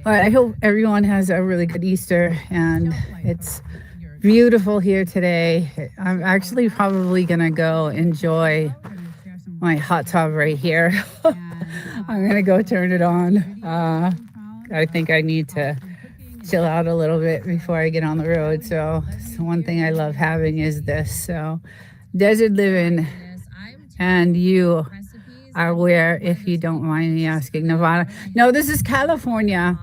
But I hope everyone has a really good Easter, and it's beautiful here today. I'm actually probably gonna go enjoy my hot tub right here. I'm gonna go turn it on. I think I need to chill out a little bit before I get on the road. So one thing I love having is this. So desert living, and you are where, if you don't mind me asking, Nevada? No, this is California.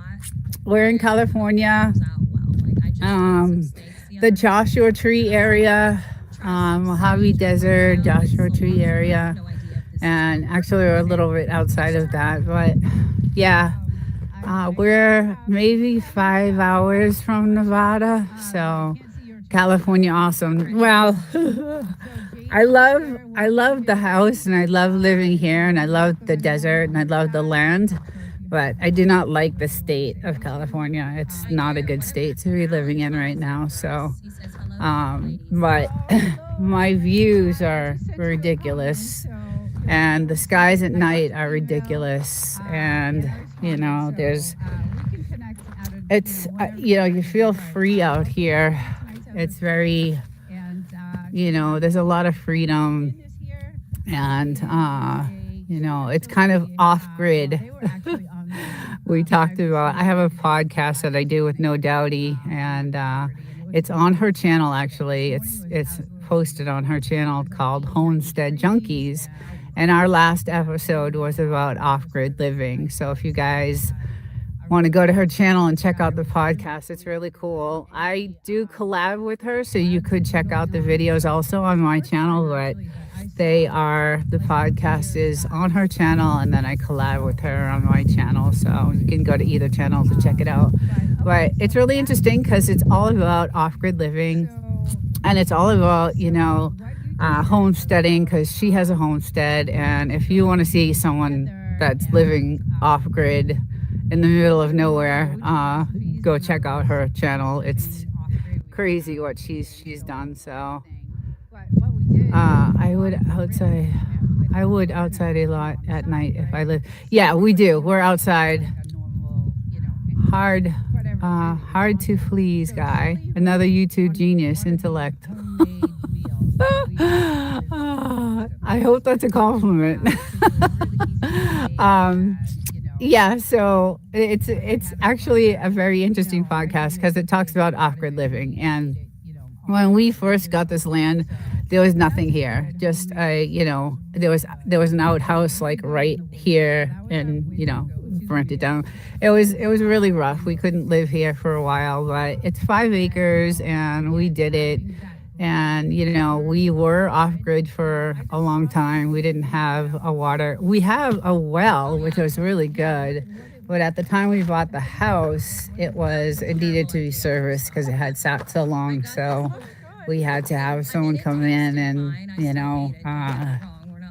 We're in California, um, the Joshua Tree area, Mojave Desert, Joshua Tree area, and actually we're a little bit outside of that, but yeah, we're maybe 5 hours from Nevada, so California, awesome. Well, I love the house, and I love living here, and I love the desert, and I love the land, but I do not like the state of California. It's not a good state to be living in right now. So, but my views are ridiculous, and the skies at night are ridiculous, and there's you feel free out here. It's very, there's a lot of freedom, and it's kind of off grid. We talked about, I have a podcast that I do with No Doubty, and it's on her channel. Actually, it's posted on her channel called Homestead Junkies, and our last episode was about off grid living. So if you guys want to go to her channel and check out the podcast, it's really cool. I do collab with her, so you could check out the videos also on my channel, but the podcast is on her channel, and then I collab with her on my channel, so you can go to either channel to check it out. But it's really interesting because it's all about off-grid living, and it's all about homesteading, because she has a homestead. And if you want to see someone that's living off-grid in the middle of nowhere, go check out her channel. It's crazy what she's done. So I would outside a lot at night if I live. Yeah, we do. We're outside. Hard to please guy. Another YouTube genius intellect. I hope that's a compliment. Yeah, so it's actually a very interesting podcast because it talks about off-grid living. And when we first got this land, there was nothing here. Just there was an outhouse like right here, and burnt it down. It was really rough. We couldn't live here for a while, but it's 5 acres, and we did it. And we were off grid for a long time. We didn't have a water. We have a well, which was really good, but at the time we bought the house, it needed to be serviced because it had sat so long. So we had to have someone come in and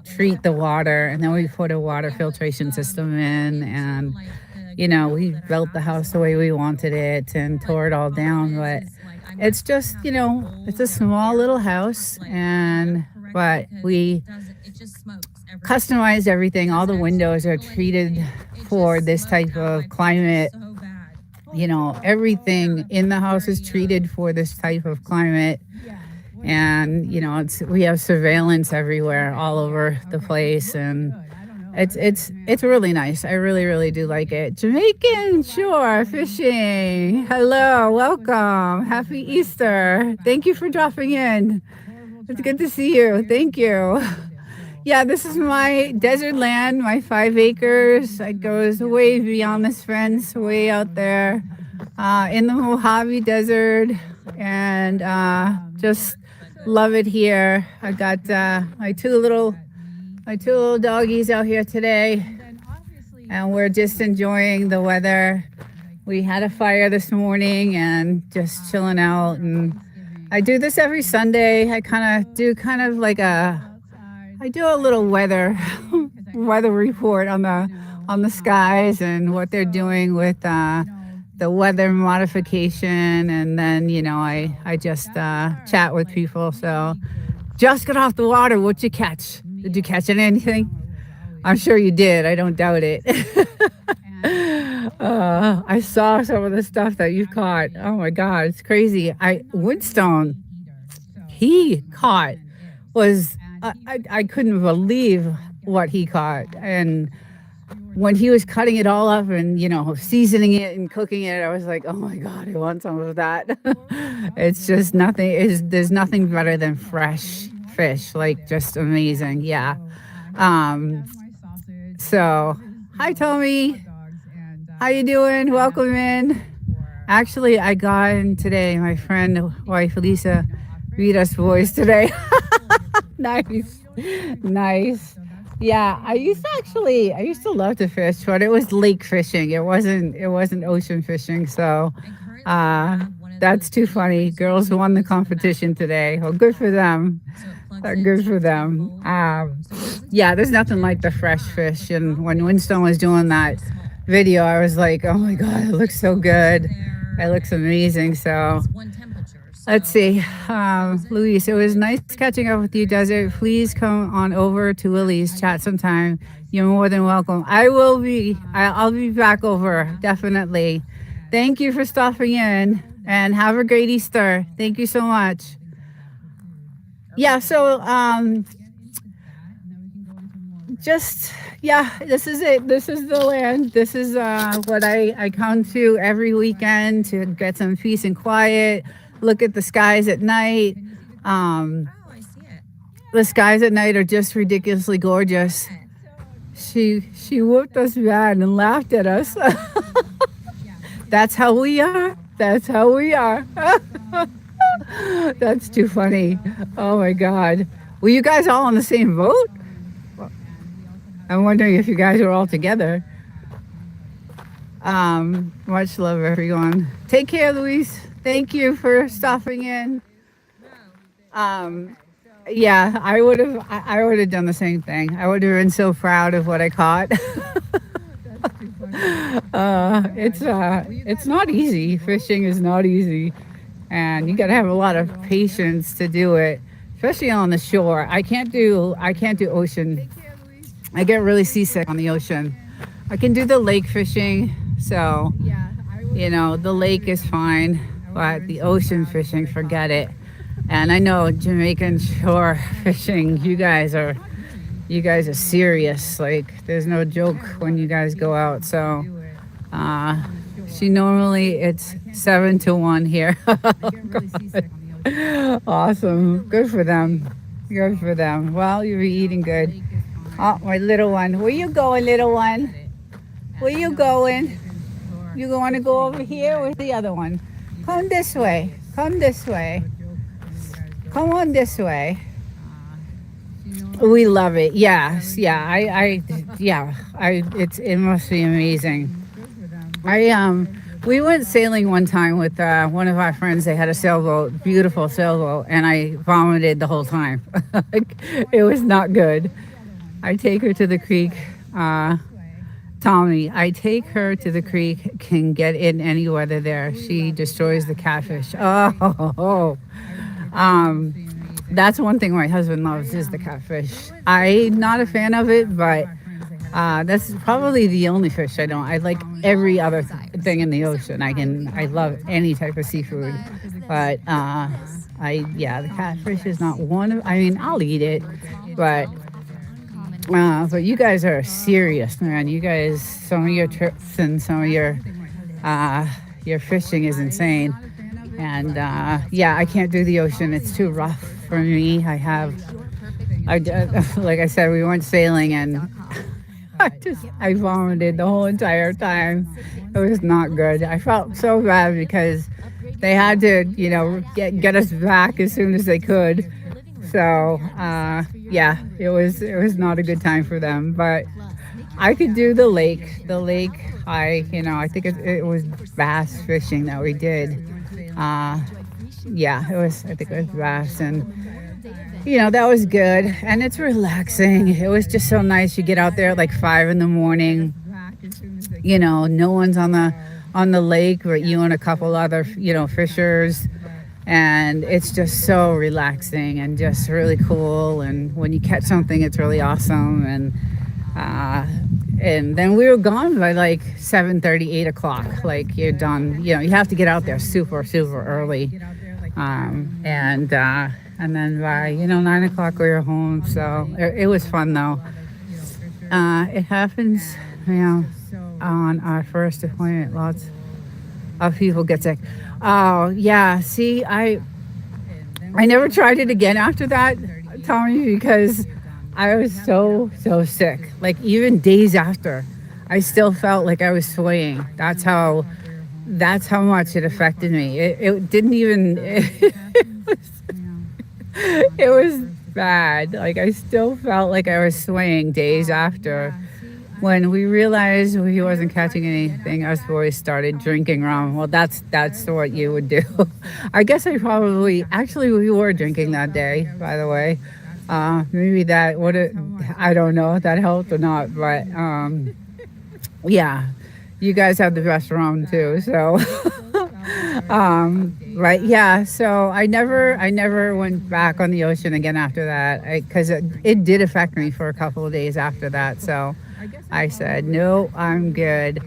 treat the water, and then we put a water filtration system in, and we built the house the way we wanted it and tore it all down. But it's just, it's a small little house, but we customized everything. All the windows are treated for this type of climate. Everything in the house is treated for this type of climate. And, we have surveillance everywhere, all over the place. And it's really nice. I really, really do like it. Jamaican shore fishing. Hello, welcome. Happy Easter. Thank you for dropping in. It's good to see you. Thank you. Yeah, this is my desert land, my 5 acres. It goes way beyond this fence, way out there in the Mojave Desert, and just love it here. I got my two little doggies out here today, and we're just enjoying the weather. We had a fire this morning and just chilling out. And I do this every Sunday. I do a little weather report on the skies and what they're doing with the weather modification, and then I just chat with people. So just got off the water. What'd you catch? Did you catch anything? I'm sure you did. I don't doubt it. I saw some of the stuff that you caught. Oh my God, it's crazy. Woodstone, he caught was I couldn't believe what he caught. And when he was cutting it all up and seasoning it and cooking it, I was like, oh my God, I want some of that. It's just nothing. There's nothing better than fresh fish, like just amazing. Yeah. Um, so hi Tommy, how you doing? Welcome in. Actually, I got in today. My friend, wife Lisa, read us voice today. Nice, nice. Yeah, I used to love to fish, but it was lake fishing. It wasn't ocean fishing. So, uh, that's too funny. Girls won the competition today. Well, good for them. Good for them. Yeah, there's nothing like the fresh fish. And when Winston was doing that video, I was like, oh my God, it looks so good. It looks amazing. So let's see. Luis, it was nice catching up with you, Desert. Please come on over to Lily's chat sometime. You're more than welcome. I will be. I'll be back over, definitely. Thank you for stopping in and have a great Easter. Thank you so much. Yeah, so just yeah, this is it. This is the land. This is what I come to every weekend to get some peace and quiet, look at the skies at night. The skies at night are just ridiculously gorgeous. She whooped us bad and laughed at us. That's how we are. That's how we are. That's too funny. Oh my God. Were you guys all on the same boat? I'm wondering if you guys are all together. Much love, everyone. Take care, Luis. Thank you for stopping in. Yeah, I would have done the same thing. I would have been so proud of what I caught. It's not easy. Fishing is not easy, and you got to have a lot of patience to do it, especially on the shore. I can't do ocean. I get really seasick on the ocean. I can do the lake fishing, so the lake is fine, but the ocean fishing, forget it. And I know Jamaican shore fishing, you guys are serious. Like, there's no joke when you guys go out. So it's 7-1 here. Awesome. Good for them. Good for them. Well, you'll be eating good. Oh, my little one. Where you going, little one? Where you going? You want to go over here? Where's the other one? Come this way. Come this way. Come on this way. We love it. Yes. Yeah. It must be amazing. We went sailing one time with one of our friends. They had a sailboat, beautiful sailboat, and I vomited the whole time. It was not good. I take her to the creek. Tommy, I take her to the creek, can get in any weather there. She destroys the catfish. Oh. That's one thing my husband loves is the catfish. I'm not a fan of it, but that's probably the only fish I don't. I like every other thing in the ocean. I love any type of seafood, but the catfish is not one of. I mean, I'll eat it, but you guys are serious, man. You guys, some of your trips and some of your fishing is insane. And I can't do the ocean. It's too rough for me. Like I said, we went sailing and I vomited the whole entire time. It was not good. I felt so bad because they had to, get us back as soon as they could. So it was not a good time for them. But I could do the lake. The lake, I think it was bass fishing that we did. I think it was bass, and that was good, and it's relaxing. It was just so nice. You get out there at like 5 a.m. No one's on the lake but you and a couple other fishers, and it's just so relaxing and just really cool. And when you catch something, it's really awesome. And And then we were gone by like 7:30, 8 o'clock. Like you're done. You have to get out there super, super early. And then by 9 o'clock we were home. So it was fun though. It happens, on our first appointment. Lots of people get sick. Oh yeah. See, I never tried it again after that, Tommy, because I was so sick. Like even days after, I still felt like I was swaying. That's how much it affected me. It didn't even. It was bad. Like I still felt like I was swaying days after. When we realized he wasn't catching anything, us boys started drinking rum. Well, that's what you would do. I guess actually we were drinking that day, by the way. Maybe that I don't know if that helped or not, but yeah, you guys have the best rum too. So, right, yeah. So I never went back on the ocean again after that, because it did affect me for a couple of days after that. So I said, no, I'm good.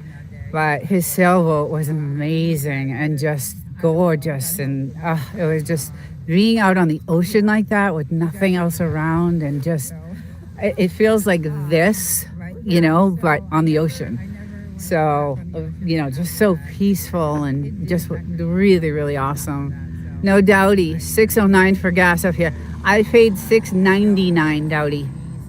But his sailboat was amazing and just gorgeous, and it was just being out on the ocean like that with nothing else around, and just it feels like this, but on the ocean. So just so peaceful and just really, really awesome. No, Dowdy, 609 for gas up here. I paid $6.99, Dowdy,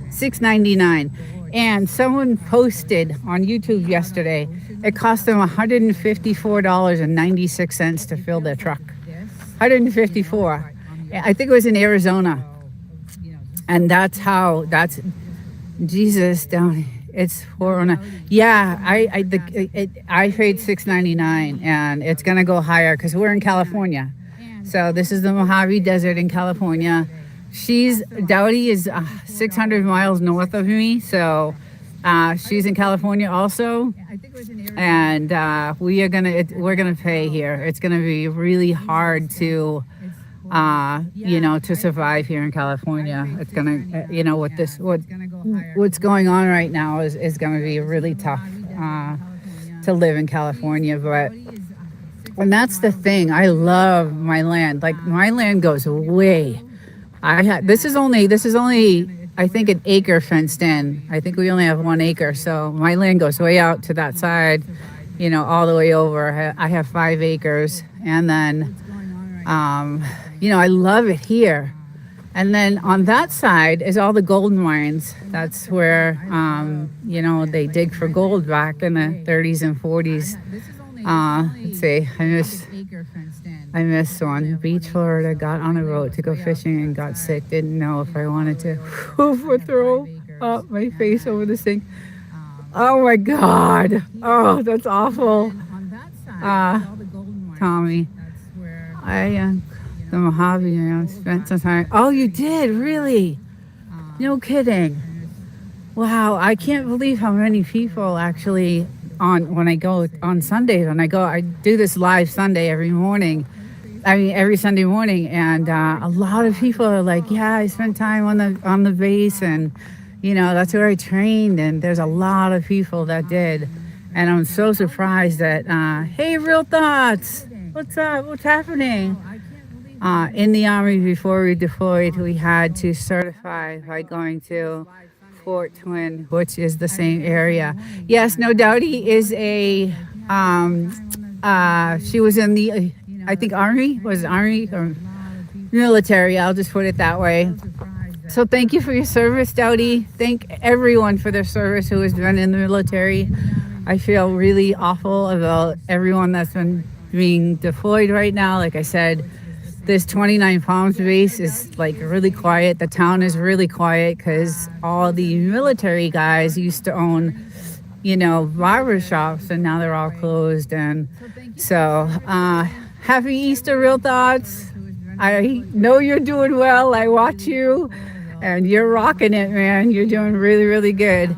$6.99. And someone posted on YouTube yesterday, it cost them $154.96 to fill their truck. 154. I think it was in Arizona. And that's Jesus down. It's 409. Yeah, I paid $6.99, and it's gonna go higher because we're in California. So this is the Mojave Desert in California. Dowdy is 600 miles north of me, so she's in California also, and we're gonna pay here. It's gonna be really hard to to survive here in California. It's gonna what's going on right now is gonna be really tough to live in California, and that's the thing. I love my land. Like my land goes way. This is only I think an acre fenced in. I think we only have 1 acre, so my land goes way out to that side, all the way over. I have 5 acres, and then I love it here. And then on that side is all the gold mines. That's where they dig for gold back in the 30s and 40s. Let's see, I missed one. Beach, Florida. Got on a boat to go fishing and got sick. Didn't know if I wanted to throw up my face over the sink. Oh my God. Oh, that's awful. Tommy, the Mojave, spent some time. Oh, you did? Really? No kidding. Wow, I can't believe how many people actually when I go on Sundays. I do this live Sunday every Sunday morning, and a lot of people are like, yeah, I spent time on the base, and that's where I trained, and there's a lot of people that did, and I'm so surprised that hey, Real Thoughts, what's up, what's happening? In the Army, before we deployed, we had to certify by going to Fort Twin, which is the same area. Yes, no doubt he is she was in the I think Army or military. I'll just put it that way. So thank you for your service, Dowdy. Thank everyone for their service who has been in the military. I feel really awful about everyone that's been being deployed right now. Like I said, this 29 Palms base is like really quiet. The town is really quiet because all the military guys used to own, barber shops, and now they're all closed. And so, happy Easter, Real Thoughts. I know you're doing well. I watch you, and you're rocking it, man. You're doing really, really good.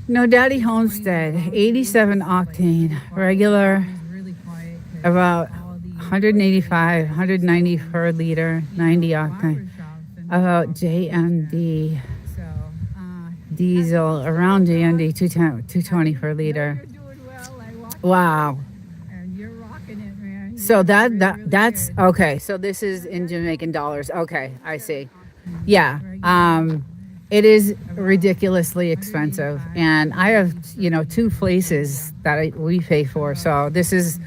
No Daddy Homestead, 87 octane, regular, about 185, 190 per liter, 90 octane. About JMD. diesel around GND 220 per liter. Wow. So that's okay. So this is in Jamaican dollars. Okay, I see. Yeah. It is ridiculously expensive, and I have two places that we pay for. So this is,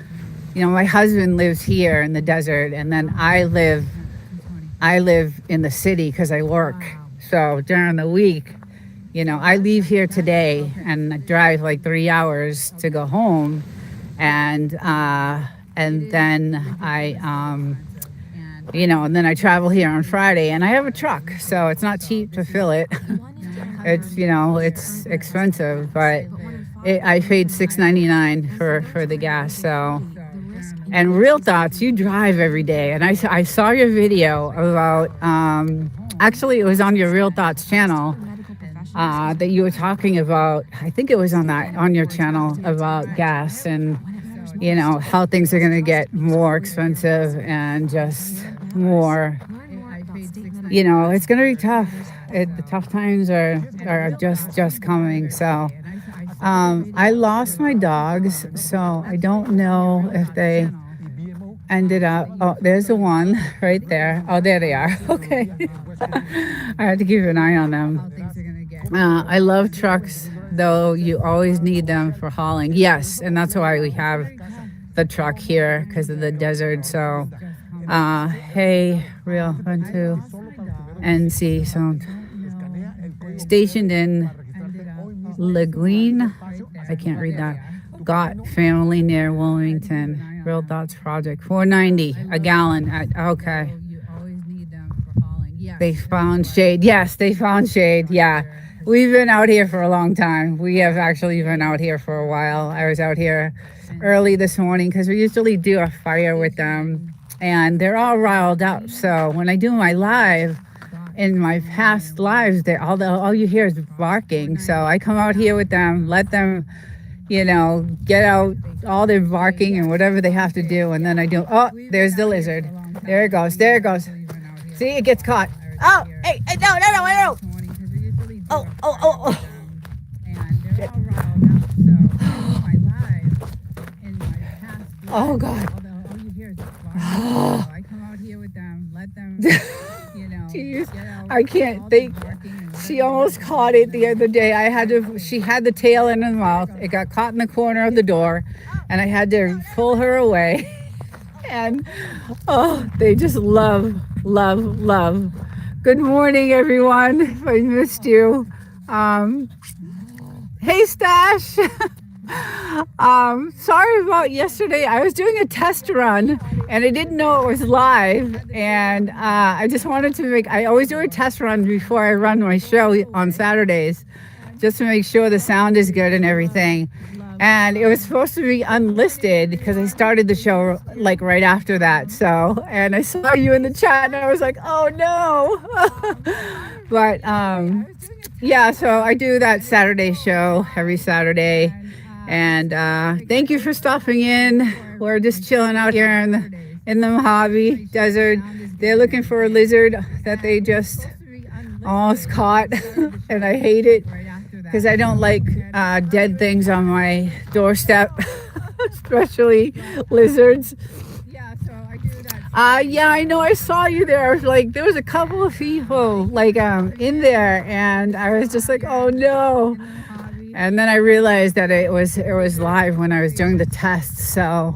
my husband lives here in the desert, and then I live in the city because I work. So during the week, I leave here today and drive like 3 hours to go home, and then and then I travel here on Friday, and I have a truck, so it's not cheap to fill it. It's expensive, but I paid $6.99 for the gas. So, and Real Thoughts, you drive every day, and I saw your video about actually it was on your Real Thoughts channel that you were talking about. I think it was on your channel about gas and how things are going to get more expensive and just more. It's going to be tough. The tough times are just coming. So I lost my dogs, so I don't know if they ended up. Oh, there's the one right there. Oh, there they are. Okay. I have to keep an eye on them. I love trucks, though. You always need them for hauling. Yes, and that's why we have the truck here, because of the desert. So hey, Real 1-2 NC, so stationed in Laguine, I can't read that. Got family near Wilmington. Real Thoughts Project, $4.90 a gallon. Okay. They found shade. Yes, they found shade. Yeah. We've been out here for a long time. We have actually been out here for a while. I was out here early this morning because we usually do a fire with them, and they're all riled up. So when I do my live, in my past lives, all you hear is barking. So I come out here with them, let them, get out all their barking and whatever they have to do, and then I do. Oh, there's the lizard. There it goes. There it goes. See, it gets caught. Oh, hey, no. Oh. Oh God. I come out here with them, let them, Jeez, I can't think. She almost caught it the other day. She had the tail in her mouth. It got caught in the corner of the door, and I had to pull her away. And they just love. Good morning, everyone. If I missed you. Hey, Stash. Sorry about yesterday. I was doing a test run and I didn't know it was live, and I just wanted to I always do a test run before I run my show on Saturdays, just to make sure the sound is good and everything. And it was supposed to be unlisted because I started the show like right after that. So, and I saw you in the chat and I was like, oh no. But yeah, so I do that Saturday show every Saturday. And thank you for stopping in. We're just chilling out here in the Mojave Desert. They're looking for a lizard that they just almost caught. And I hate it because I don't like dead things on my doorstep, especially lizards. Yeah, I know. I saw you there. Like, there was a couple of people in there, and I was just like, oh no. And then I realized that it was live when I was doing the test. So,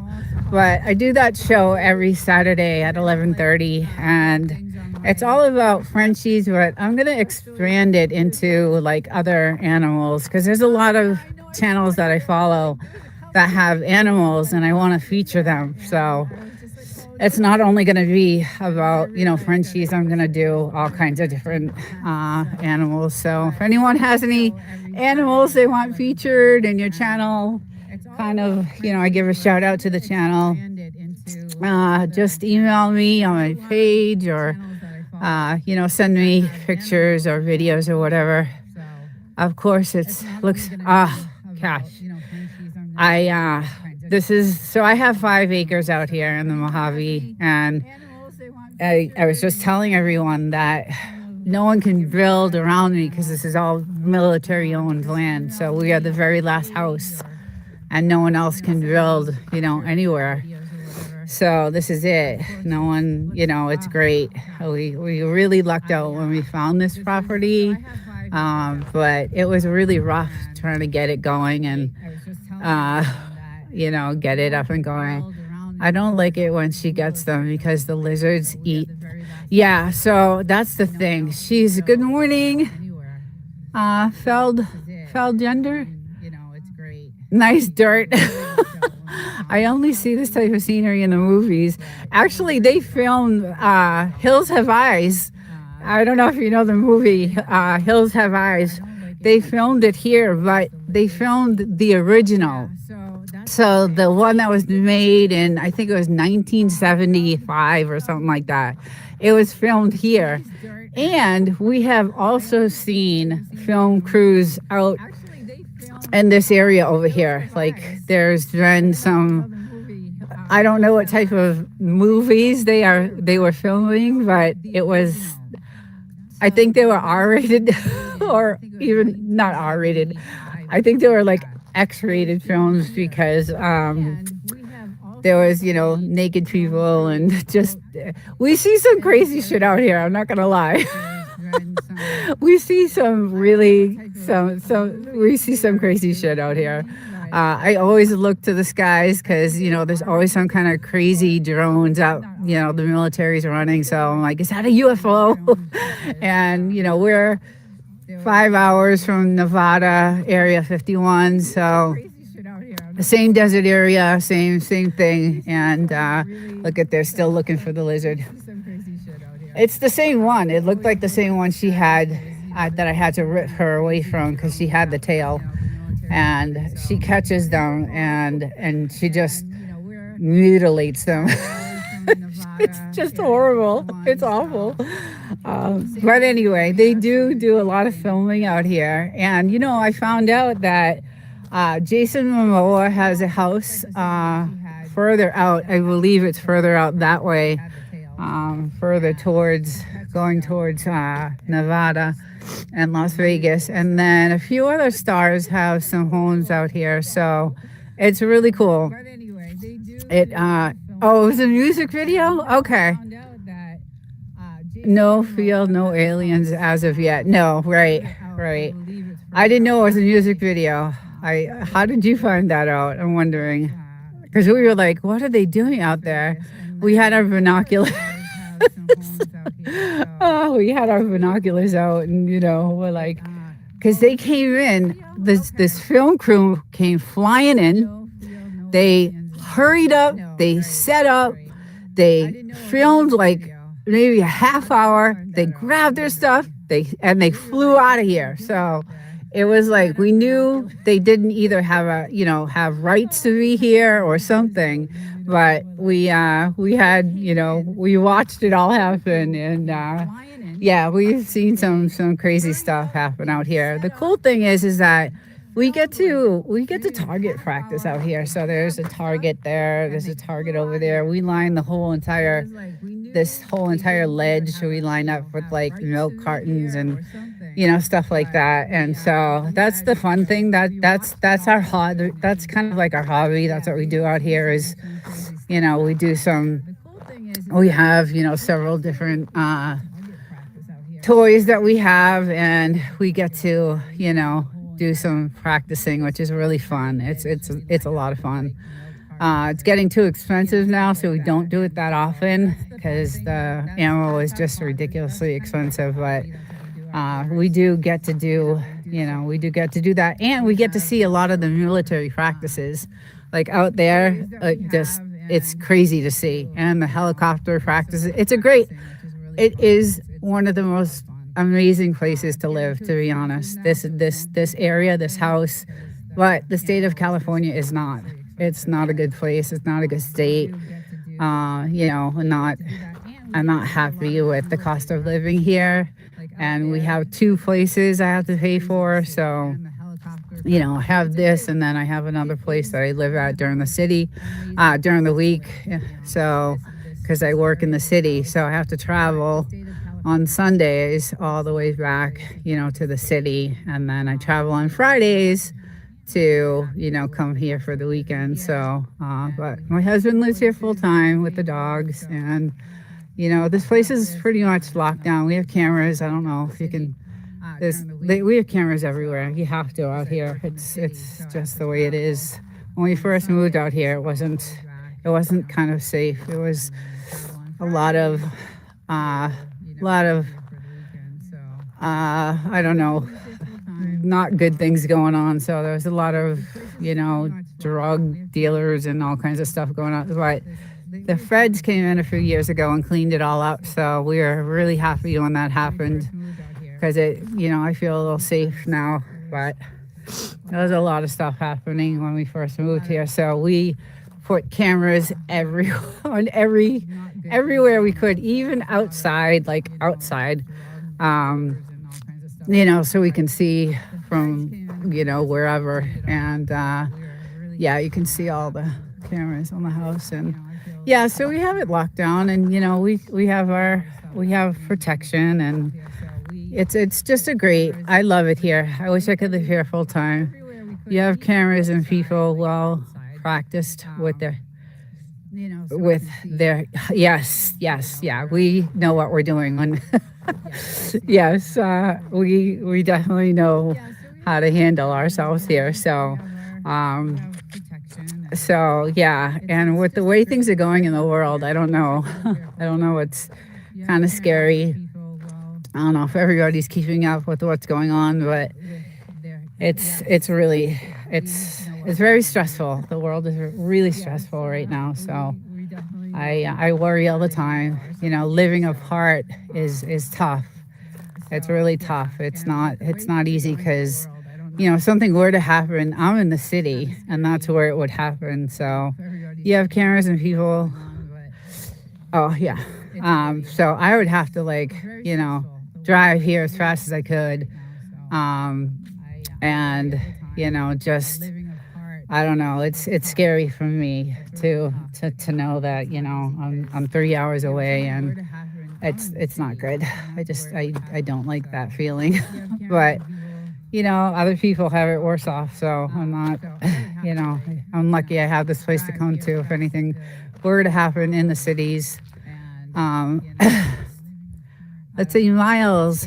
but I do that show every Saturday at 11:30, and it's all about Frenchies, but I'm gonna expand it into like other animals, because there's a lot of channels that I follow that have animals, and I want to feature them. So it's not only going to be about, Frenchies. I'm going to do all kinds of different animals. So if anyone has any animals they want featured in your channel, kind of, I give a shout out to the channel. Just email me on my page, or, send me pictures or videos or whatever. Of course, gosh. So I have 5 acres out here in the Mojave, and I was just telling everyone that no one can build around me because this is all military owned land. So we are the very last house and no one else can build, anywhere. So this is it. No one, it's great. We really lucked out when we found this property. But it was really rough trying to get it going and, get it up and going. I don't like it when she gets them because the lizards eat. Yeah, so that's the thing. She's good morning. Feld gender. Nice dirt. I only see this type of scenery in the movies. Actually, they filmed Hills Have Eyes. I don't know if you know the movie Hills Have Eyes. They filmed it here, but they filmed the original. So the one that was made in, I think it was 1975 or something like that. It was filmed here. And we have also seen film crews out in this area over here. Like there's been some, I don't know what type of movies they were filming, but it was, I think they were R-rated or even not R-rated. I think they were like X-rated films because there was, naked people and just, we see some crazy shit out here. I'm not going to lie. We see some really, we see some crazy shit out here. I always look to the skies because, there's always some kind of crazy drones out, the military's running. So I'm like, is that a UFO? And, we're 5 hours from Nevada, Area 51. So the same desert area, same thing. And look at, they're still looking for the lizard. It's the same one. It looked like the same one she had that I had to rip her away from because she had the tail. And she catches them and she just mutilates them. It's just horrible. It's awful. But anyway, they do a lot of filming out here. And, I found out that Jason Momoa has a house further out. I believe it's further out that way, further going towards Nevada and Las Vegas. And then a few other stars have some homes out here. So it's really cool. It was a music video? Okay. No field, no aliens as of yet. No, right. I didn't know it was a music video. How did you find that out? I'm wondering. Because we were like, what are they doing out there? We had our binoculars. We had our binoculars out and, we're like, because they came in, this film crew came flying in. They hurried up, they set up, they filmed like maybe a half hour, they grabbed their stuff, they flew out of here. So it was like we knew they didn't either have rights to be here or something, but we had, we watched it all happen, and we've seen some crazy stuff happen out here. The cool thing is that we get to target practice out here. So there's a target there, there's a target over there. We line this whole entire ledge. We line up with like milk cartons and stuff like that. And so that's the fun thing. That's our hobby. That's kind of like our hobby. That's what we do out here is, we do we have, several different toys that we have, and we get to, do some practicing, which is really fun. It's a lot of fun. It's getting too expensive now, so we don't do it that often because the ammo is just ridiculously expensive. But we do get to do that, and we get to see a lot of the military practices, like out there. It's crazy to see, and the helicopter practices. It is one of the most amazing places to live, to be honest. This area, this house, but the state of California is not. It's not a good place. It's not a good state. I'm not happy with the cost of living here, and we have 2 places I have to pay for. So, I have this, and then I have another place that I live at during the week. So, because I work in the city, so I have to travel on Sundays all the way back, to the city. And then I travel on Fridays to, come here for the weekend. So, but my husband lives here full time with the dogs. And, this place is pretty much locked down. We have cameras. I don't know if you can, we have cameras everywhere. You have to out here. It's just the way it is. When we first moved out here, it wasn't kind of safe. It was a lot of, I don't know, not good things going on. So there was a lot of, drug dealers and all kinds of stuff going on. But the feds came in a few years ago and cleaned it all up. So we were really happy when that happened because I feel a little safe now. But there was a lot of stuff happening when we first moved here. So we put cameras everywhere we could, even outside, so we can see from, wherever. And you can see all the cameras on the house. And so we have it locked down, and we have protection, and it's just I love it here. I wish I could live here full time. You have cameras and people well practiced with their yes, we know what we're doing when yes, we definitely know how to handle ourselves here. So and with the way things are going in the world, I don't know. It's kind of scary. I don't know if everybody's keeping up with what's going on, but it's very stressful. The world is really stressful right now. So I worry all the time. Living apart is tough. It's really tough. It's not easy because, if something were to happen, I'm in the city and that's where it would happen. So you have cameras and people. Oh yeah. So I would have to drive here as fast as I could. And just, I don't know, it's scary for me to know that, I'm 3 hours away, and it's not good. I don't like that feeling. But other people have it worse off, so I'm not, I'm lucky I have this place to come to if anything were to happen in the cities. Let's see, Miles.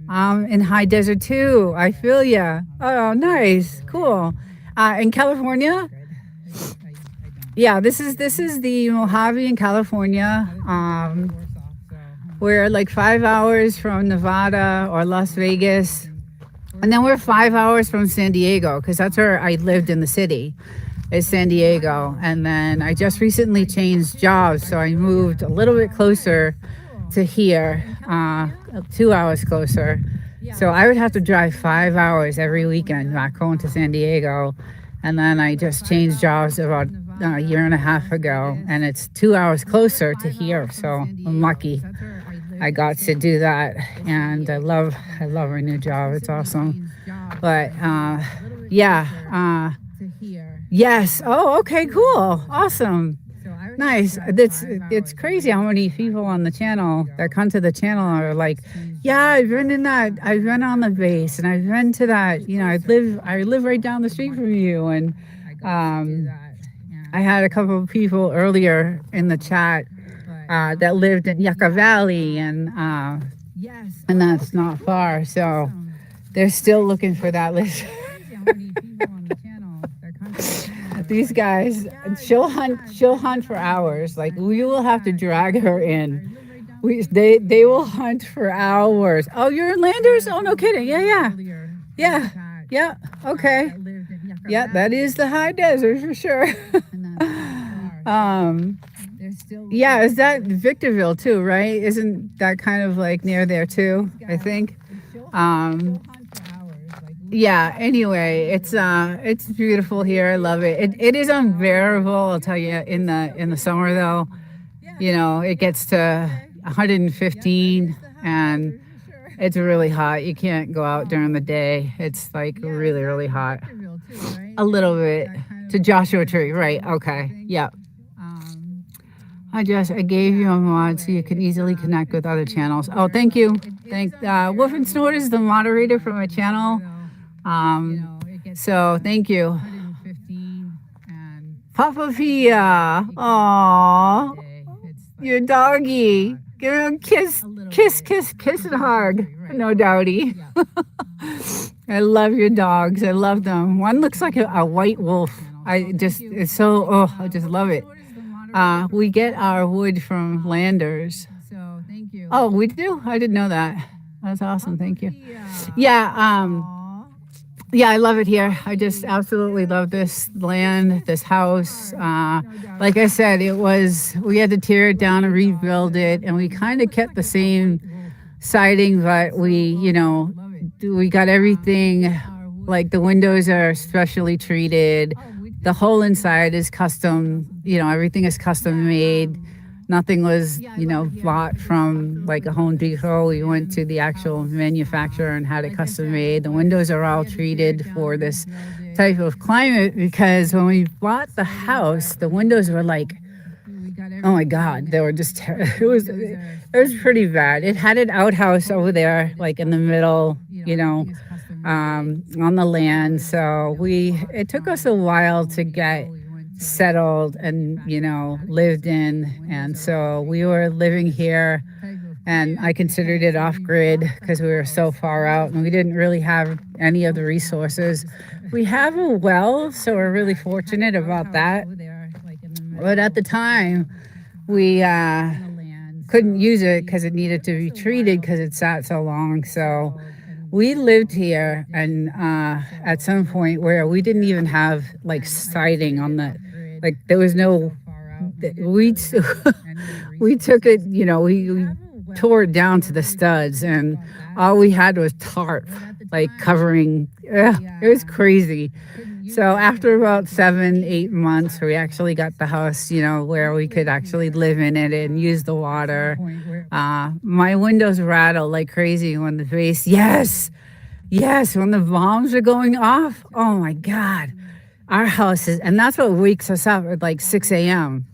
In high desert too. I feel ya. Oh, nice, cool. In California. Yeah, this is the Mojave in California. We're like 5 hours from Nevada or Las Vegas, and then we're 5 hours from San Diego because that's where I lived in the city, is San Diego. And then I just recently changed jobs, so I moved a little bit closer to here, 2 hours closer. So I would have to drive 5 hours every weekend back home to San Diego. And then I just changed jobs about a year and a half ago, and it's 2 hours closer to here. So I'm lucky I got to do that, and I love our new job. It's awesome. But yes. Oh, okay, cool, awesome. Nice. It's crazy how many people on the channel that come to the channel are like, yeah, I've been on the base, and I've been to that, I live right down the street from you. And I had a couple of people earlier in the chat that lived in Yucca Valley, and that's not far. So they're still looking for that list. These guys, she'll hunt for hours. Like, we will have to drag her in. They will hunt for hours. Oh, you're in Landers? Oh, no kidding. Yeah. Okay. Yeah, that is the high desert for sure. Yeah, is that Victorville too, right? Isn't that kind of like near there too, I think? Yeah, anyway, it's beautiful here. I love it. It is unbearable, I'll tell you, in the summer though. It gets to 115 and it's really hot. You can't go out during the day. It's like really, really hot. A little bit to Joshua Tree, right? Okay. Yeah. I gave you a mod so you can easily connect with other channels. Oh, thank you. Wolf and Snort is the moderator for my channel. So thank you. Papa Pia. Aw. Your doggy. Give him a kiss. Kiss, kiss, kiss and hug. No doubty. I love your dogs. I love them. One looks like a white wolf. It's so, oh, I just love it. We get our wood from Landers. Oh, we do? I didn't know that. That's awesome. Thank you. Yeah. Yeah, I love it here. I just absolutely love this land, this house. Like I said, we had to tear it down and rebuild it, and we kind of kept the same siding, but we got everything, like the windows are specially treated. The whole inside is custom, everything is custom made. Nothing was, bought from like a Home Depot. We went to the actual manufacturer and had it custom made. The windows are all treated for this type of climate because when we bought the house, the windows were like, oh my God, they were just, it was pretty bad. It had an outhouse over there, like in the middle, on the land. So it took us a while to get settled and lived in, and so we were living here, and I considered it off grid because we were so far out and we didn't really have any of the resources. We have a well, so we're really fortunate about that, but at the time we couldn't use it because it needed to be treated because it sat so long. So we lived here, and at some point where we didn't even have like siding on there was no, we took it, we tore it down to the studs, and all we had was tarp, like covering, it was crazy. So after about 7-8 months, we actually got the house, where we could actually live in it and use the water. My windows rattle like crazy when yes, when the bombs are going off. Oh my God. Our house is, and that's what wakes us up at like 6 a.m.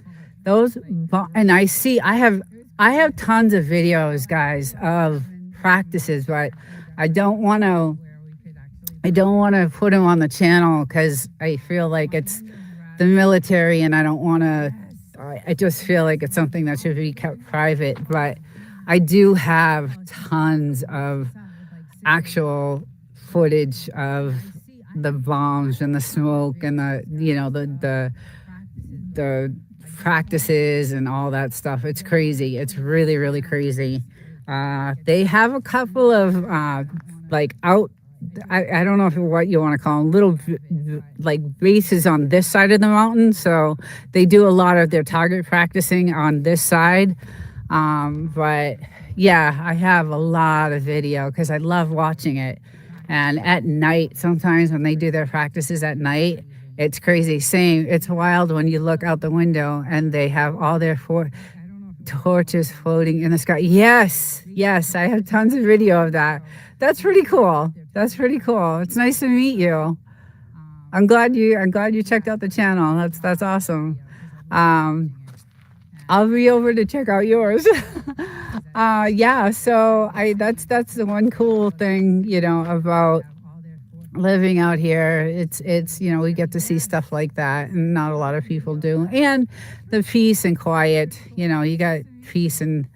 And I have tons of videos, guys, of practices, but I don't want to put them on the channel because I feel like it's the military, and I don't want to. I just feel like it's something that should be kept private. But I do have tons of actual footage of the bombs and the smoke and the practices and all that stuff. It's crazy. It's really, really crazy. They have a couple of I don't know what you want to call them, little like bases on this side of the mountain. So they do a lot of their target practicing on this side. But yeah, I have a lot of video because I love watching it. And at night, sometimes when they do their practices at night, it's crazy. It's wild when you look out the window and they have all their torches floating in the sky. Yes, I have tons of video of that. That's pretty cool. It's nice to meet you. I'm glad you checked out the channel. That's awesome. I'll be over to check out yours. Yeah, so that's the one cool thing, about living out here. It's we get to see stuff like that, and not a lot of people do. And the peace and quiet, you got peace and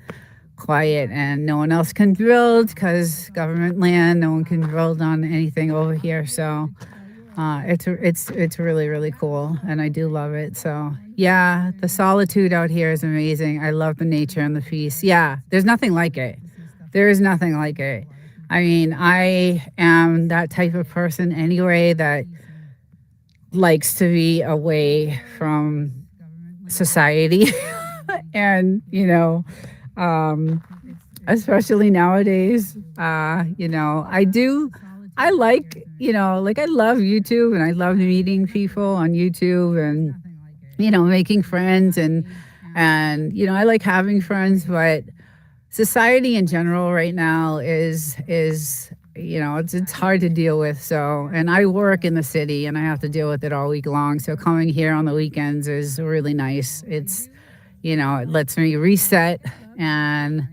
quiet, and no one else can build because government land, no one can build on anything over here. So it's really, really cool, and I do love it. So yeah, the solitude out here is amazing. I love the nature and the peace. Yeah, there's nothing like it. There is nothing like it. I mean, I am that type of person anyway that likes to be away from society. And especially nowadays, I like, I love YouTube, and I love meeting people on YouTube, and, making friends, and I like having friends, but society in general right now is it's hard to deal with. So, and I work in the city and I have to deal with it all week long. So coming here on the weekends is really nice. It's, it lets me reset and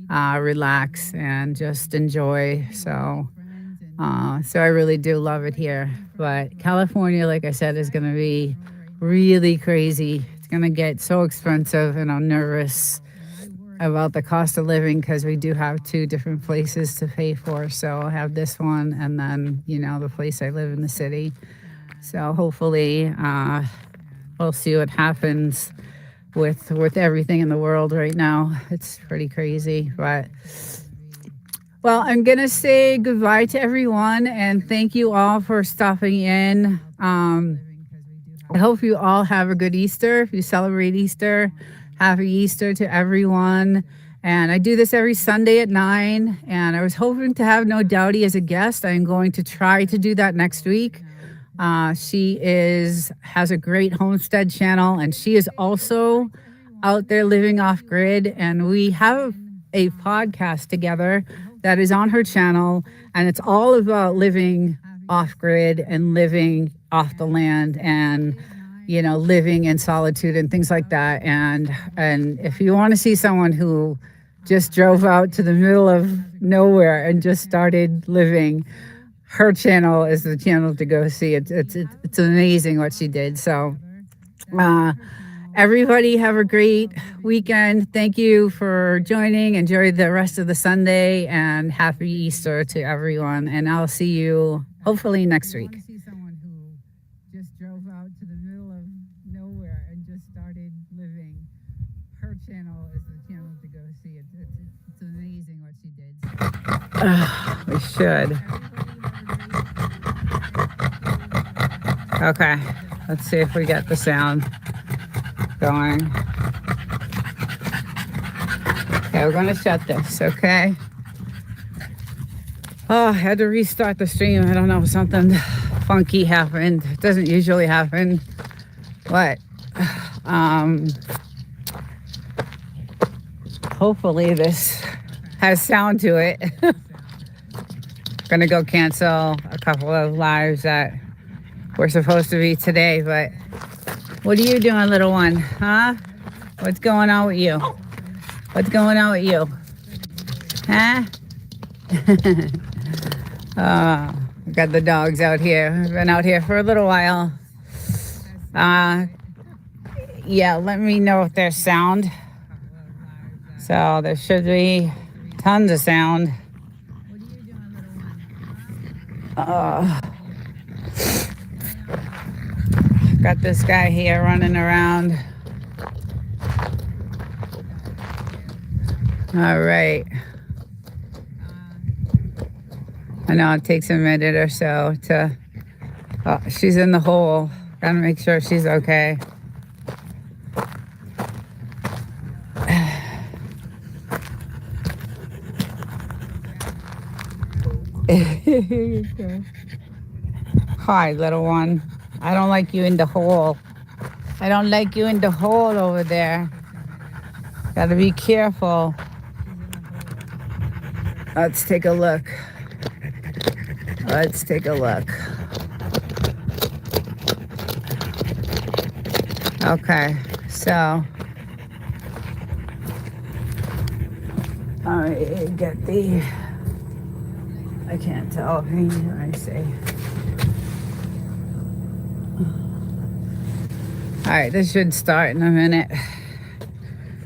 relax and just enjoy. So I really do love it here. But California, like I said, is going to be really crazy. It's going to get so expensive, and I'm nervous about the cost of living because we do have two different places to pay for. So I have this one, and then the place I live in the city. So hopefully we'll see what happens with everything in the world right now. It's pretty crazy. But well, I'm gonna say goodbye to everyone and thank you all for stopping in. I hope you all have a good Easter. If you celebrate Easter, happy Easter to everyone. And I do this every Sunday at 9. And I was hoping to have No Doubty as a guest. I'm going to try to do that next week. She has a great homestead channel, and she is also out there living off grid. And we have a podcast together that is on her channel, and it's all about living off grid and living off the land and living in solitude and things like that. And if you want to see someone who just drove out to the middle of nowhere and just started living, her channel is the channel to go see. It's amazing what she did. So everybody have a great weekend. Thank you for joining. Enjoy the rest of the Sunday, and happy Easter to everyone. And I'll see you hopefully next week. Just drove out to the middle of nowhere and just started living. Her channel is the channel to go see. It's amazing what she did. We should. Okay, let's see if we get the sound going. Okay, we're gonna shut this, okay? Oh, I had to restart the stream. I don't know, something funky happened. It doesn't usually happen, but hopefully this has sound to it. Gonna go cancel a couple of lives that were supposed to be today, but what are you doing, little one? Huh? What's going on with you? What's going on with you? Huh? We got the dogs out here. I've been out here for a little while. Yeah, let me know if there's sound. So there should be tons of sound. Got this guy here running around. All right. I know it takes a minute or so to... Oh, she's in the hole. Gotta make sure she's okay. Hi, little one. I don't like you in the hole. I don't like you in the hole over there. Gotta be careful. Let's take a look. Let's take a look. Okay, so I get the... I can't tell. I see. All right, this should start in a minute.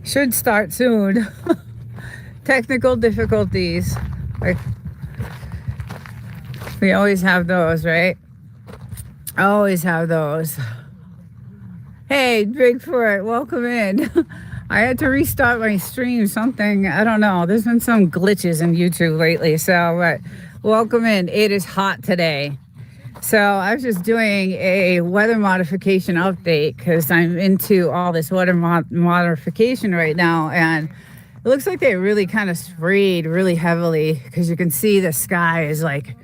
Should start soon. Technical difficulties. Like, we always have those, right? Always have those. Hey, Bigfoot, welcome in. I had to restart my stream, something, I don't know. There's been some glitches in YouTube lately, so but welcome in. It is hot today. So I was just doing a weather modification update because I'm into all this weather modification right now, and it looks like they really kind of sprayed really heavily because you can see the sky is like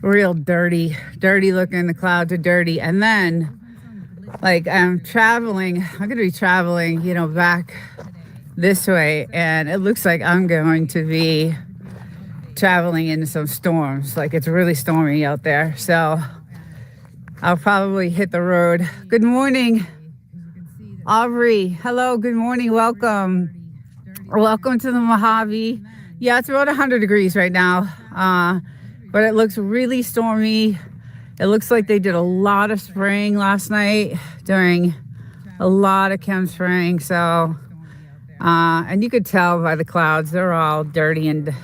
real dirty looking. The clouds are dirty, and then like I'm gonna be traveling, back this way, and it looks like I'm going to be traveling into some storms. Like it's really stormy out there, so I'll probably hit the road. Good morning. Aubrey, hello, good morning, welcome. Welcome to the Mojave. Yeah, it's about 100 degrees right now, but it looks really stormy. It looks like they did a lot of spraying last night, doing a lot of chem spraying. So, and you could tell by the clouds, they're all dirty and,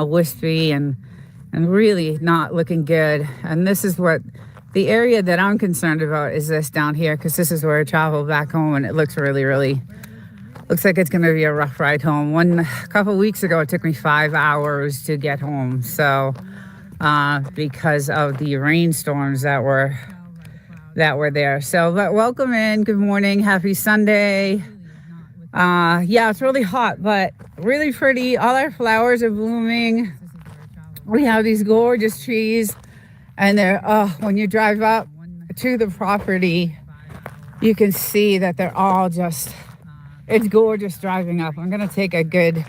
wispy and really not looking good. And this is what the area that I'm concerned about is this down here, because this is where I travel back home, and it looks really looks like it's going to be a rough ride home. A couple weeks ago, it took me 5 hours to get home. So, because of the rainstorms that were there. So, but welcome in. Good morning. Happy Sunday. Yeah, it's really hot, but really pretty. All our flowers are blooming. We have these gorgeous trees, and they're, when you drive up to the property, you can see that they're all just, it's gorgeous driving up. I'm going to take a good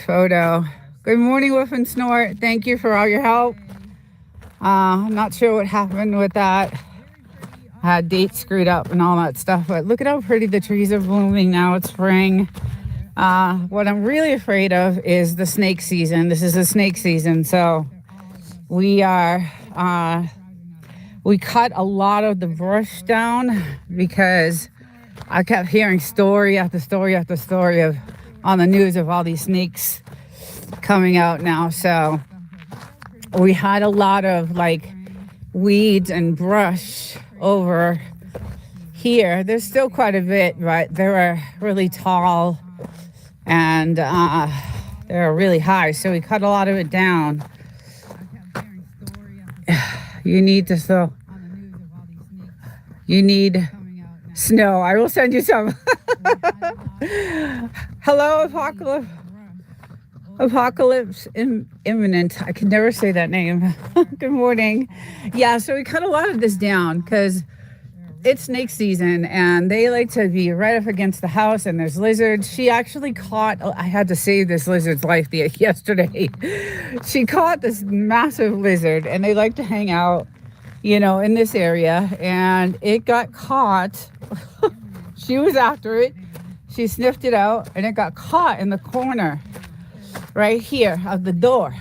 photo. Good morning, Woof and Snort. Thank you for all your help. I'm not sure what happened with that. I had dates screwed up and all that stuff, but look at how pretty the trees are blooming now. It's spring. What I'm really afraid of is the snake season. This is the snake season, so we cut a lot of the brush down because I kept hearing story after story after story on the news of all these snakes coming out now. So we had a lot of weeds and brush over here. There's still quite a bit, but they were really tall and they're really high. So we cut a lot of it down. You need snow. I will send you some. Hello, Apocalypse Imminent. I can never say that name. Good morning. Yeah, so we cut a lot of this down because it's snake season and they like to be right up against the house, and there's lizards. She actually caught, I had to save this lizard's life yesterday. She caught this massive lizard, and they like to hang out, in this area, and it got caught. She was after it. She sniffed it out, and it got caught in the corner right here of the door.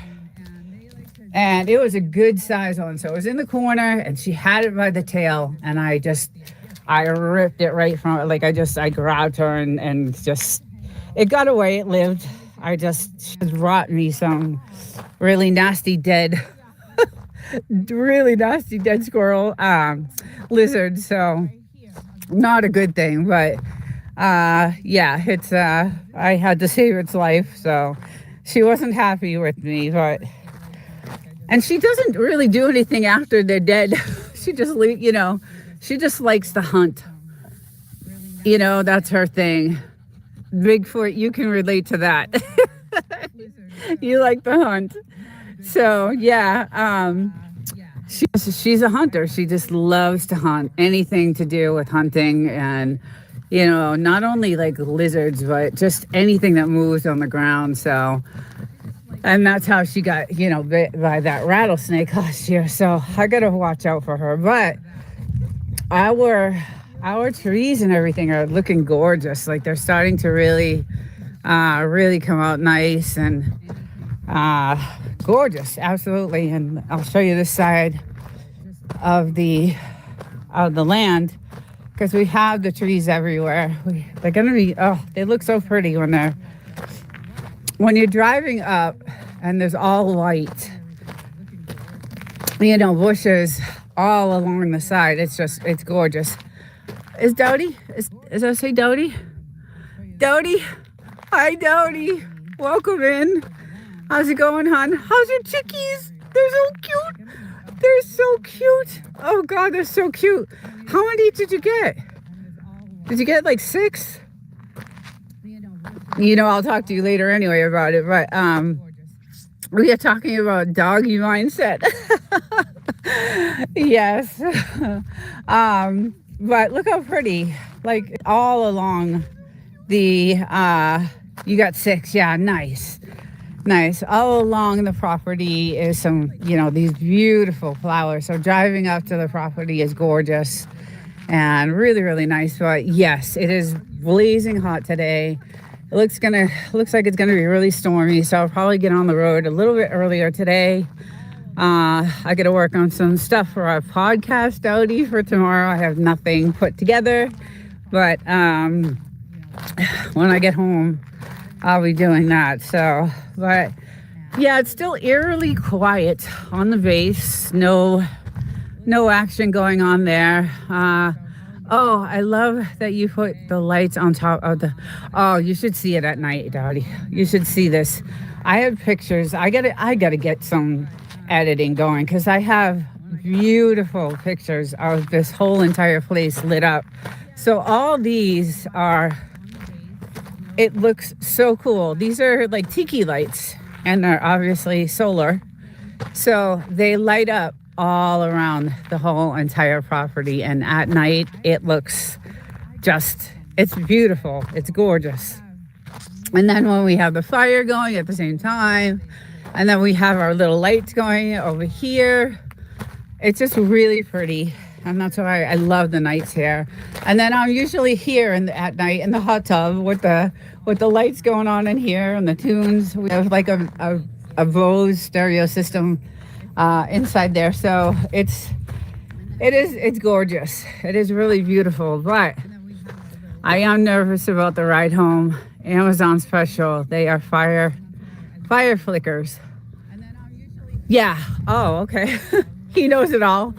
And it was a good size one. So it was in the corner, and she had it by the tail, and I ripped it right from it. I grabbed her and just, it got away. It lived. She just brought me some really nasty dead squirrel, lizard. So not a good thing, but yeah, it's, I had to save its life. So she wasn't happy with me, and she doesn't really do anything after they're dead. She just she just likes to hunt. That's her thing. Bigfoot, you can relate to that. You like to hunt. So yeah, she's a hunter. She just loves to hunt. Anything to do with hunting, and not only lizards, but just anything that moves on the ground. So, and that's how she got, bit by that rattlesnake last year. So I got to watch out for her. But our trees and everything are looking gorgeous. They're starting to really come out nice and gorgeous. Absolutely. And I'll show you this side of the land, because we have the trees everywhere. They're going to be, they look so pretty when you're driving up and there's all white, bushes all along the side. It's gorgeous. Is Dodie? Is that say Dodie? Dodie? Hi, Dodie. Welcome in. How's it going, hon? How's your chickies? They're so cute. They're so cute. Oh, God, they're so cute. How many did you get? Did you get 6? I'll talk to you later anyway about it. But we are talking about doggy mindset. Yes. But look how pretty. All along the, you got 6. Yeah, nice. All along the property is some, these beautiful flowers. So driving up to the property is gorgeous. and really, really nice. But yes, it is blazing hot today. It looks like it's gonna be really stormy, so I'll probably get on the road a little bit earlier today. I got to work on some stuff for our podcast outie for tomorrow. I have nothing put together, but when I get home, I'll be doing that. So, but yeah, it's still eerily quiet on the base. No action going on there. Oh, I love that you put the lights on top of the. Oh, you should see it at night, Dottie. You should see this. I have pictures. I gotta get some editing going because I have beautiful pictures of this whole entire place lit up. So all these are. It looks so cool. These are like tiki lights, and they're obviously solar. So they light up all around the whole entire property, and at night it looks it's beautiful. It's gorgeous. And then when we have the fire going at the same time, and then we have our little lights going over here, it's just really pretty. And that's why I love the nights here. And then I'm usually here at night in the hot tub with the lights going on in here and the tunes. We have like a Bose stereo system inside there, so it's gorgeous. It is really beautiful, but I am nervous about the ride home. Amazon special. They are fire flickers. Yeah. Oh, okay. He knows it all.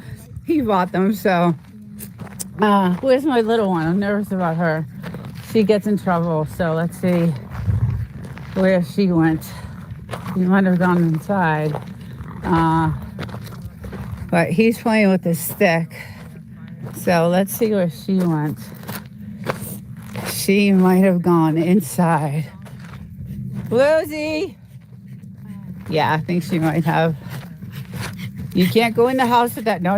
He bought them. So where's my little one? I'm nervous about her. She gets in trouble, so let's see where she went. She might have gone inside. But he's playing with his stick. So let's see where she went. She might have gone inside. Rosie! Yeah, I think she might have. You can't go in the house with that. No.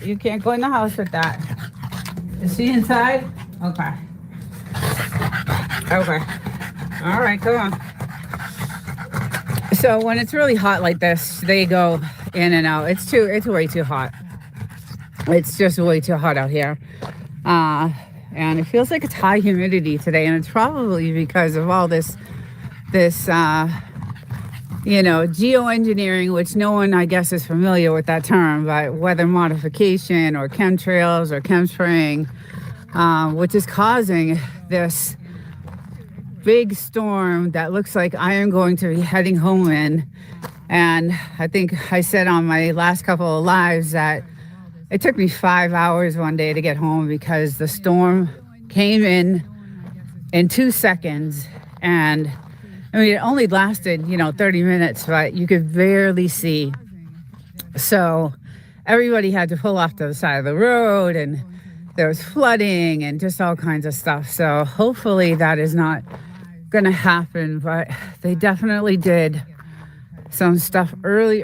You can't go in the house with that. Is she inside? Okay. All right, come on. So when it's really hot like this, they go in and out. It's way too hot. It's just way too hot out here. And it feels like it's high humidity today, and it's probably because of all this geoengineering, which no one, I guess, is familiar with that term, but weather modification or chemtrails or chemspraying, which is causing this big storm that looks like I am going to be heading home in. And I think I said on my last couple of lives that it took me 5 hours one day to get home because the storm came in 2 seconds. And I mean, it only lasted, 30 minutes, but you could barely see. So everybody had to pull off to the side of the road, and there was flooding and just all kinds of stuff. So hopefully that is not going to happen, but they definitely did some stuff early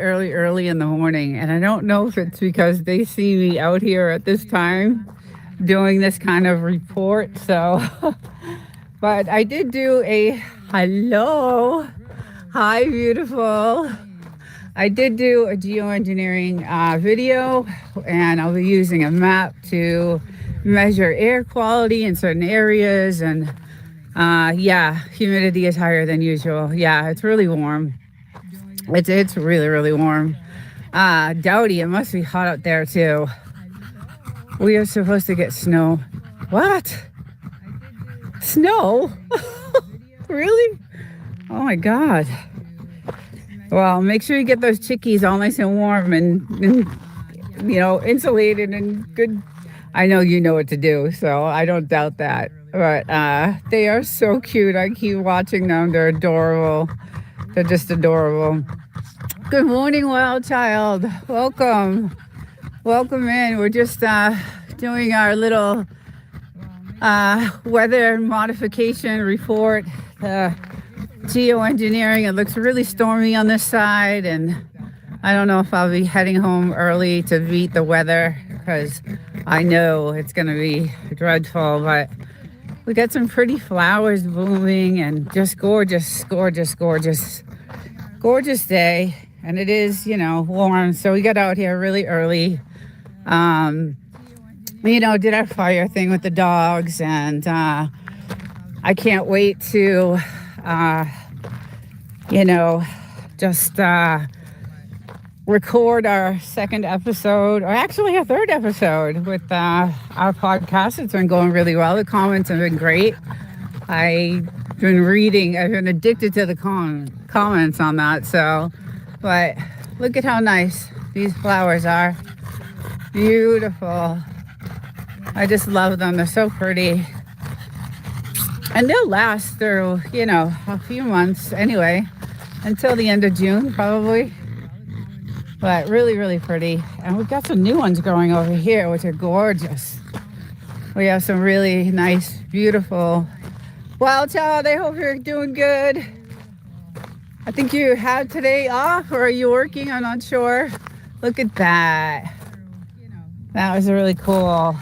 in the morning. And I don't know if it's because they see me out here at this time doing this kind of report. So, but I did do a hello. Hi, beautiful. I did do a geoengineering video, and I'll be using a map to measure air quality in certain areas. And humidity is higher than usual. Yeah, it's really warm. It's really warm. Dowdy, it must be hot out there too. We are supposed to get snow. What? Snow? Really? Oh my God. Well, make sure you get those chickies all nice and warm and insulated and good. I know you know what to do, so I don't doubt that. But they are so cute. I keep watching them. They're adorable. They're just adorable. Good morning, wild child. Welcome in. We're just doing our little weather modification report. Geoengineering. It looks really stormy on this side, and I don't know if I'll be heading home early to beat the weather because I know it's going to be dreadful, but we got some pretty flowers blooming and just gorgeous day. And it is, warm. So we got out here really early. did our fire thing with the dogs, and I can't wait to, just record our second episode, or actually a third episode with our podcast. It's been going really well. The comments have been great. I've been addicted to the comments on that. So, but look at how nice these flowers are. Beautiful. I just love them. They're so pretty. And they'll last through, a few months anyway, until the end of June, probably. But really, really pretty. And we've got some new ones growing over here, which are gorgeous. We have some really nice, beautiful wild child. I hope you're doing good. I think you had today off, or are you working? I'm not sure. Look at that. That was really cool.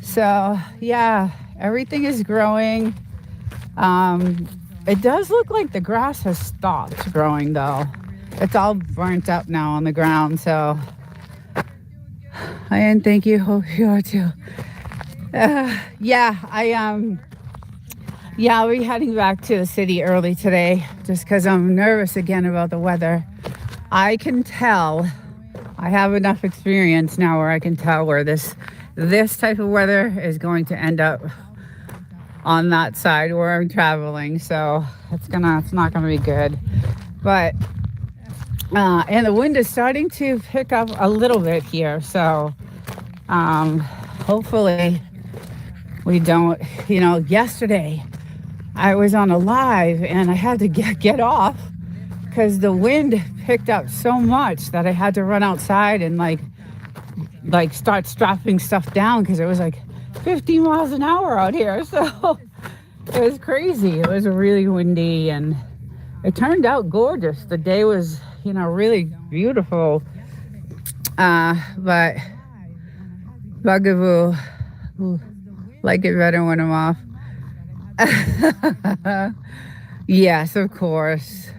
So, yeah, everything is growing. It does look like the grass has stopped growing, though. It's all burnt up now on the ground, so. And thank you. Hope you are too. I'll be heading back to the city early today just because I'm nervous again about the weather. I can tell, I have enough experience now where I can tell where this type of weather is going to end up on that side where I'm traveling. So it's not gonna be good. But and the wind is starting to pick up a little bit here. So hopefully we don't, yesterday I was on a live and I had to get off because the wind picked up so much that I had to run outside and like start strapping stuff down because it was like 50 miles an hour out here. So it was crazy. It was really windy and it turned out gorgeous. The day was, really beautiful. But Bugaboo, like it better when I'm off. Yes, of course.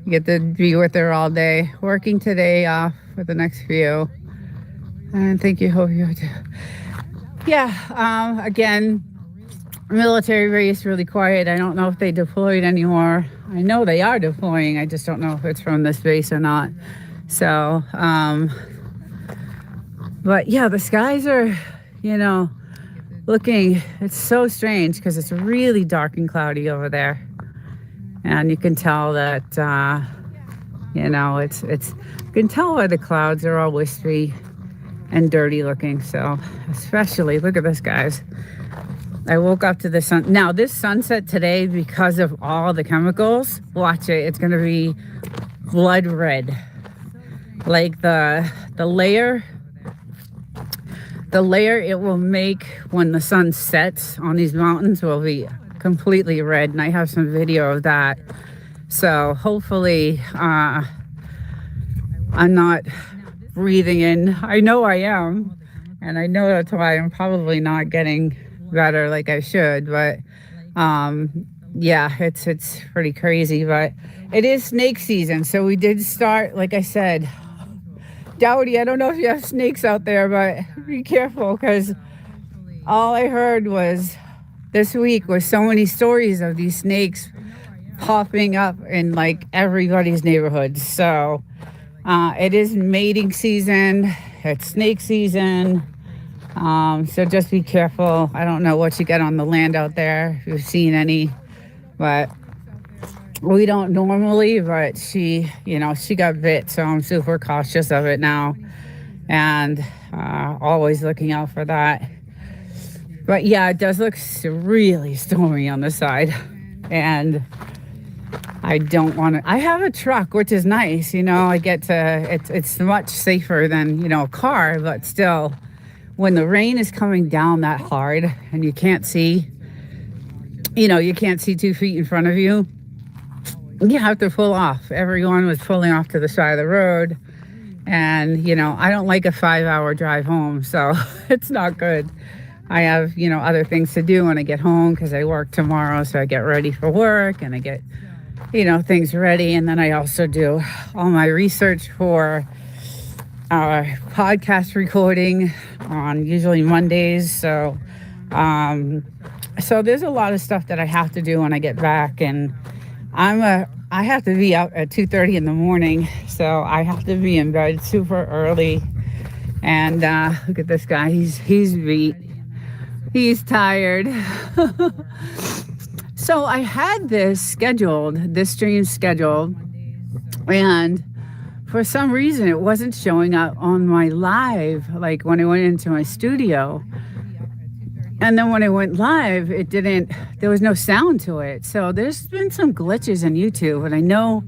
You get to be with her all day. Working today off for the next few. And thank you, hope you too. Yeah, again, military base, really quiet. I don't know if they deployed anymore. I know they are deploying. I just don't know if it's from this base or not. So, but yeah, the skies are, looking, it's so strange because it's really dark and cloudy over there. And you can tell that, you can tell by the clouds, they're all wispy and dirty looking. So especially, look at this, guys. I woke up to the sun. Now this sunset today, because of all the chemicals, watch it. It's going to be blood red. Like the layer it will make when the sun sets on these mountains will be completely red. And I have some video of that. So hopefully I'm not breathing in. I know I am. And I know that's why I'm probably not getting better like I should. But it's pretty crazy. But it is snake season. So we did start, like I said, Dowdy, I don't know if you have snakes out there, but be careful because all I heard was this week was so many stories of these snakes popping up in like everybody's neighborhood. So it is mating season. It's snake season. So just be careful. I don't know what you get on the land out there, if you've seen any, but we don't normally, but she got bit. So I'm super cautious of it now and always looking out for that. But yeah, it does look really stormy on the side. And I don't want to, I have a truck, which is nice. I get to, it's much safer than, a car, but still when the rain is coming down that hard and you can't see, you can't see 2 feet in front of you, you have to pull off. Everyone was pulling off to the side of the road. And, I don't like a 5-hour drive home, so it's not good. I have, other things to do when I get home because I work tomorrow. So I get ready for work and I get, things ready. And then I also do all my research for our podcast recording on usually Mondays. So there's a lot of stuff that I have to do when I get back, and I have to be out at 2:30 in the morning, so I have to be in bed super early. And look at this guy, he's beat, he's tired. So I had this stream scheduled, and for some reason it wasn't showing up on my live, like when I went into my studio. And then when I went live, there was no sound to it. So there's been some glitches in YouTube. And I know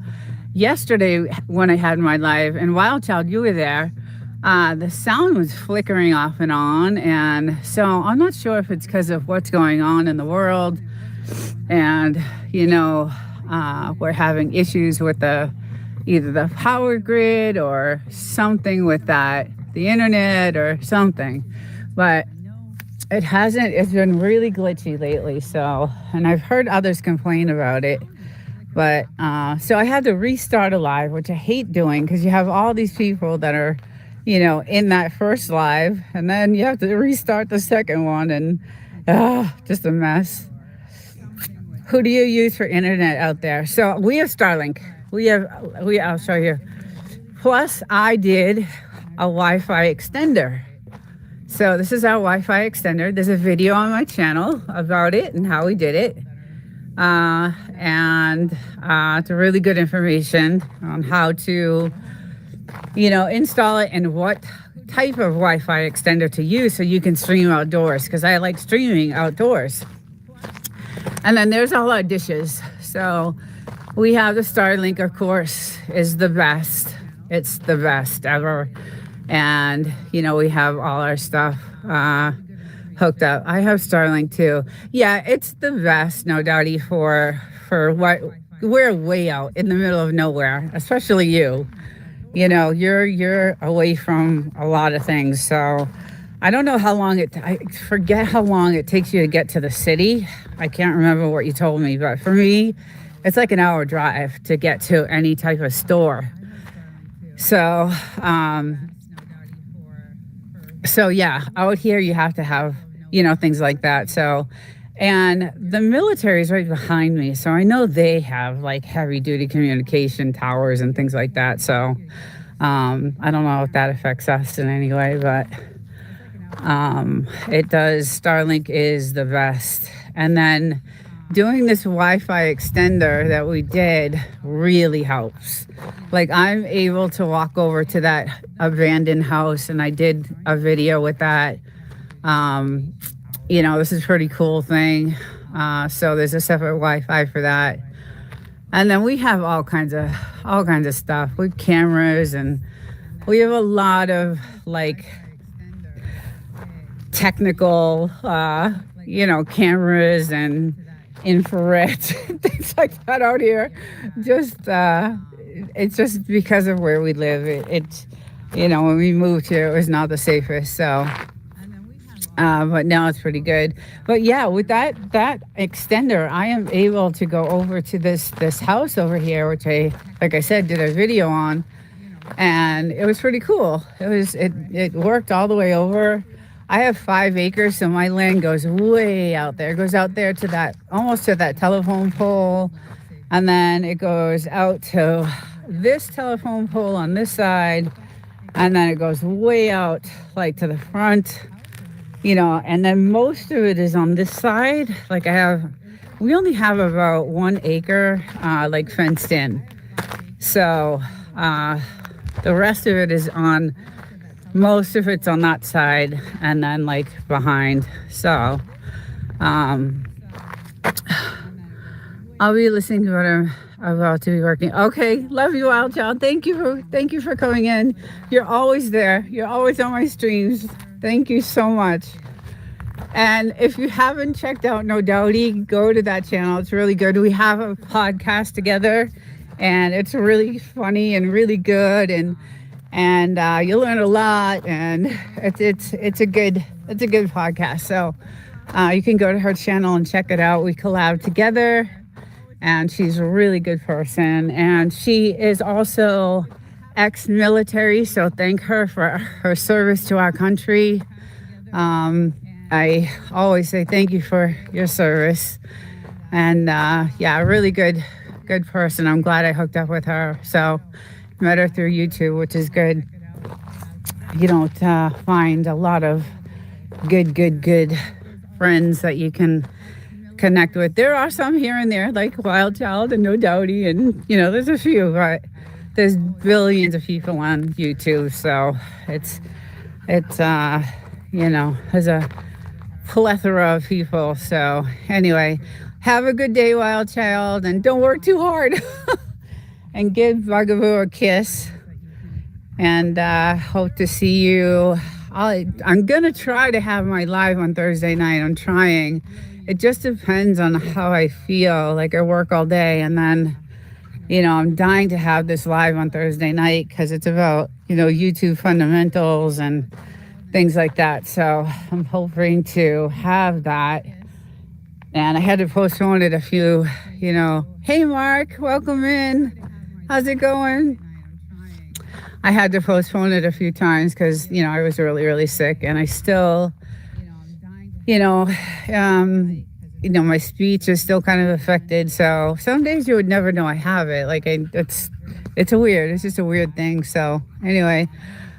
yesterday when I had my live, and Wild Child, you were there, the sound was flickering off and on. And so I'm not sure if it's because of what's going on in the world. And, we're having issues with either the power grid or something with the internet or something. But it's been really glitchy lately. So, and I've heard others complain about it. But, so I had to restart a live, which I hate doing because you have all these people that are, in that first live, and then you have to restart the second one, and just a mess. Who do you use for internet out there? So we have Starlink. I'll show you. Plus, I did a Wi-Fi extender. So this is our Wi-Fi extender. There's a video on my channel about it and how we did it. And it's really good information on how to, install it and what type of Wi-Fi extender to use so you can stream outdoors, because I like streaming outdoors. And then there's all our dishes. So we have the Starlink, of course, is the best. It's the best ever. And, we have all our stuff hooked up. I have Starlink too. Yeah, it's the best, no doubty, for what we're way out in the middle of nowhere, especially you. You're away from a lot of things. So I don't know I forget how long it takes you to get to the city. I can't remember what you told me, but for me, it's like an hour drive to get to any type of store. So, So yeah, out here you have to have, things like that. So, and the military is right behind me. So I know they have like heavy duty communication towers and things like that. So, I don't know if that affects us in any way, but, it does. Starlink is the best. And then doing this Wi-Fi extender that we did really helps. Like, I'm able to walk over to that abandoned house, and I did a video with that. This is a pretty cool thing. So there's a separate Wi-Fi for that. And then we have all kinds of stuff with cameras, and we have a lot of like technical, cameras and infrared things like that out here. It's just because of where we live. When we moved here, it was not the safest. So, but now it's pretty good. But yeah, with that extender, I am able to go over to this house over here, which like I said, did a video on, and it was pretty cool. It worked all the way over. I have 5 acres, so my land goes way out there. It goes out there to almost to that telephone pole. And then it goes out to this telephone pole on this side. And then it goes way out, like to the front, and then most of it is on this side. Like we only have about 1 acre, like fenced in. So, the rest of it is most of it's on that side, and then like behind. So, I'll be listening to what I'm about to be working. Okay, love you, Wild Child. Thank you for coming in. You're always there. You're always on my streams. Thank you so much. And if you haven't checked out No Doubty, go to that channel. It's really good. We have a podcast together, and it's really funny and really good, and you'll learn a lot, and it's a good podcast. So you can go to her channel and check it out. We collab together, and she's a really good person, and she is also ex-military, so thank her for her service to our country. I always say thank you for your service. And yeah, a really good person. I'm glad I hooked up with her. So met her through YouTube, which is good. You don't find a lot of good friends that you can connect with. There are some here and there, like Wild Child and No Doubty, and there's a few, but there's billions of people on YouTube, so it's there's a plethora of people. So anyway, have a good day, Wild Child, and don't work too hard. And give Bugaboo a kiss. And hope to see you. I'm gonna try to have my live on Thursday night. I'm trying. It just depends on how I feel. Like I work all day, and then I'm dying to have this live on Thursday night because it's about YouTube fundamentals and things like that. So I'm hoping to have that. And I had to postpone it a few. Hey Mark, welcome in. How's it going? I had to postpone it a few times because, I was really sick, and I still, my speech is still kind of affected. So some days you would never know I have it. Like it's just a weird thing. So anyway,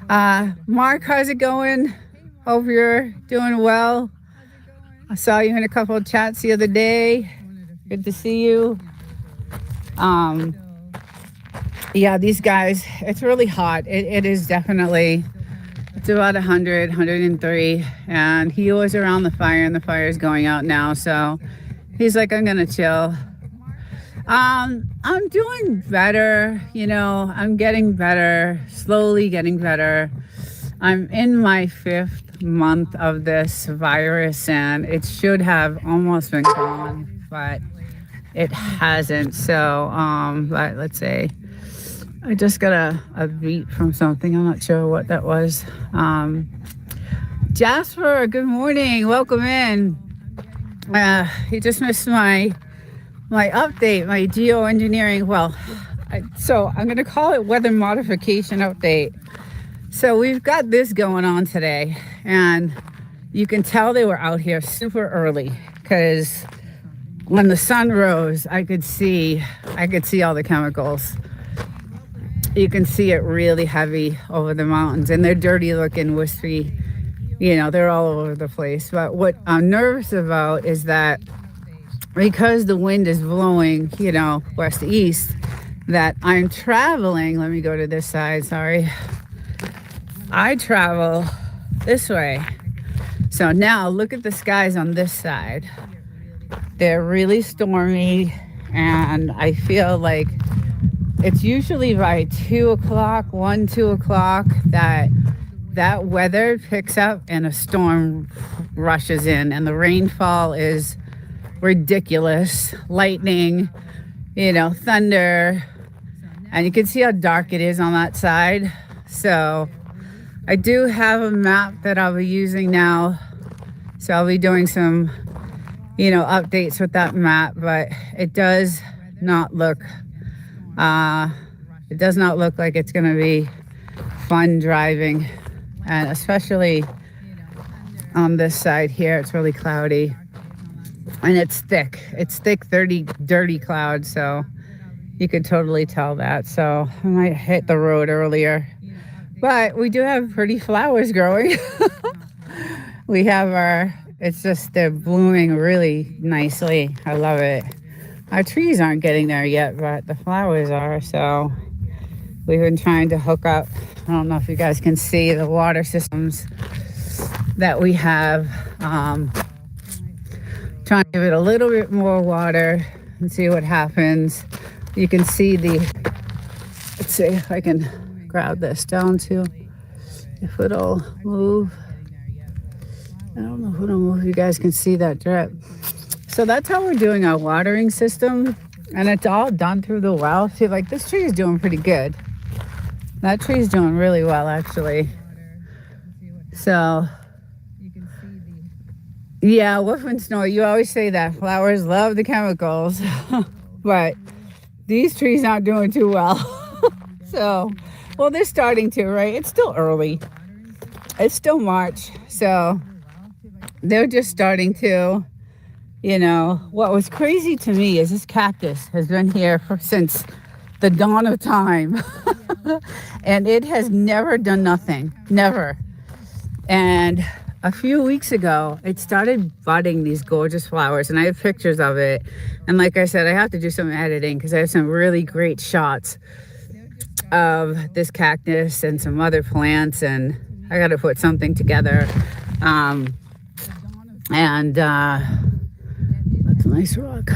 Mark, how's it going? Hope you're doing well. I saw you in a couple of chats the other day. Good to see you. Yeah, these guys, it's really hot. It is definitely, it's about 100, 103. And he was around the fire, and the fire is going out now. So he's like, I'm going to chill. I'm doing better. I'm getting better, slowly getting better. I'm in my 5th month of this virus, and it should have almost been gone, but it hasn't. So, but let's say, I just got a beat from something. I'm not sure what that was. Jasper, good morning. Welcome in. You just missed my update, my geoengineering. Well, so I'm going to call it weather modification update. So we've got this going on today, and you can tell they were out here super early because when the sun rose, I could see all the chemicals. You can see it really heavy over the mountains, and they're dirty looking, wispy, they're all over the place. But what I'm nervous about is that because the wind is blowing, west to east, that I'm traveling. Let me go to this side, sorry. I travel this way. So now look at the skies on this side. They're really stormy, and I feel like it's usually by 2 o'clock, 2 o'clock, that weather picks up and a storm rushes in, and the rainfall is ridiculous. Lightning, thunder, and you can see how dark it is on that side. So I do have a map that I'll be using now. So I'll be doing some, updates with that map, but it does not look like it's going to be fun driving, and especially on this side here, it's really cloudy, and it's thick, 30 dirty clouds, so you could totally tell that. So I might hit the road earlier, but we do have pretty flowers growing. We have they're blooming really nicely. I love it. Our trees aren't getting there yet, but the flowers are. So we've been trying to hook up. I don't know if you guys can see the water systems that we have. Trying to give it a little bit more water and see what happens. You can see let's see if I can grab this down too, if it'll move. I don't know if it'll move. You guys can see that drip. So that's how we're doing our watering system, and it's all done through the well. See, like this tree is doing pretty good. That tree is doing really well, actually. So, yeah, Wolf and Snow, you always say that flowers love the chemicals, but these trees aren't doing too well. So Well, they're starting to, right? It's still early. It's still March. So they're just starting to, what was crazy to me is this cactus has been here since the dawn of time. And it has never done nothing. Never. And a few weeks ago, it started budding these gorgeous flowers, and I have pictures of it. And like I said, I have to do some editing because I have some really great shots of this cactus and some other plants, and I got to put something together. And that's a nice rock.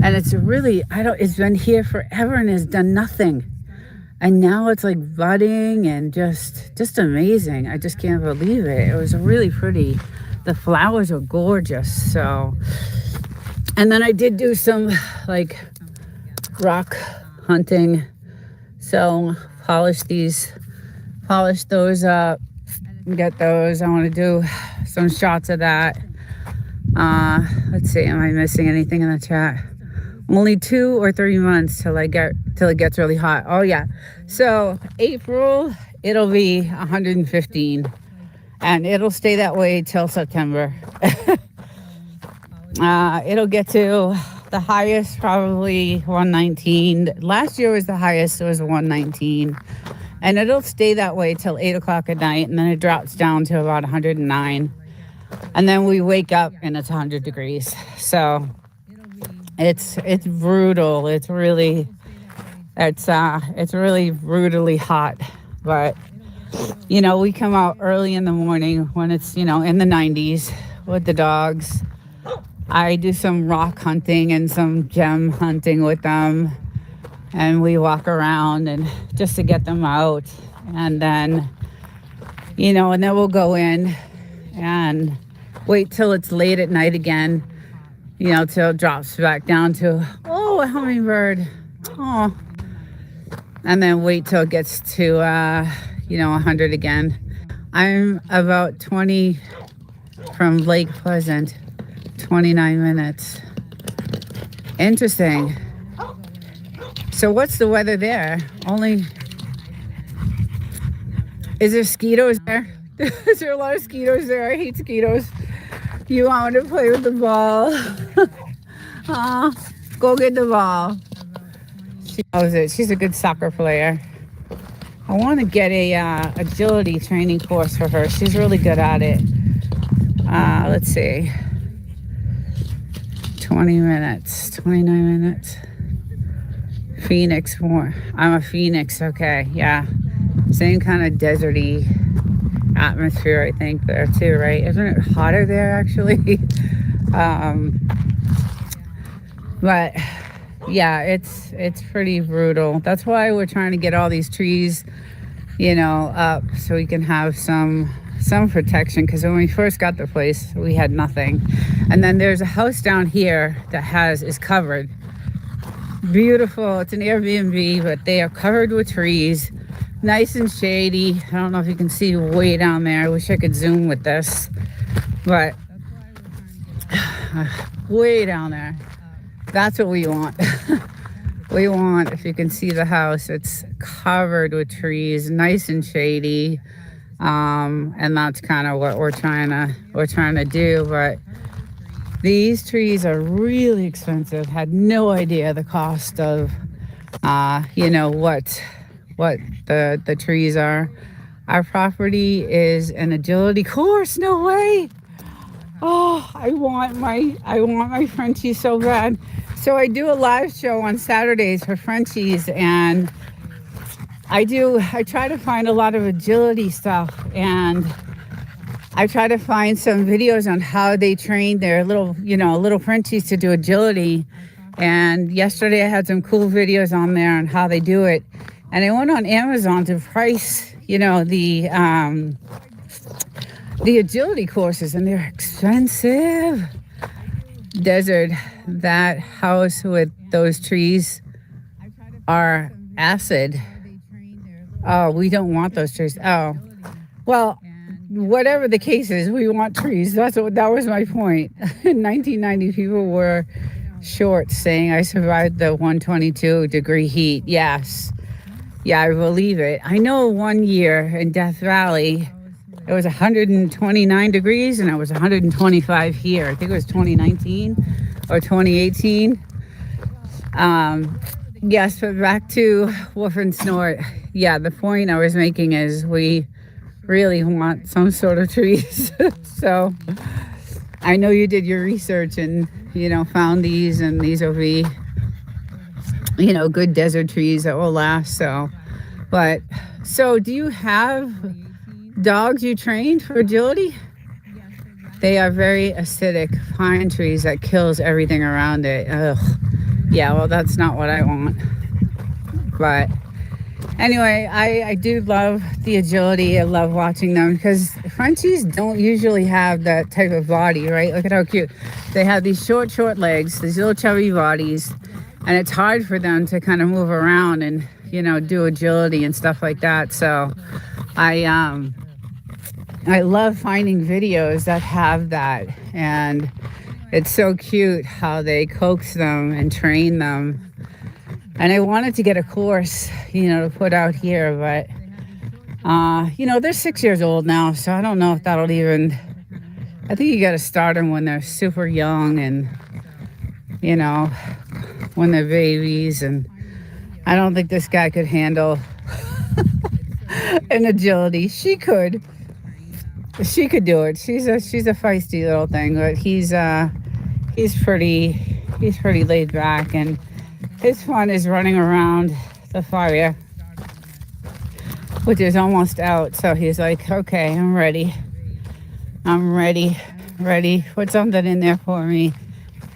And it's it's been here forever and has done nothing. And now it's like budding and just amazing. I just can't believe it. It was really pretty. The flowers are gorgeous. So, and then I did do some like rock hunting. So polish those up, get those. I want to do some shots of that. Let's see, am I missing anything in the chat? Only 2 or 3 months till it gets really hot. Oh yeah. So April, it'll be 115 and it'll stay that way till September. It'll get to the highest, probably 119. Last year was the highest, it was 119. And it'll stay that way till 8 o'clock at night, and then it drops down to about 109. And then we wake up and it's 100 degrees. So it's brutal. It's really brutally hot. But we come out early in the morning when it's in the 90s with the dogs. I do some rock hunting and some gem hunting with them, and we walk around and just to get them out. And then and then we'll go in and wait till it's late at night again, till it drops back down to, a hummingbird. Oh. And then wait till it gets to, 100 again. I'm about 20 from Lake Pleasant, 29 minutes. Interesting. So what's the weather there? Is there mosquitoes there? Is there a lot of mosquitoes there? I hate mosquitoes. You want me to play with the ball? Go get the ball. She knows it. She's a good soccer player. I want to get a agility training course for her. She's really good at it. Let's see. 20 minutes, 29 minutes. Phoenix more. I'm a Phoenix. Okay. Yeah. Same kind of deserty atmosphere, I think, there too, right? Isn't it hotter there actually? But yeah, it's pretty brutal. That's why we're trying to get all these trees up so we can have some protection, because when we first got the place we had nothing. And then there's a house down here that is covered. Beautiful. It's an Airbnb, but they are covered with trees, nice and shady. I don't know if you can see way down there. I wish I could zoom with this, but way down there. That's what we want. We want, if you can see the house, it's covered with trees, nice and shady. And that's kind of what we're trying to do. But these trees are really expensive. Had no idea the cost of, what the trees are. Our property is an agility course. No way. Oh, I want my Frenchies so bad. So I do a live show on Saturdays for Frenchies, and I try to find a lot of agility stuff, and I try to find some videos on how they train their little Frenchies to do agility. And yesterday I had some cool videos on there on how they do it. And I went on Amazon to price, the agility courses, and they're expensive. Desert, that house with those trees are acid. Oh, we don't want those trees. Oh, well, whatever the case is, we want trees. That was my point. In 1990, people were short saying I survived the 122 degree heat. Yes. Yeah, I believe it. I know one year in Death Valley, it was 129 degrees and it was 125 here. I think it was 2019 or 2018. Yes, but back to Woof and Snort. Yeah, the point I was making is we really want some sort of trees. So I know you did your research and, found these, and these will be, good desert trees that will last. So do you have dogs you trained for agility? They are very acidic pine trees that kills everything around it. Ugh. Yeah, well, that's not what I want. But anyway, I do love the agility. I love watching them because Frenchies don't usually have that type of body, right? Look at how cute. They have these short legs, these little chubby bodies, and it's hard for them to kind of move around and, do agility and stuff like that. So I love finding videos that have that, and it's so cute how they coax them and train them. And I wanted to get a course, to put out here, but, they're 6 years old now, so I don't know if that'll even, I think you got to start them when they're super young and, when they're babies. And I don't think this guy could handle an agility. She could do it. She's a feisty little thing, but he's pretty laid back, and his fun is running around the fire, which is almost out. So he's like, okay, I'm ready. Put something in there for me.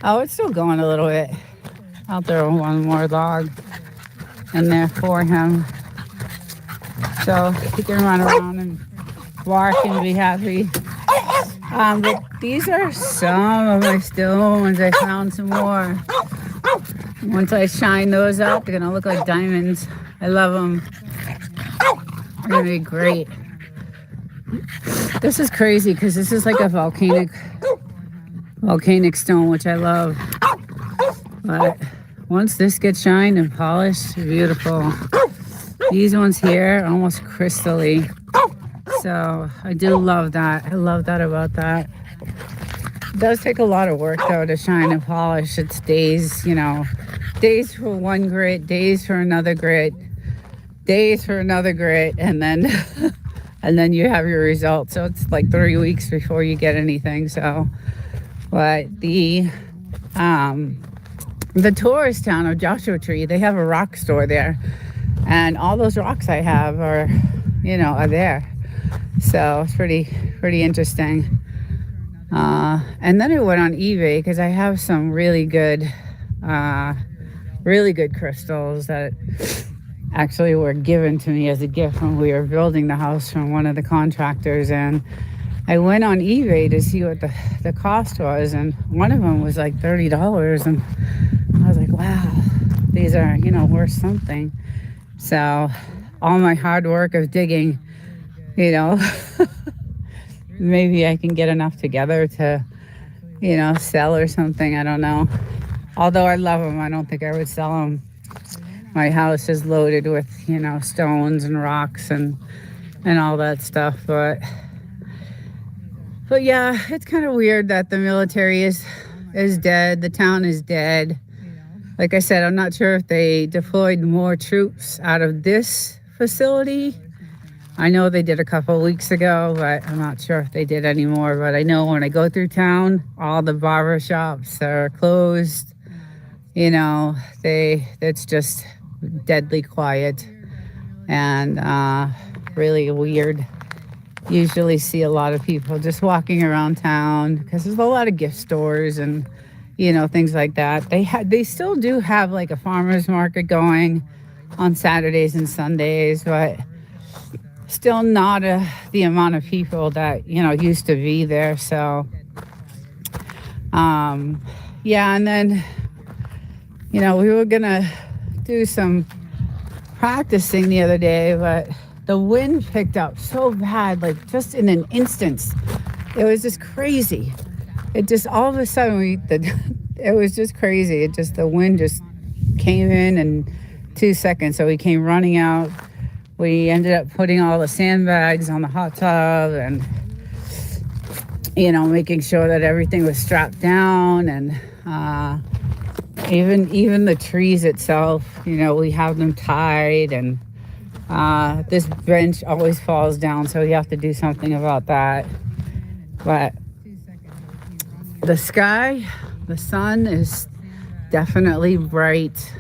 Oh, it's still going a little bit. I'll throw one more log in there for him, so he can run around and bark and be happy. But these are some of my stones. I found some more. Once I shine those up, they're gonna look like diamonds. I love them. They're gonna be great. This is crazy because this is like a volcanic stone, which I love. But once this gets shined and polished, beautiful. These ones here are almost crystally. So I do love that. I love that about that. It does take a lot of work though to shine and polish. It's days, days for one grit, days for another grit, days for another grit, and then and then you have your result. So it's like 3 weeks before you get anything. So, but the tourist town of Joshua Tree, they have a rock store there, and all those rocks I have are there. So it's pretty interesting. And then I went on eBay because I have some really good crystals that actually were given to me as a gift when we were building the house from one of the contractors. And I went on eBay to see what the cost was, and one of them was like $30. And I was like, wow, these are, worth something. So all my hard work of digging, maybe I can get enough together to, sell or something. I don't know. Although I love them, I don't think I would sell them. My house is loaded with, stones and rocks and all that stuff. But yeah, it's kind of weird that the military is dead. The town is dead. Like I said, I'm not sure if they deployed more troops out of this facility. I know they did a couple of weeks ago, but I'm not sure if they did any more. But I know when I go through town, all the barber shops are closed. It's just deadly quiet and really weird. Usually see a lot of people just walking around town because there's a lot of gift stores and things like that. They still do have like a farmer's market going on Saturdays and Sundays, but still not the amount of people that used to be there. So yeah, and then we were gonna do some practicing the other day, but the wind picked up so bad, like just in an instant. It was just crazy. It just all of a sudden it was just crazy. The wind just came in and 2 seconds. So we came running out. We ended up putting all the sandbags on the hot tub and, making sure that everything was strapped down, and even the trees itself, we have them tied, and this bench always falls down, so we have to do something about that. But the sky, the sun is definitely bright.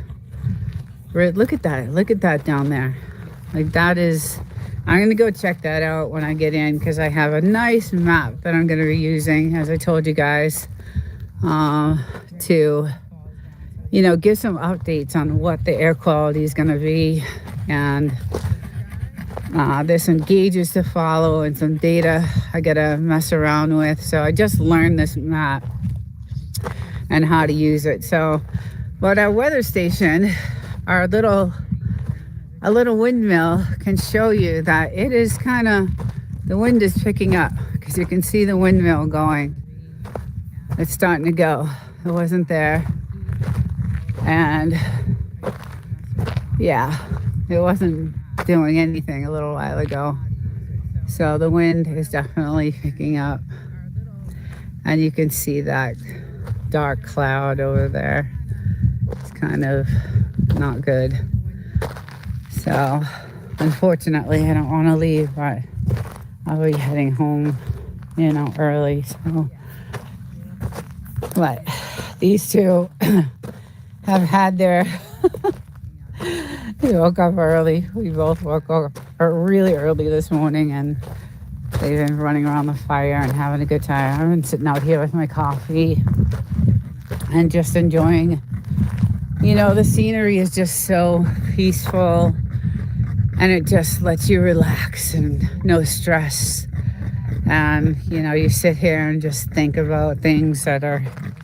Look at that down there. Like, that is, I'm gonna go check that out when I get in, because I have a nice map that I'm gonna be using, as I told you guys, to give some updates on what the air quality is gonna be. And there's some gauges to follow and some data I gotta mess around with. So I just learned this map and how to use it. So, but our weather station, our little windmill, can show you that it is the wind is picking up, because you can see the windmill going. It's starting to go. It wasn't there. And yeah, it wasn't doing anything a little while ago. So the wind is definitely picking up. And you can see that dark cloud over there. It's kind of not good. So unfortunately, I don't want to leave, but I'll be heading home, early. So, but these two have had their they woke up early. We both woke up really early this morning, and they've been running around the fire and having a good time. I've been sitting out here with my coffee and just enjoying, the scenery is just so peaceful, and it just lets you relax and no stress. And, you sit here and just think about things that are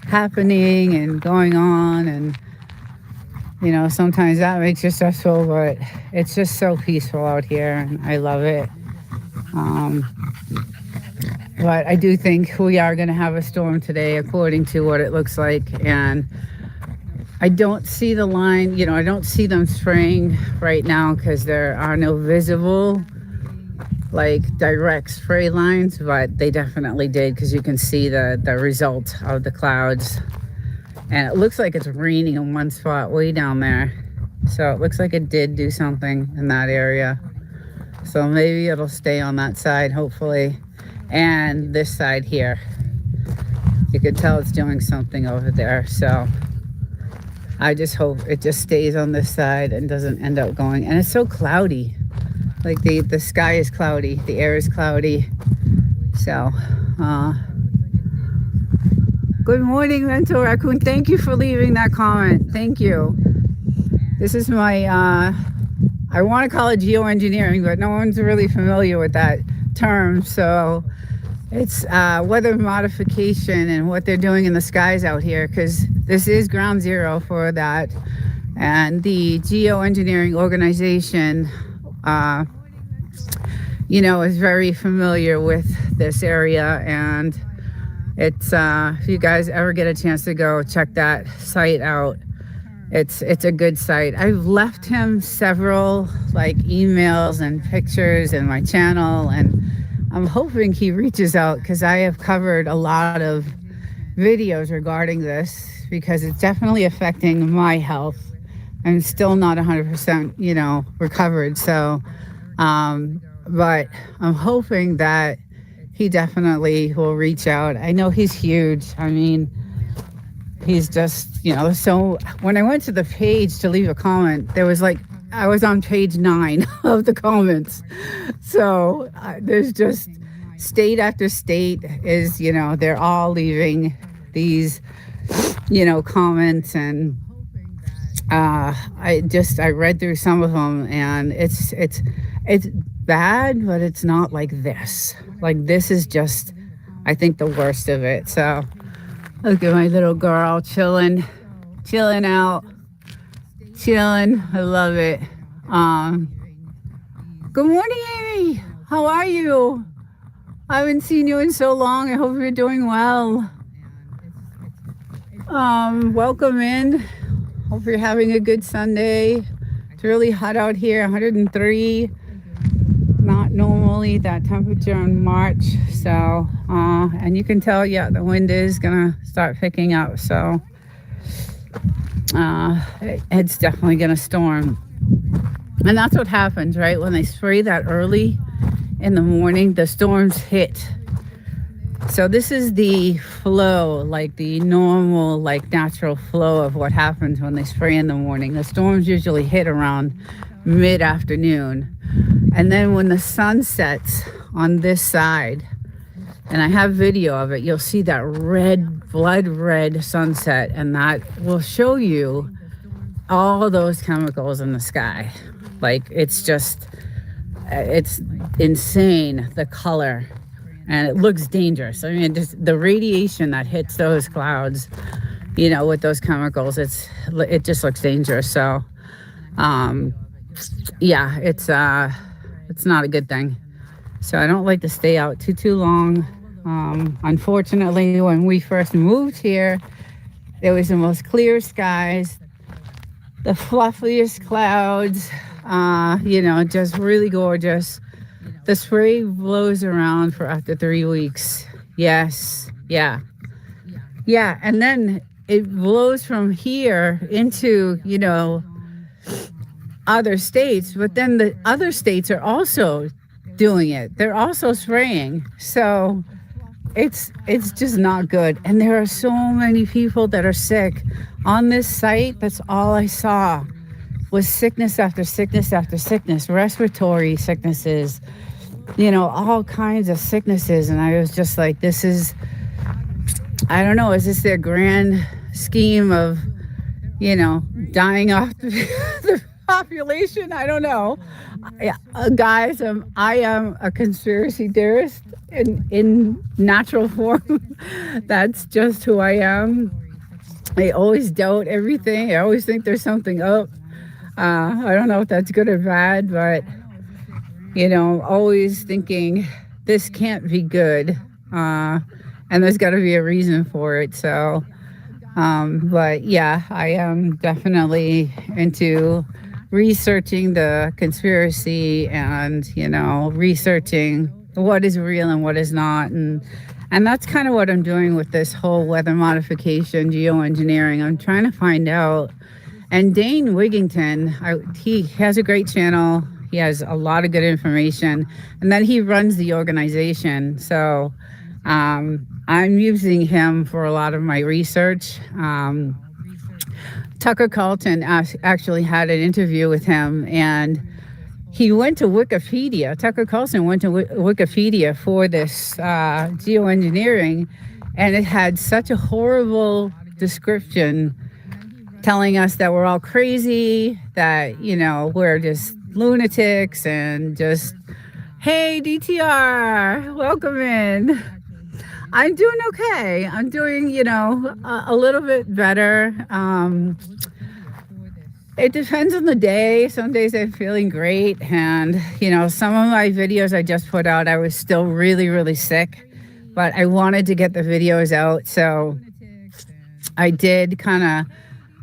happening and going on, and sometimes that makes you stressful, but it's just so peaceful out here, and I love it. But I do think we are going to have a storm today, according to what it looks like. And I don't see the line, I don't see them spraying right now, because there are no visible, direct spray lines, but they definitely did, because you can see the result of the clouds. And it looks like it's raining in one spot way down there. So it looks like it did do something in that area. So maybe it'll stay on that side, hopefully. And this side here, you can tell it's doing something over there. So I just hope it just stays on this side and doesn't end up going. And it's so cloudy. The sky is cloudy, the air is cloudy. So, good morning, Mental Raccoon. Thank you for leaving that comment. Thank you. This is my, I want to call it geoengineering, but no one's really familiar with that term. So it's weather modification and what they're doing in the skies out here, because this is ground zero for that. And the geoengineering organization, is very familiar with this area. And it's if you guys ever get a chance to go check that site out, it's a good site. I've left him several emails and pictures in my channel, and I'm hoping he reaches out, because I have covered a lot of videos regarding this, because it's definitely affecting my health. I'm still not 100% recovered. So but I'm hoping that he definitely will reach out. I know he's huge. I mean, he's just, so when I went to the page to leave a comment, there was I was on page 9 of the comments. So there's just state after state is, they're all leaving these, comments. And I read through some of them, and it's bad, but it's not like this. This is just, I think, the worst of it. So look at my little girl chilling out, chilling. I love it. Good morning, Amy. How are you? I haven't seen you in so long. I hope you're doing well. Welcome in. Hope you're having a good Sunday. really hot out here, 103. Not normally that temperature in March. So, and you can tell, yeah, the wind is gonna start picking up. So, it's definitely gonna storm. And that's what happens, right? When they spray that early in the morning, the storms hit. So this is the flow, like the normal, like natural flow of what happens when they spray in the morning. The storms usually hit around mid-afternoon. And then when the sun sets on this side, and I have video of it, you'll see that red, blood red sunset, and that will show you all those chemicals in the sky. Like, it's just, it's insane, the color. And it looks dangerous. I mean, just the radiation that hits those clouds, you know, with those chemicals, it just looks dangerous. So, yeah, it's not a good thing. So I don't like to stay out too long. Unfortunately, when we first moved here, there was the most clear skies, the fluffiest clouds, you know, just really gorgeous. The spray blows around for up to 3 weeks. Yes. Yeah. Yeah. And then it blows from here into, you know, other states. But then the other states are also doing it. They're also spraying. So it's just not good. And there are so many people that are sick. On this site, that's all I saw was sickness after sickness after sickness, respiratory sicknesses, you know, all kinds of sicknesses. And I was just like, this is, I don't know, is this their grand scheme of, you know, dying off the population? I don't know. Guys, I am a conspiracy theorist in natural form. That's just who I am. I always doubt everything. I always think there's something up. I don't know if that's good or bad, but you know, always thinking this can't be good, and there's got to be a reason for it. So, but yeah, I am definitely into researching the conspiracy and, you know, researching what is real and what is not, and that's kind of what I'm doing with this whole weather modification, geoengineering. I'm trying to find out. And Dane Wigington, he has a great channel. He has a lot of good information, and then he runs the organization. So I'm using him for a lot of my research. Tucker Carlson actually had an interview with him, and he went to Wikipedia. Tucker Carlson went to Wikipedia for this geoengineering, and it had such a horrible description telling us that we're all crazy, that, you know, we're just lunatics, and just, hey, DTR, welcome in. I'm doing okay. I'm doing, you know, a little bit better. It depends on the day. Some days I'm feeling great. And, you know, some of my videos I just put out, I was still really, really sick. But I wanted to get the videos out. So I did kind of,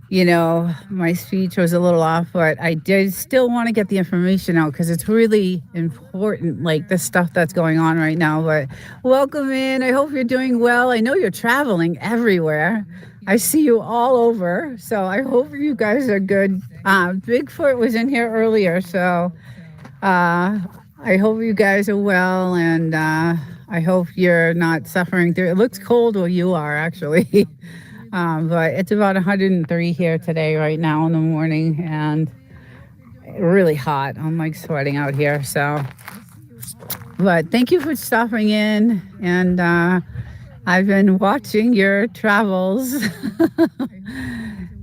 you know, my speech was a little off, but I did still want to get the information out because it's really important, like the stuff that's going on right now. But welcome in. I hope you're doing well. I know you're traveling everywhere. I see you all over. So I hope you guys are good. Bigfoot was in here earlier. So I hope you guys are well. And I hope you're not suffering through. It looks cold where you are, actually. But it's about 103 here today, right now in the morning, and really hot. I'm like sweating out here. So, but thank you for stopping in. And I've been watching your travels.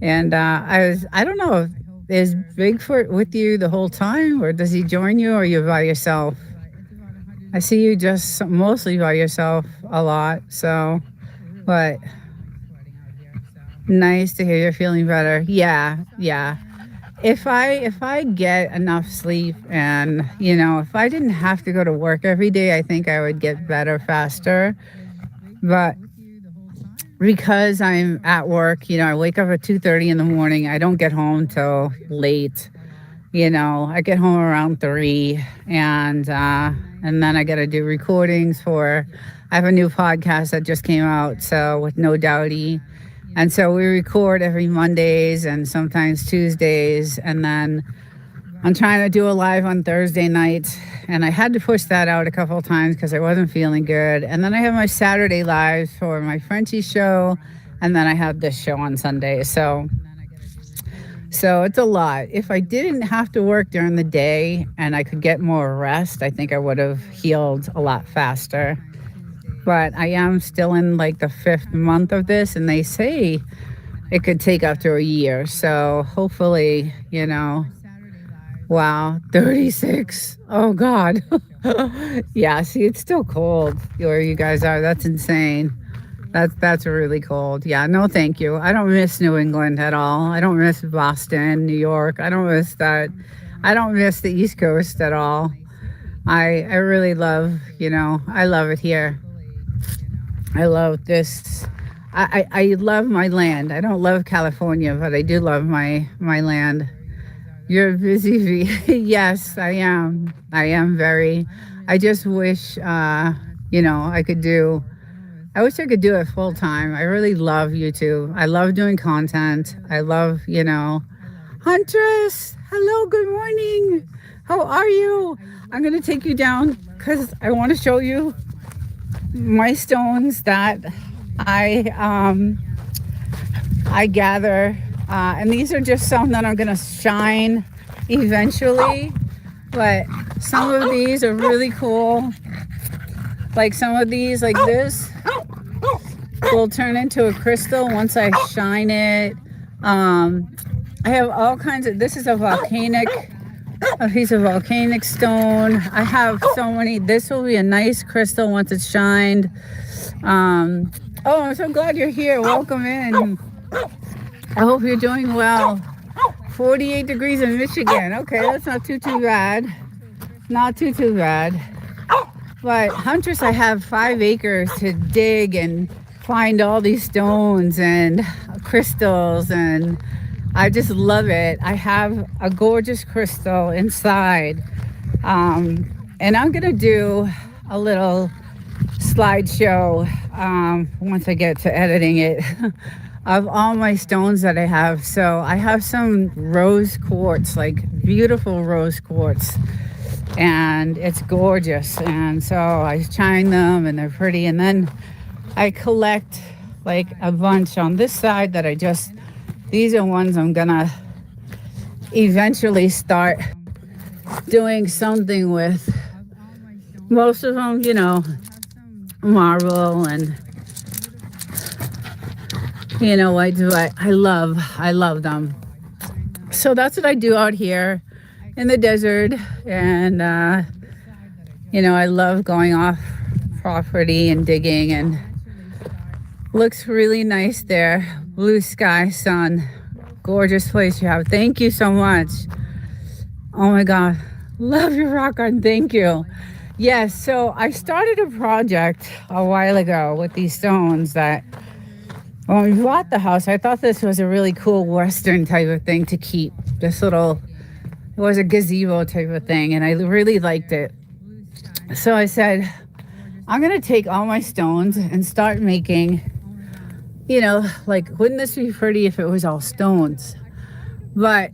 And I don't know, is Bigfoot with you the whole time, or does he join you, or are you by yourself? I see you just mostly by yourself a lot. So, but nice to hear you're feeling better. Yeah. If I get enough sleep, and, you know, if I didn't have to go to work every day, I think I would get better faster. But because I'm at work, you know, I wake up at 2:30 in the morning. I don't get home till late. I get home around 3, and then I got to do recordings for. I have a new podcast that just came out, so with No Doubty, and so we record every Mondays and sometimes Tuesdays, and then I'm trying to do a live on Thursday nights, and I had to push that out a couple of times because I wasn't feeling good. And then I have my Saturday lives for my Frenchie show, and then I have this show on Sunday. So it's a lot. If I didn't have to work during the day and I could get more rest, I think I would have healed a lot faster. But I am still in like the 5th month of this, and they say it could take up to a year. So hopefully, wow, 36. Oh, God. Yeah, see, it's still cold where you guys are. That's insane. That's really cold. Yeah, no, thank you. I don't miss New England at all. I don't miss Boston, New York. I don't miss that. I don't miss the East Coast at all. I really love, I love it here. I love this. I love my land. I don't love California, but I do love my land. You're busy. Yes, I am. I am very. I just wish, I could do. I wish I could do it full time. I really love YouTube. I love doing content. I love, Huntress. Hello, good morning. How are you? I'm going to take you down because I want to show you my stones that I gather. And these are just some that I'm going to shine eventually. But some of these are really cool. Like some of these, like this, will turn into a crystal once I shine it. I have all kinds of, this is a piece of volcanic stone. I have so many. This will be a nice crystal once it's shined. Oh, I'm so glad you're here. Welcome in. I hope you're doing well. 48 degrees in Michigan. Okay, that's not too bad. Not too bad. But Huntress, I have 5 acres to dig and find all these stones and crystals, and I just love it. I have a gorgeous crystal inside. And I'm going to do a little slideshow once I get to editing it of all my stones that I have. So I have some rose quartz, like beautiful rose quartz, and it's gorgeous. And so I shine them and they're pretty. And then I collect like a bunch on this side that these are ones I'm gonna eventually start doing something with. Most of them, marble and, I love them. So that's what I do out here in the desert. And, I love going off property and digging, and looks really nice there. Blue sky, sun, gorgeous place you have. Thank you so much. Oh my God, love your rock garden. Thank you. Yes, so I started a project a while ago with these stones that when we bought the house, I thought this was a really cool Western type of thing to keep. It was a gazebo type of thing, and I really liked it. So I said, I'm going to take all my stones and start making, wouldn't this be pretty if it was all stones? But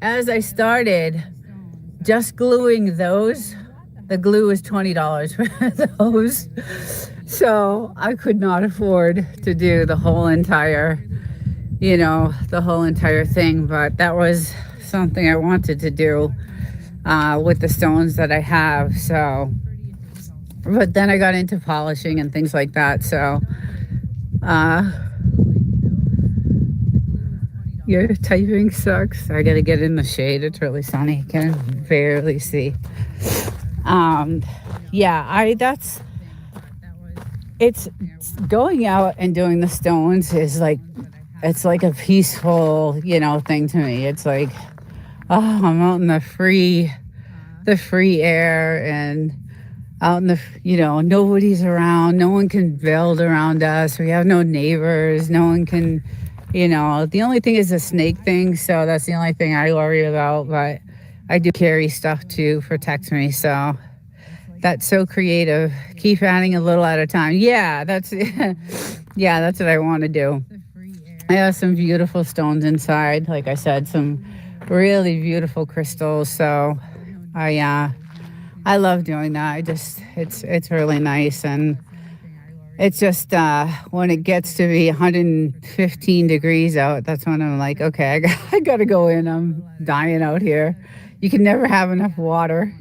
as I started just gluing those, the glue was $20 for those. So I could not afford to do the whole entire thing. But that was something I wanted to do with the stones that I have. So, but then I got into polishing and things like that. So, your typing sucks. I gotta get in the shade. It's really sunny. Can barely see. It's going out and doing the stones is like, it's like a peaceful, thing to me. It's like, I'm out in the free air, and out in the, nobody's around. No one can build around us. We have no neighbors. No one can, the only thing is the snake thing. So that's the only thing I worry about. But I do carry stuff to protect me. So that's so creative. Keep adding a little at a time. Yeah, that's yeah, that's what I want to do. I have some beautiful stones inside. Like I said, some really beautiful crystals. So I love doing that. It's really nice, and it's just when it gets to be 115 degrees out, that's when I'm like, okay, I got to go in. I'm dying out here. You can never have enough water,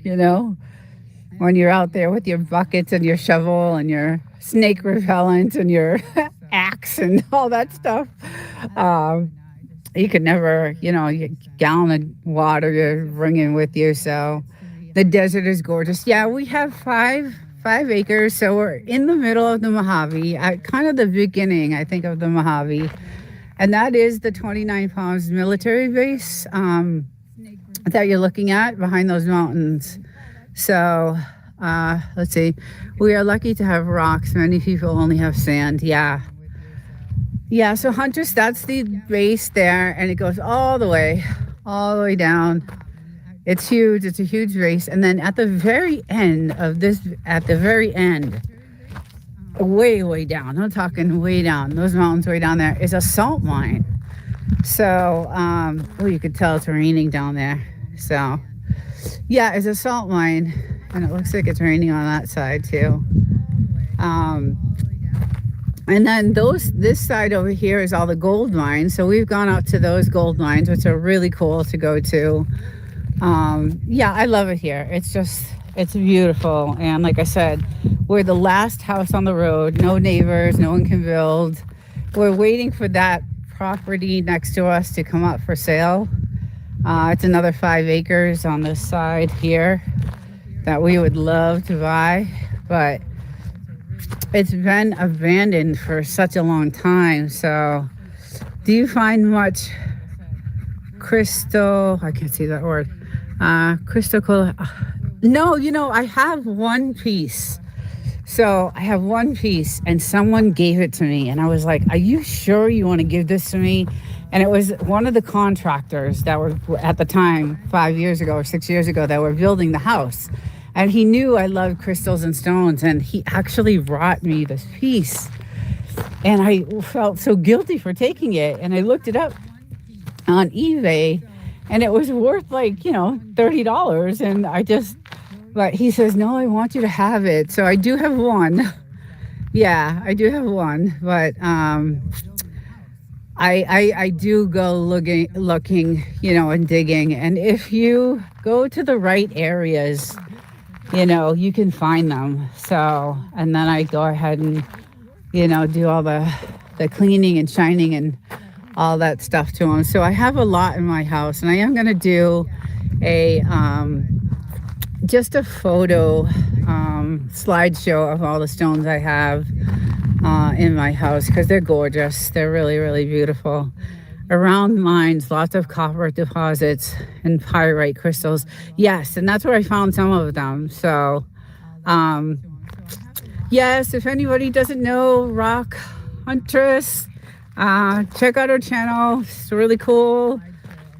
when you're out there with your buckets and your shovel and your snake repellent and your axe and all that stuff. Um, you could never, a gallon of water you're bringing with you. So the desert is gorgeous. Yeah, we have five acres. So we're in the middle of the Mojave, at kind of the beginning, I think, of the Mojave. And that is the 29 Palms military base that you're looking at behind those mountains. So let's see. We are lucky to have rocks. Many people only have sand. Yeah. Yeah, so Huntress, that's the base there, and it goes all the way down. It's huge. It's a huge race. And then at the very end, way, way down, I'm talking way down, those mountains way down there, is a salt mine. So, you could tell it's raining down there. So, yeah, it's a salt mine, and it looks like it's raining on that side too. And then this side over here is all the gold mines. So we've gone out to those gold mines, which are really cool to go to. Yeah, I love it here. It's beautiful. And like I said, we're the last house on the road. No neighbors, no one can build. We're waiting for that property next to us to come up for sale. It's another 5 acres on this side here that we would love to buy, but it's been abandoned for such a long time. So do you find much crystal, I can't see that word, crystal, no, I have one piece. So I have one piece, and someone gave it to me, and I was like, are you sure you want to give this to me? And it was one of the contractors that were at the time, 5 years ago or 6 years ago, that were building the house. And he knew I loved crystals and stones, and he actually brought me this piece. And I felt so guilty for taking it. And I looked it up on eBay, and it was worth like, $30. And but he says, no, I want you to have it. So I do have one. Yeah, I do have one. But I do go looking, and digging. And if you go to the right areas, you can find them. So, and then I go ahead and, do all the cleaning and shining and all that stuff to them. So I have a lot in my house, and I am going to do just a photo slideshow of all the stones I have in my house, because they're gorgeous. They're really, really beautiful. Around mines, lots of copper deposits and pyrite crystals. Yes, and that's where I found some of them. So, yes, if anybody doesn't know Rock Huntress, check out her channel. It's really cool.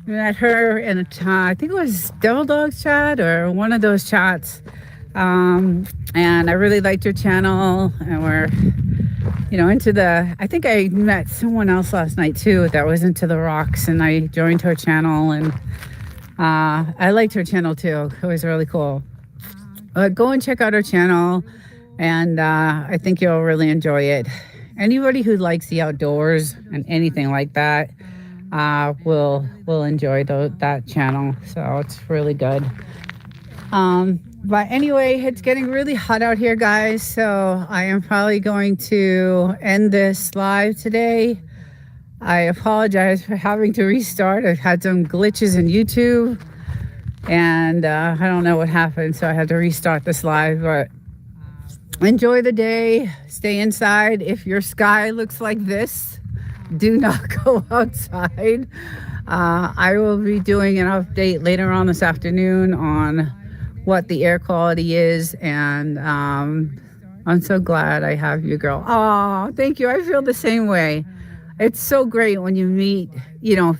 I met her in I think it was Devil Dog's chat or one of those chats. And I really liked her channel, and we're into I think I met someone else last night too that was into the rocks, and I joined her channel, and I liked her channel too. It was really cool. But go and check out her channel, and I think you'll really enjoy it. Anybody who likes the outdoors and anything like that will enjoy that channel. So it's really good. But anyway, it's getting really hot out here, guys. So I am probably going to end this live today. I apologize for having to restart. I've had some glitches in YouTube, and I don't know what happened. So I had to restart this live, but enjoy the day. Stay inside. If your sky looks like this, do not go outside. I will be doing an update later on this afternoon on what the air quality is, and I'm so glad I have you, girl. Oh, thank you. I feel the same way. It's so great when you meet,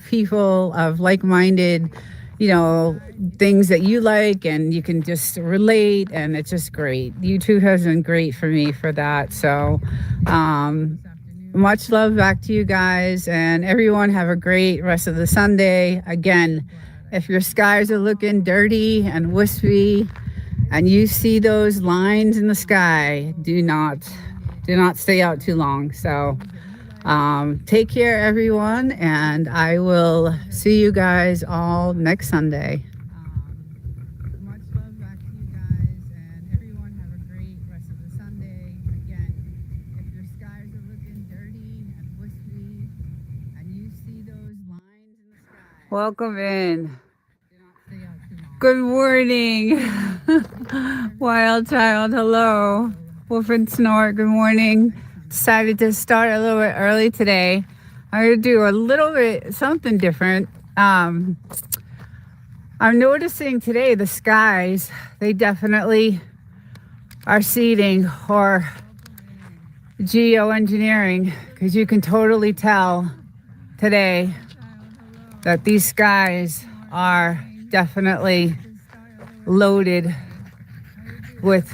people of like-minded, you know, things that you like and you can just relate, and it's just great. YouTube has been great for me for that. So much love back to you guys, and everyone have a great rest of the Sunday. Again, if your skies are looking dirty and wispy and you see those lines in the sky, do not stay out too long. So take care, everyone, and I will see you guys all next Sunday. Much love back to you guys, and everyone have a great rest of the Sunday. Again, if your skies are looking dirty and wispy and you see those lines in the sky, welcome in. Good morning, Wild Child. Hello, Wolf and Snort. Good morning. Decided to start a little bit early today. I'm going to do a little bit something different. I'm noticing today the skies, they definitely are seeding or geoengineering, because you can totally tell today that these skies are definitely loaded with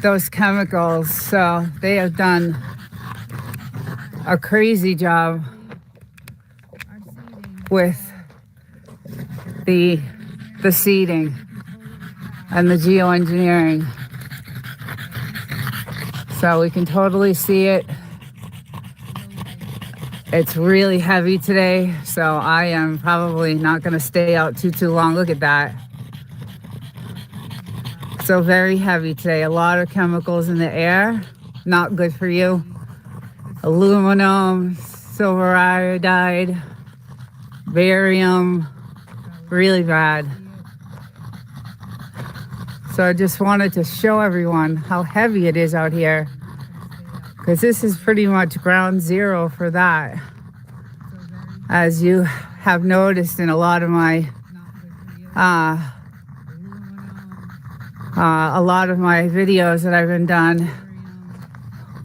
those chemicals. So they have done a crazy job with the seeding and the geoengineering. So we can totally see it. It's really heavy today, so I am probably not going to stay out too long. Look at that. So very heavy today. A lot of chemicals in the air. Not good for you. Aluminum, silver iodide, barium. Really bad. So I just wanted to show everyone how heavy it is out here, because this is pretty much ground zero for that. As you have noticed in a lot of my videos that I've been done.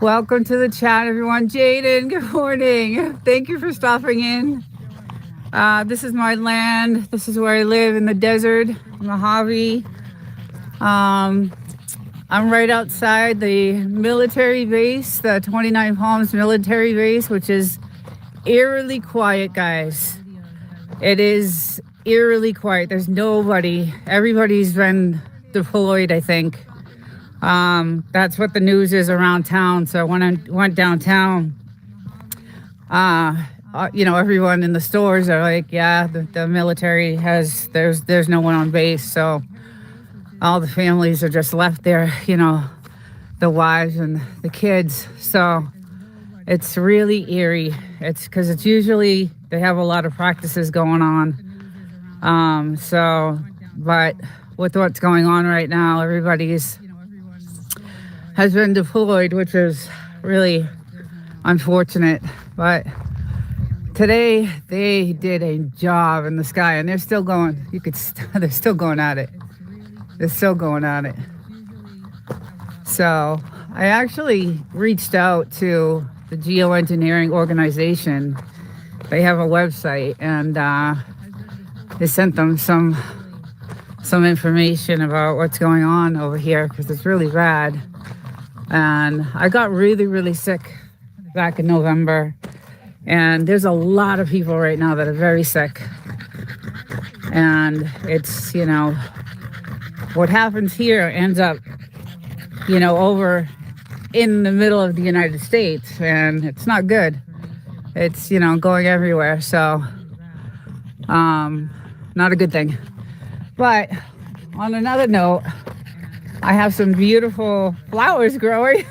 Welcome to the chat, everyone. Jaden, good morning. Thank you for stopping in. This is my land. This is where I live in the desert, Mojave. I'm right outside the military base, the 29 Palms military base, which is eerily quiet, guys. It is eerily quiet. There's nobody. Everybody's been deployed, I think. That's what the news is around town. So when I went downtown, everyone in the stores are like, yeah, the military there's no one on base. So all the families are just left there, the wives and the kids. So it's really eerie. It's because it's usually they have a lot of practices going on. But with what's going on right now, everybody's has been deployed, which is really unfortunate. But today they did a job in the sky, and they're still going. They're still going at it. They're still going at it. So I actually reached out to the geoengineering organization. They have a website, and they sent them some information about what's going on over here, because it's really bad. And I got really, really sick back in November. And there's a lot of people right now that are very sick. And it's, what happens here ends up, over in the middle of the United States. And it's not good. It's, going everywhere. So, not a good thing. But on another note, I have some beautiful flowers growing.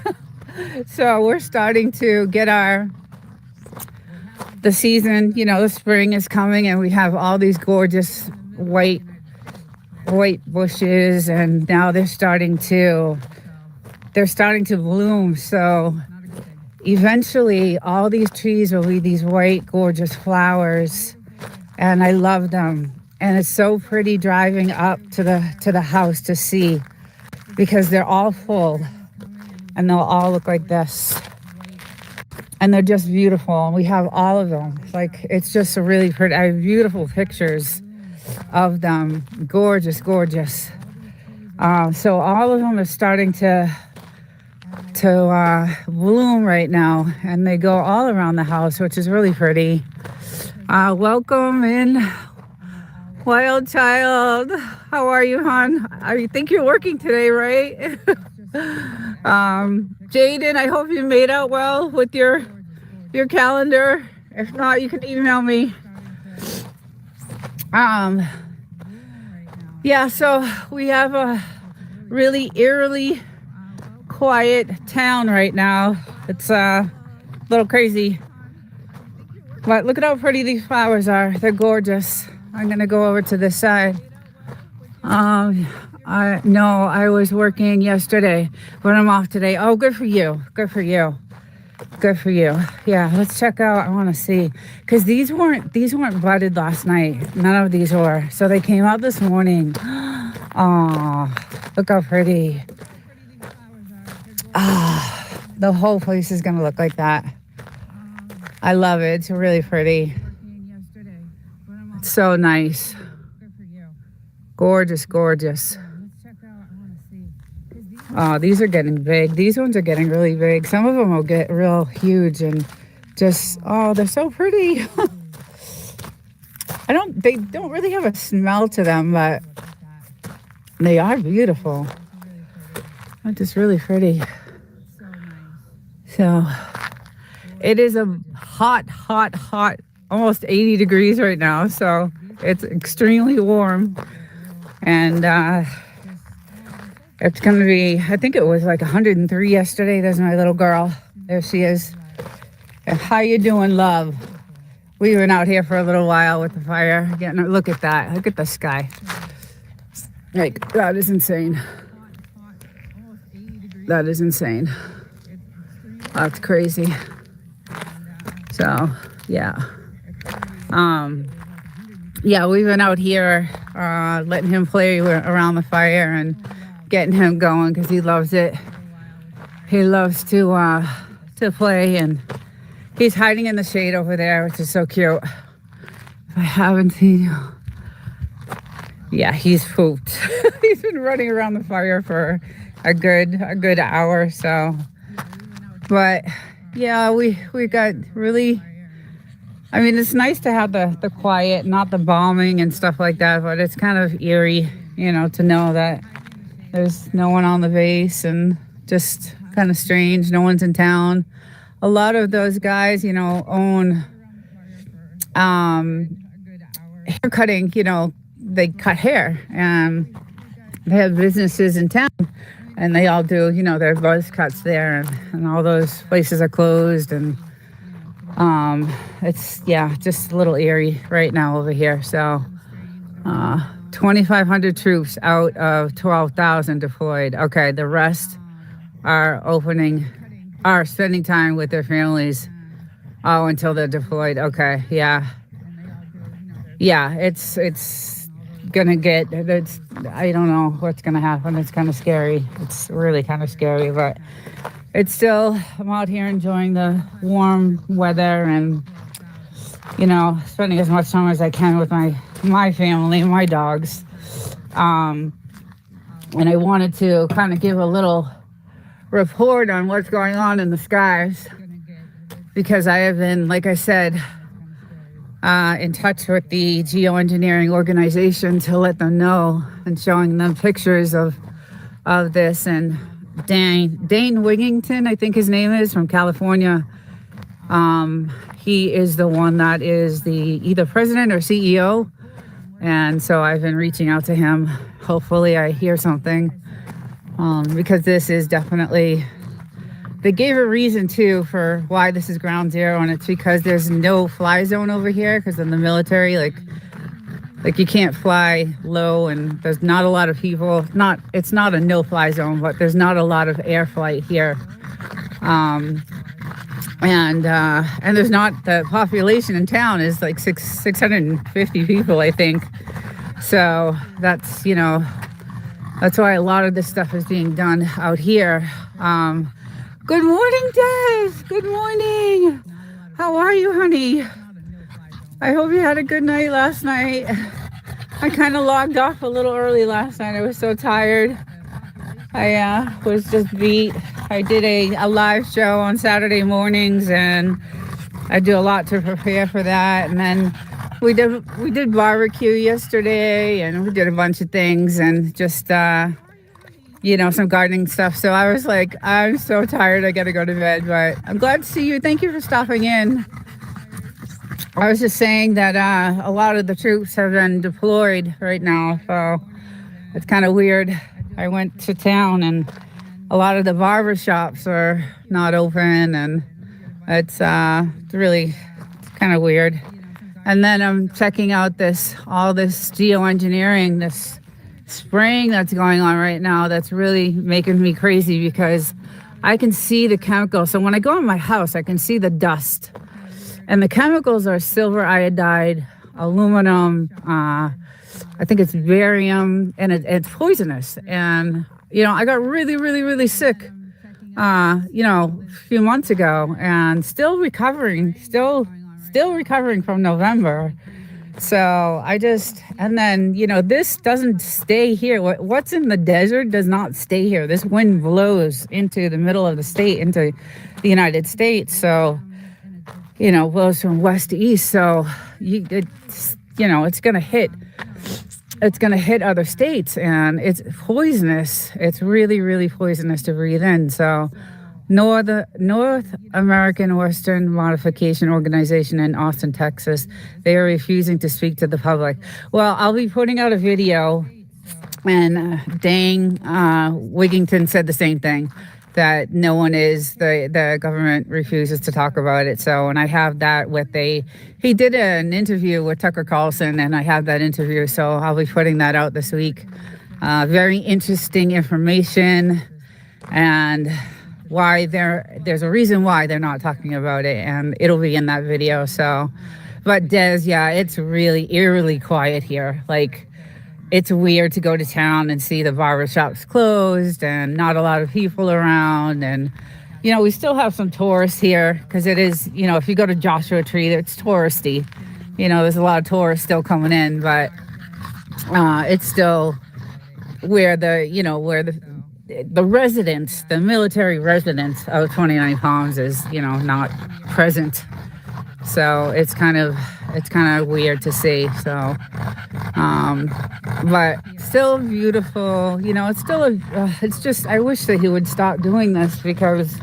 So we're starting to get the season, the spring is coming, and we have all these gorgeous white bushes, and now they're starting to bloom. So eventually all these trees will be these white, gorgeous flowers, and I love them. And it's so pretty driving up to the house to see, because they're all full and they'll all look like this. And they're just beautiful. And we have all of them. It's just a really pretty, I have beautiful pictures of them. Gorgeous, gorgeous. So all of them are starting to bloom right now, and they go all around the house, which is really pretty. Welcome in, Wild Child. How are you, hon? I think you're working today, right? Jaden, I hope you made out well with your calendar. If not, you can email me. Yeah, so we have a really eerily quiet town right now. It's a little crazy, but look at how pretty these flowers are. They're gorgeous. I'm gonna go over to this side. I was working yesterday, but I'm off today. Oh, good for you. Good for you. Good for you. Yeah, let's check out. I want to see, because these weren't budded last night. None of these were. So they came out this morning. Oh, look how pretty. The whole place is gonna look like that. I love it. It's really pretty. It's so nice. Gorgeous, gorgeous. Oh, these are getting big. These ones are getting really big. Some of them will get real huge and just, oh, they're so pretty. They don't really have a smell to them, but they are beautiful. They're just really pretty. So it is a hot, almost 80 degrees right now. So it's extremely warm. And it's going to be, I think it was like 103 yesterday. There's my little girl. There she is. How you doing, love? We went out here for a little while with the fire. Look at that. Look at the sky. Like, that is insane. That is insane. That's crazy. So, yeah. Yeah, we've been out here letting him play around the fire and getting him going because he loves it. He loves to play, and he's hiding in the shade over there, which is so cute. If I haven't seen you. Yeah, he's pooped. He's been running around the fire for a good hour or so. But yeah, we got really, I mean, it's nice to have the quiet, not the bombing and stuff like that, but it's kind of eerie, to know that there's no one on the base and just kind of strange. No one's in town. A lot of those guys, own hair cutting, they cut hair, and they have businesses in town, and they all do, their buzz cuts there, and all those places are closed, and it's, yeah, just a little eerie right now over here. So 2,500 troops out of 12,000 deployed. Okay, the rest are spending time with their families until they're deployed. Okay, yeah, it's gonna get, I don't know what's gonna happen. It's kind of scary. It's really kind of scary, but it's still, I'm out here enjoying the warm weather and, spending as much time as I can with my family, my dogs. And I wanted to kind of give a little report on what's going on in the skies, because I have been, like I said, in touch with the geoengineering organization to let them know and showing them pictures of this. And Dane Wigington, I think his name is, from California. He is the one that is the either president or CEO. And so I've been reaching out to him. Hopefully I hear something, because this is definitely, they gave a reason too for why this is ground zero, and it's because there's no fly zone over here because in the military, like you can't fly low, and there's not a lot of people. It's not a no fly zone, but there's not a lot of air flight here. And there's not, the population in town is like 650 people, I think. So that's, that's why a lot of this stuff is being done out here. Good morning, Des. Good morning. How are you, honey? I hope you had a good night last night. I kind of logged off a little early last night. I was so tired. I was just beat. I did a live show on Saturday mornings, and I do a lot to prepare for that. And then we did barbecue yesterday, and we did a bunch of things, and just some gardening stuff. So I was like, I'm so tired. I got to go to bed. But I'm glad to see you. Thank you for stopping in. I was just saying that a lot of the troops have been deployed right now, so it's kind of weird. I went to town, and a lot of the barber shops are not open, and it's really kind of weird. And then I'm checking out all this geoengineering, this spraying that's going on right now. That's really making me crazy because I can see the chemicals. So when I go in my house, I can see the dust. And the chemicals are silver iodide, aluminum, I think it's barium, and it's poisonous. And, I got really, really, really sick, a few months ago, and still recovering from November. So and then, this doesn't stay here. What's in the desert does not stay here. This wind blows into the middle of the state, into the United States. So, blows from west to east. So it's going to hit other states, and it's poisonous. It's really, really poisonous to breathe in. So North American Western Modification Organization in Austin, Texas, they are refusing to speak to the public. Well, I'll be putting out a video, and Dang Wigington said the same thing, that no one is, the government refuses to talk about it. So, and I have that he did an interview with Tucker Carlson, and I have that interview, so I'll be putting that out this week. Very interesting information, and why there's a reason why they're not talking about it, and it'll be in that video. So, but Des, yeah, it's really eerily quiet here. Like, it's weird to go to town and see the barbershops closed and not a lot of people around. And, we still have some tourists here because it is, if you go to Joshua Tree, it's touristy. There's a lot of tourists still coming in, but it's still where the residents, the military residents of 29 Palms is, not present. So it's kind of weird to see. So, but still beautiful. It's just, I wish that he would stop doing this, because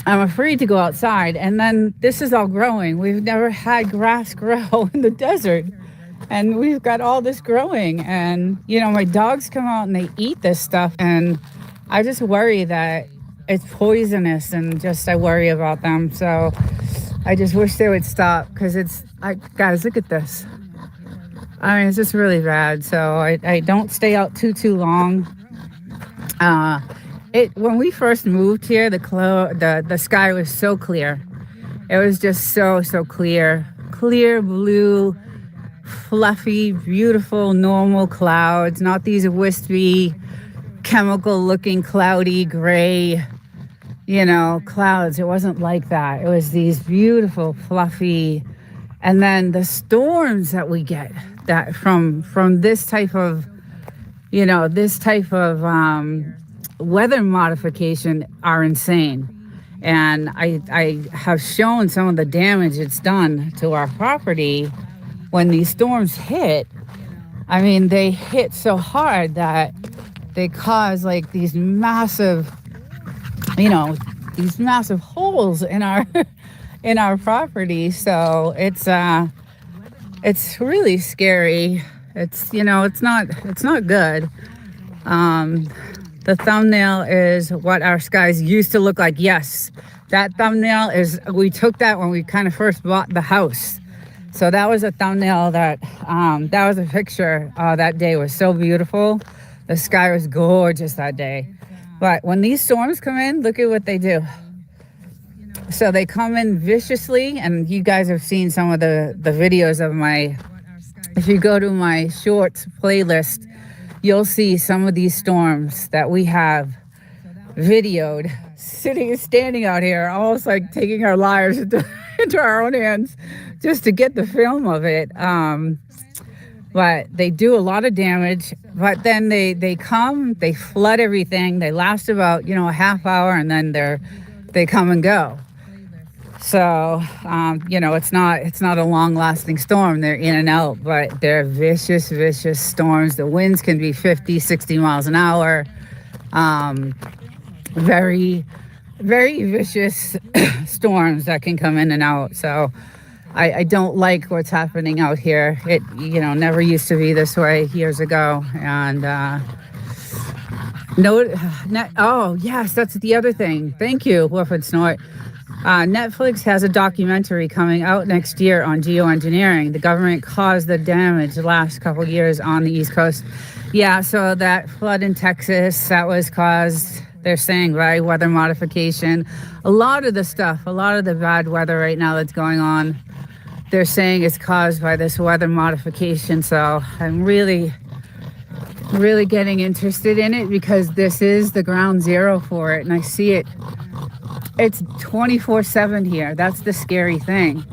I'm afraid to go outside. And then this is all growing. We've never had grass grow in the desert, and we've got all this growing. And, my dogs come out and they eat this stuff, and I just worry that it's poisonous, and I worry about them. So I just wish they would stop, because guys, look at this. I mean, it's just really bad. So I don't stay out too long. When we first moved here, the sky was so clear. It was just so clear blue, fluffy, beautiful, normal clouds, not these wispy, chemical-looking, cloudy, gray, clouds. It wasn't like that. It was these beautiful, fluffy, and then the storms that we get that from this type of, weather modification are insane. And I have shown some of the damage it's done to our property when these storms hit. I mean, they hit so hard that they cause like these massive holes in our property. So it's really scary. It's not good. The thumbnail is what our skies used to look like. Yes, that thumbnail we took that when we kind of first bought the house. So that was a thumbnail that was a picture. That day was so beautiful. The sky was gorgeous that day. But when these storms come in, look at what they do. So they come in viciously, and you guys have seen some of the videos of if you go to my shorts playlist, you'll see some of these storms that we have videoed, standing out here, almost like taking our lives into our own hands just to get the film of it. but they do a lot of damage. But then they come, they flood everything. They last about a half hour, and then they come and go. So it's not a long lasting storm. They're in and out, but they're vicious storms. The winds can be 50, 60 miles an hour. Very, very vicious storms that can come in and out. So I don't like what's happening out here. It never used to be this way years ago. And oh yes, that's the other thing. Thank you, Woof and Snort. Netflix has a documentary coming out next year on geoengineering. The government caused the damage the last couple of years on the East Coast. Yeah, so that flood in Texas, that was caused, they're saying, by weather modification. A lot of the bad weather right now that's going on, they're saying is caused by this weather modification. So I'm really getting interested in it, because this is the ground zero for it, and I see it. It's 24/7 here. That's the scary thing,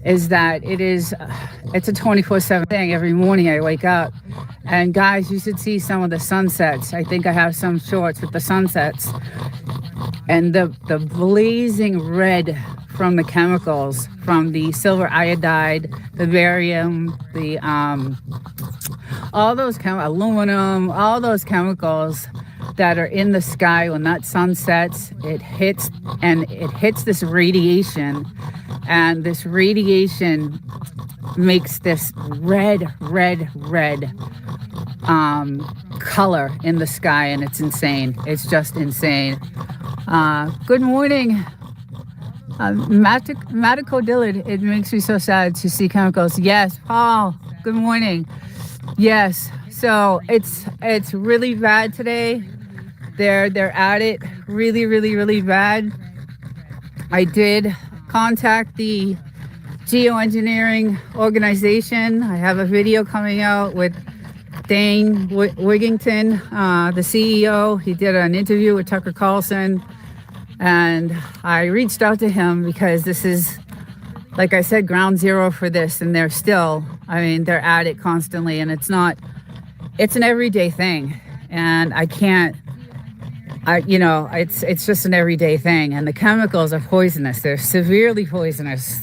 is that it's a 24/7 thing. Every morning I wake up, and guys, you should see some of the sunsets. I think I have some shorts with the sunsets, and the blazing red from the chemicals, from the silver iodide, the barium, the all those aluminum, all those chemicals that are in the sky. When that sun sets, it hits this radiation, and this radiation makes this red color in the sky, and it's insane. It's just insane. Good morning, Matico Dillard. It makes me so sad to see chemicals. Yes, Paul, good morning. Yes, so it's really bad today. They're at it really bad. I did contact the geoengineering organization. I have a video coming out with Dane Wigington, the CEO. He did an interview with Tucker Carlson, and I reached out to him because this is, like I said, ground zero for this, and they're at it constantly, and it's an everyday thing, and it's just an everyday thing. And the chemicals are poisonous. They're severely poisonous.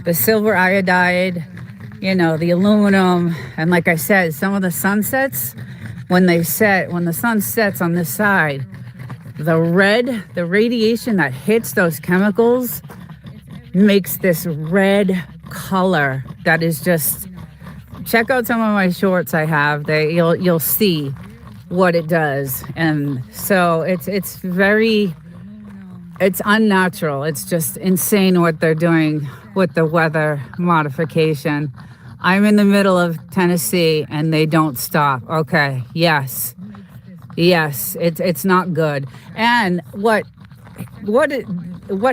The silver iodide, the aluminum, and like I said, some of the sunsets, when the sun sets on this side, the radiation that hits those chemicals makes this red color that is just, check out some of my shorts I have. You'll see what it does. And so it's unnatural. It's just insane what they're doing with the weather modification. I'm in the middle of Tennessee, and they don't stop. Okay, yes, it's not good. And what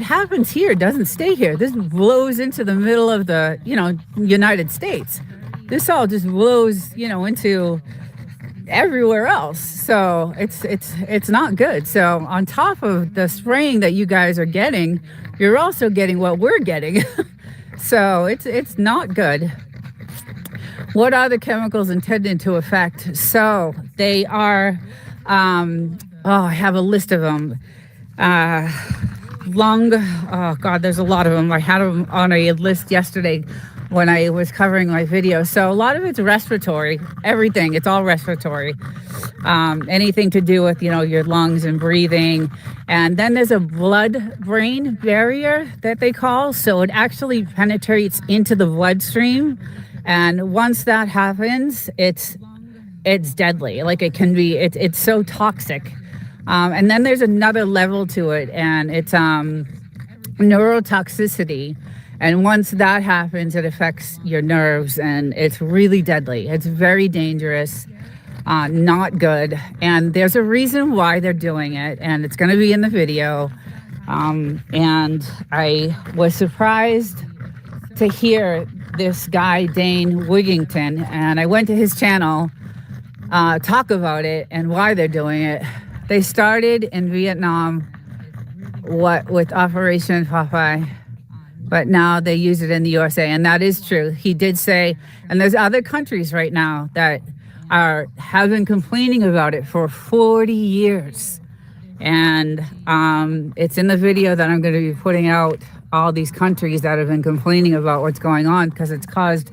happens here doesn't stay here. This blows into the middle of the United States. This all just blows into everywhere else. So it's not good. So on top of the spraying that you guys are getting, you're also getting what we're getting. So it's not good. What are the chemicals intended to affect? So they are I have a list of them. There's a lot of them. I had them on a list yesterday when I was covering my video. So a lot of it's respiratory, everything. It's all respiratory. Anything to do with, your lungs and breathing. And then there's a blood-brain barrier that they call. So it actually penetrates into the bloodstream. And once that happens, it's deadly. Like it can be, it's so toxic. And then there's another level to it, and it's neurotoxicity. And once that happens, it affects your nerves, and it's really deadly. It's very dangerous, not good. And there's a reason why they're doing it, and it's going to be in the video. And I was surprised to hear this guy, Dane Wigington, and I went to his channel, talk about it and why they're doing it. They started in Vietnam, with Operation Popeye. but now they use it in the USA, and that is true. He did say, and there's other countries right now that have been complaining about it for 40 years. And it's in the video that I'm going to be putting out, all these countries that have been complaining about what's going on, because it's caused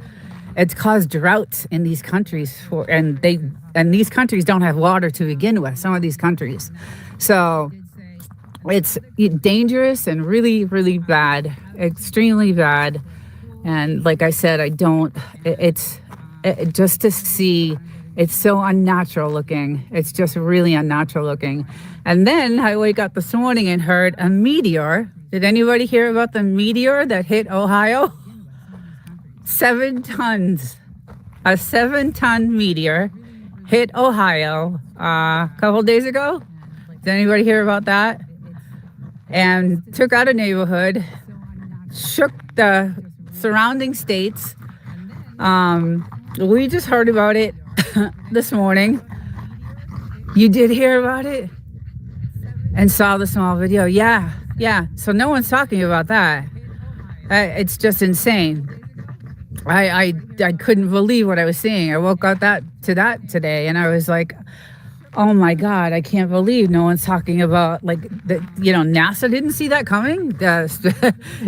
droughts in these countries and these countries don't have water to begin with, some of these countries. So it's dangerous and really, really bad, extremely bad. And like I said, just to see, it's so unnatural looking. It's just really unnatural looking. And then I wake up this morning and heard a meteor. Did anybody hear about the meteor that hit Ohio? 7 tons. A 7-ton meteor hit Ohio a couple days ago. Did anybody hear about that? And took out a neighborhood, shook the surrounding states. We just heard about it this morning. You did hear about it and saw the small video. Yeah. So no one's talking about that. It's just insane. I couldn't believe what I was seeing. I woke up to that today, and I was like, oh my God, I can't believe no one's talking about, like, NASA didn't see that coming.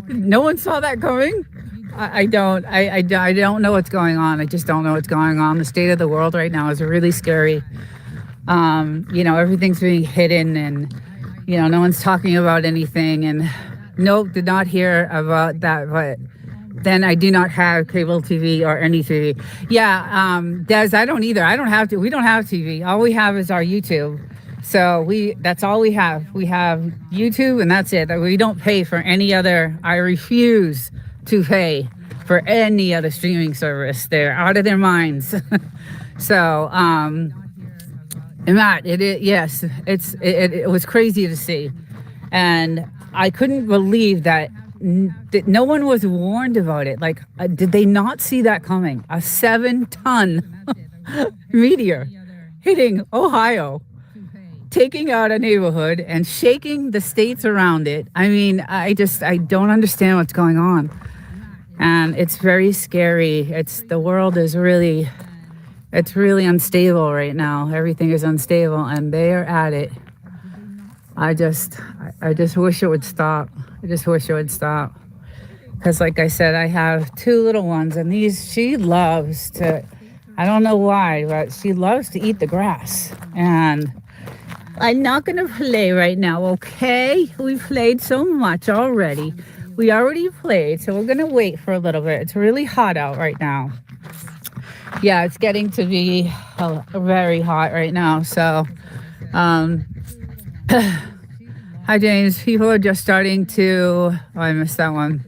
No one saw that coming. I don't know what's going on. I just don't know what's going on. The state of the world right now is really scary. Everything's being hidden, and no one's talking about anything. And nope, did not hear about that. But then I do not have cable TV or any TV. Yeah, Des, I don't either. I don't have to. We don't have TV. All we have is our YouTube. So that's all we have. We have YouTube, and that's it. We don't pay for any other. I refuse to pay for any other streaming service. They're out of their minds. So, Matt, it was crazy to see. And I couldn't believe that no one was warned about it. Like, did they not see that coming? A 7-ton meteor hitting Ohio, taking out a neighborhood and shaking the states around it. I mean, I don't understand what's going on. And it's very scary. The world is really unstable right now. Everything is unstable, and they are at it. I just wish it would stop. I just wish it would stop. Because like I said, I have 2 little ones, and she loves to, I don't know why, but she loves to eat the grass. And I'm not going to play right now, okay? We've played so much already. We already played, so we're going to wait for a little bit. It's really hot out right now. Yeah, it's getting to be very hot right now. So, hi, James. People are just starting to... Oh, I missed that one.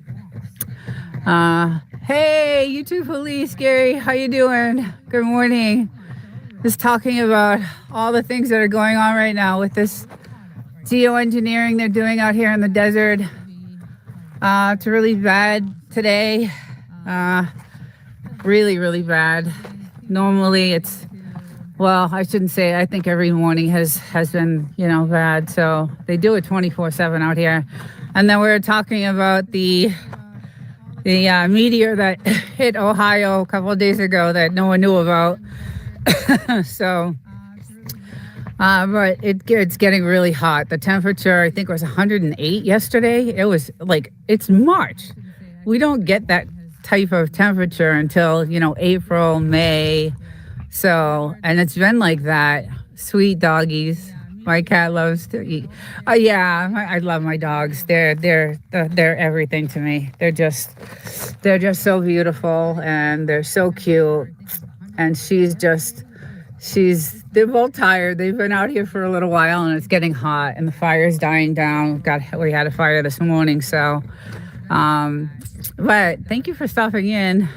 Hey, YouTube police, Gary. How you doing? Good morning. Just talking about all the things that are going on right now with this geoengineering they're doing out here in the desert. It's really bad today. Really, really bad. Normally I shouldn't say, I think every morning has been, bad. So they do it 24/7 out here. And then we were talking about the meteor that hit Ohio a couple of days ago that no one knew about. So, but it's getting really hot. The temperature, I think, was 108 yesterday. It was like, it's March. We don't get that type of temperature until, April, May. So, and it's been like that. Sweet doggies. My cat loves to eat. I love my dogs. They're everything to me. They're just so beautiful, and they're so cute. And they're both tired. They've been out here for a little while, and it's getting hot, and the fire's dying down. We had a fire this morning, so, but thank you for stopping in.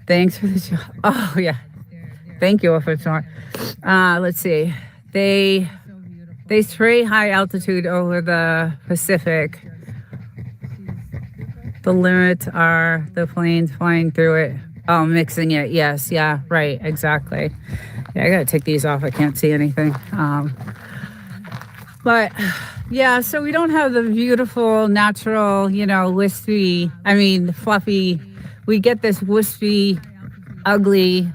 Thanks for the show. Oh, yeah. Thank you for showing. Let's see. They spray high altitude over the Pacific. The limits are the planes flying through it. Oh, mixing it. Yes. Yeah. Right. Exactly. Yeah, I gotta take these off. I can't see anything. But Yeah, so we don't have the beautiful, natural, wispy, fluffy. We get this wispy, ugly,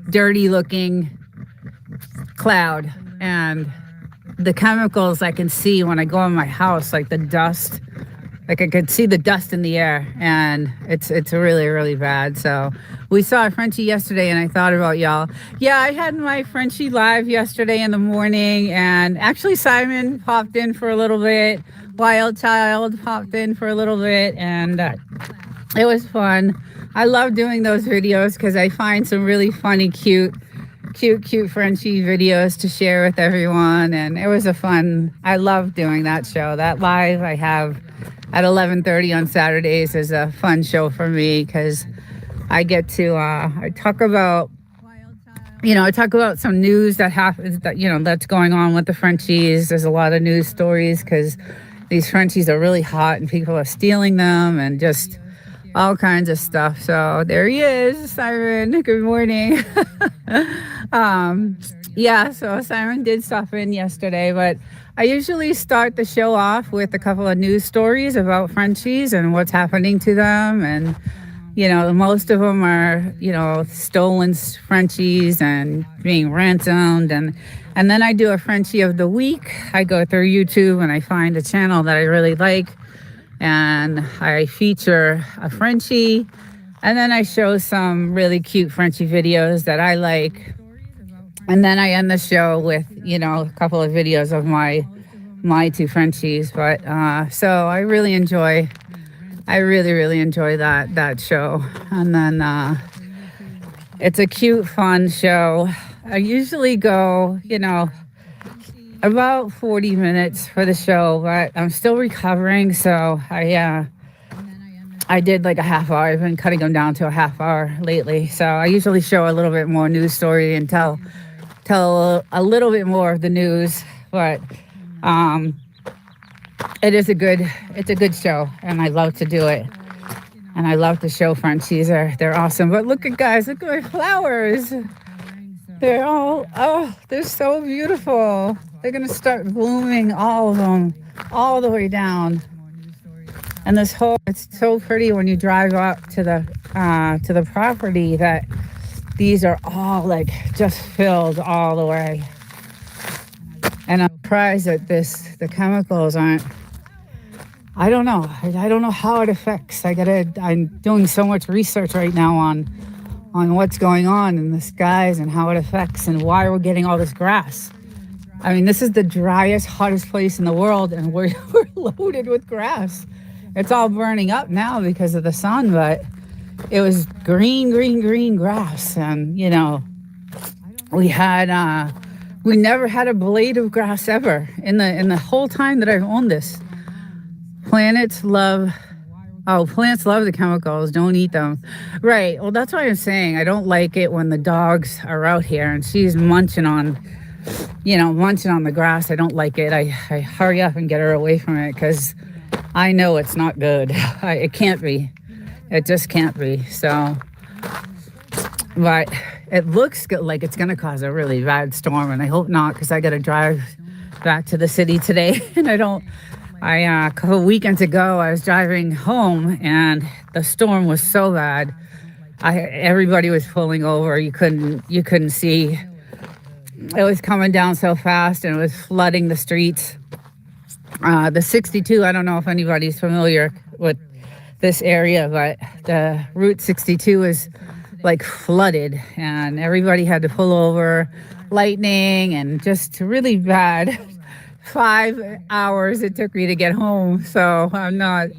dirty looking cloud. And the chemicals I can see when I go in my house, like the dust, like I could see the dust in the air, and it's really, really bad. So we saw a Frenchie yesterday, and I thought about y'all. Yeah, I had my Frenchie live yesterday in the morning, and actually Simon popped in for a little bit. Wild Child popped in for a little bit, and it was fun. I love doing those videos because I find some really funny, cute Frenchie videos to share with everyone, and it was I love doing that show. That live I have at 11:30 on Saturdays is a fun show for me because I get to I talk about some news that happens that's going on with the Frenchies. There's a lot of news stories because these Frenchies are really hot and people are stealing them and just all kinds of stuff. So there he is, Simon. Good morning. So Simon did stop in yesterday, but I usually start the show off with a couple of news stories about Frenchies and what's happening to them. And, most of them are, stolen Frenchies and being ransomed. And then I do a Frenchie of the week. I go through YouTube and I find a channel that I really like, and I feature a Frenchie, and then I show some really cute Frenchie videos that I like, and then I end the show with a couple of videos of my two Frenchies. But so I really enjoy that show. And then it's a cute, fun show. I usually go about 40 minutes for the show, but I'm still recovering, so I did like a half hour. I've been cutting them down to a half hour lately. So I usually show a little bit more news story and tell a little bit more of the news. But it's a good show, and I love to do it. And I love to show Frenchies. They're awesome. But look at my flowers. They're so beautiful. They're gonna start blooming, all of them, all the way down. And it's so pretty when you drive up to the property that these are all like just filled all the way. And I'm surprised that the chemicals aren't. I don't know. I don't know how it affects. I'm doing so much research right now on what's going on in the skies and how it affects and why we're getting all this grass. I mean, this is the driest, hottest place in the world, and we're loaded with grass. It's all burning up now because of the sun, but it was green grass. And, we never had a blade of grass ever in the whole time that I've owned this. Plants love the chemicals. Don't eat them. Right. Well, that's why I'm saying I don't like it when the dogs are out here and she's munching on the grass. I don't like it. I hurry up and get her away from it because I know it's not good. It can't be. It just can't be. So, but it looks good, like it's going to cause a really bad storm, and I hope not, because I got to drive back to the city today, and a couple weekends ago, I was driving home, and the storm was so bad. Everybody was pulling over. You couldn't see. It was coming down so fast, and it was flooding the streets. The 62, I don't know if anybody's familiar with this area, but the Route 62 is like flooded, and everybody had to pull over. Lightning and just really bad. 5 hours it took me to get home. So I'm not,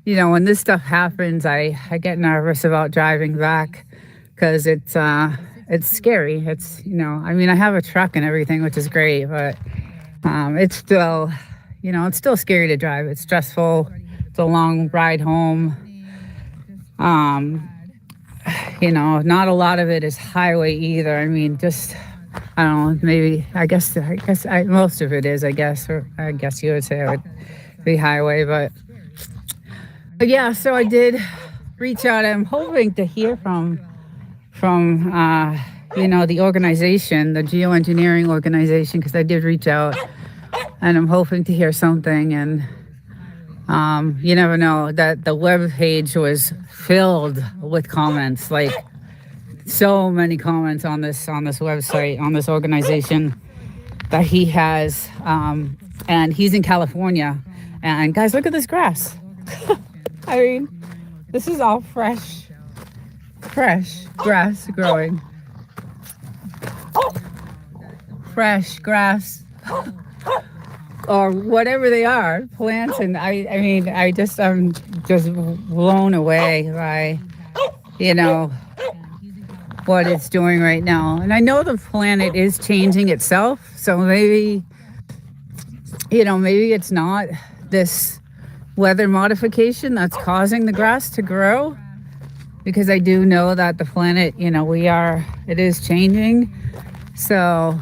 when this stuff happens, I get nervous about driving back because it's scary. It's, I have a truck and everything, which is great, but it's still, it's still scary to drive. It's stressful. It's a long ride home. Not a lot of it is highway either. I mean, just, I don't know, maybe, I guess most of it is, or I guess you would say it would be highway, but yeah, so I did reach out. I'm hoping to hear from the organization, the geoengineering organization, because I did reach out, and I'm hoping to hear something. And you never know. That the web page was filled with comments, like so many comments on this website, on this organization that he has, and he's in California. And guys, look at this grass. I mean, this is all fresh grass growing. Fresh grass, or whatever they are, plants. And I'm just blown away by, what it's doing right now. And I know the planet is changing itself, so maybe it's not this weather modification that's causing the grass to grow, because I do know that the planet, it is changing. So,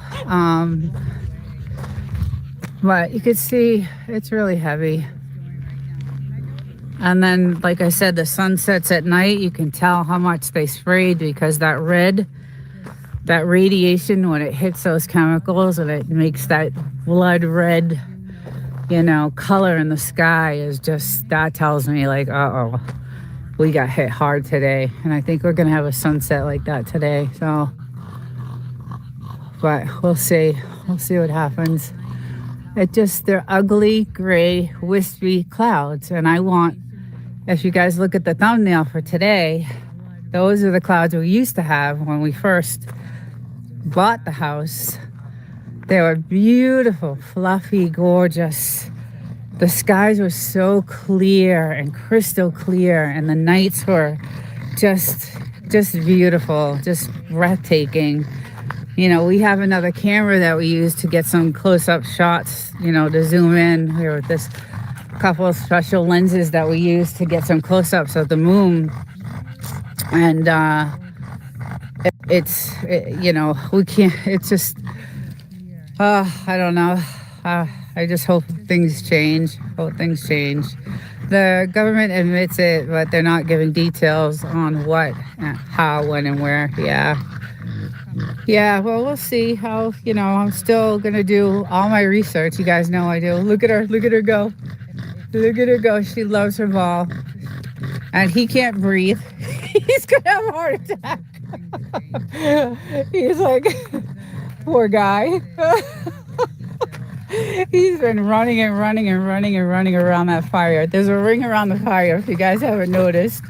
but you could see it's really heavy. And then, like I said, the sun sets at night. You can tell how much they sprayed, because that radiation, when it hits those chemicals and it makes that blood red, color in the sky, is just, that tells me like, uh-oh, we got hit hard today. And I think we're going to have a sunset like that today. So, but we'll see what happens. They're ugly, gray, wispy clouds. And if you guys look at the thumbnail for today, those are the clouds we used to have when we first bought the house. They were beautiful, fluffy, gorgeous. The skies were so clear and crystal clear, and the nights were just beautiful, just breathtaking. We have another camera that we use to get some close-up shots, to zoom in. Here with this couple of special lenses that we use to get some close-ups of the moon. And we can't, it's just, I don't know. I just hope things change. The government admits it, but they're not giving details on what, how, when, and where. Yeah, well, we'll see how, I'm still going to do all my research. You guys know I do. Look at her go. Look at her go. She loves her ball. And he can't breathe. He's going to have a heart attack. He's like, poor guy. He's been running around that fire. There's a ring around the fire, if you guys haven't noticed.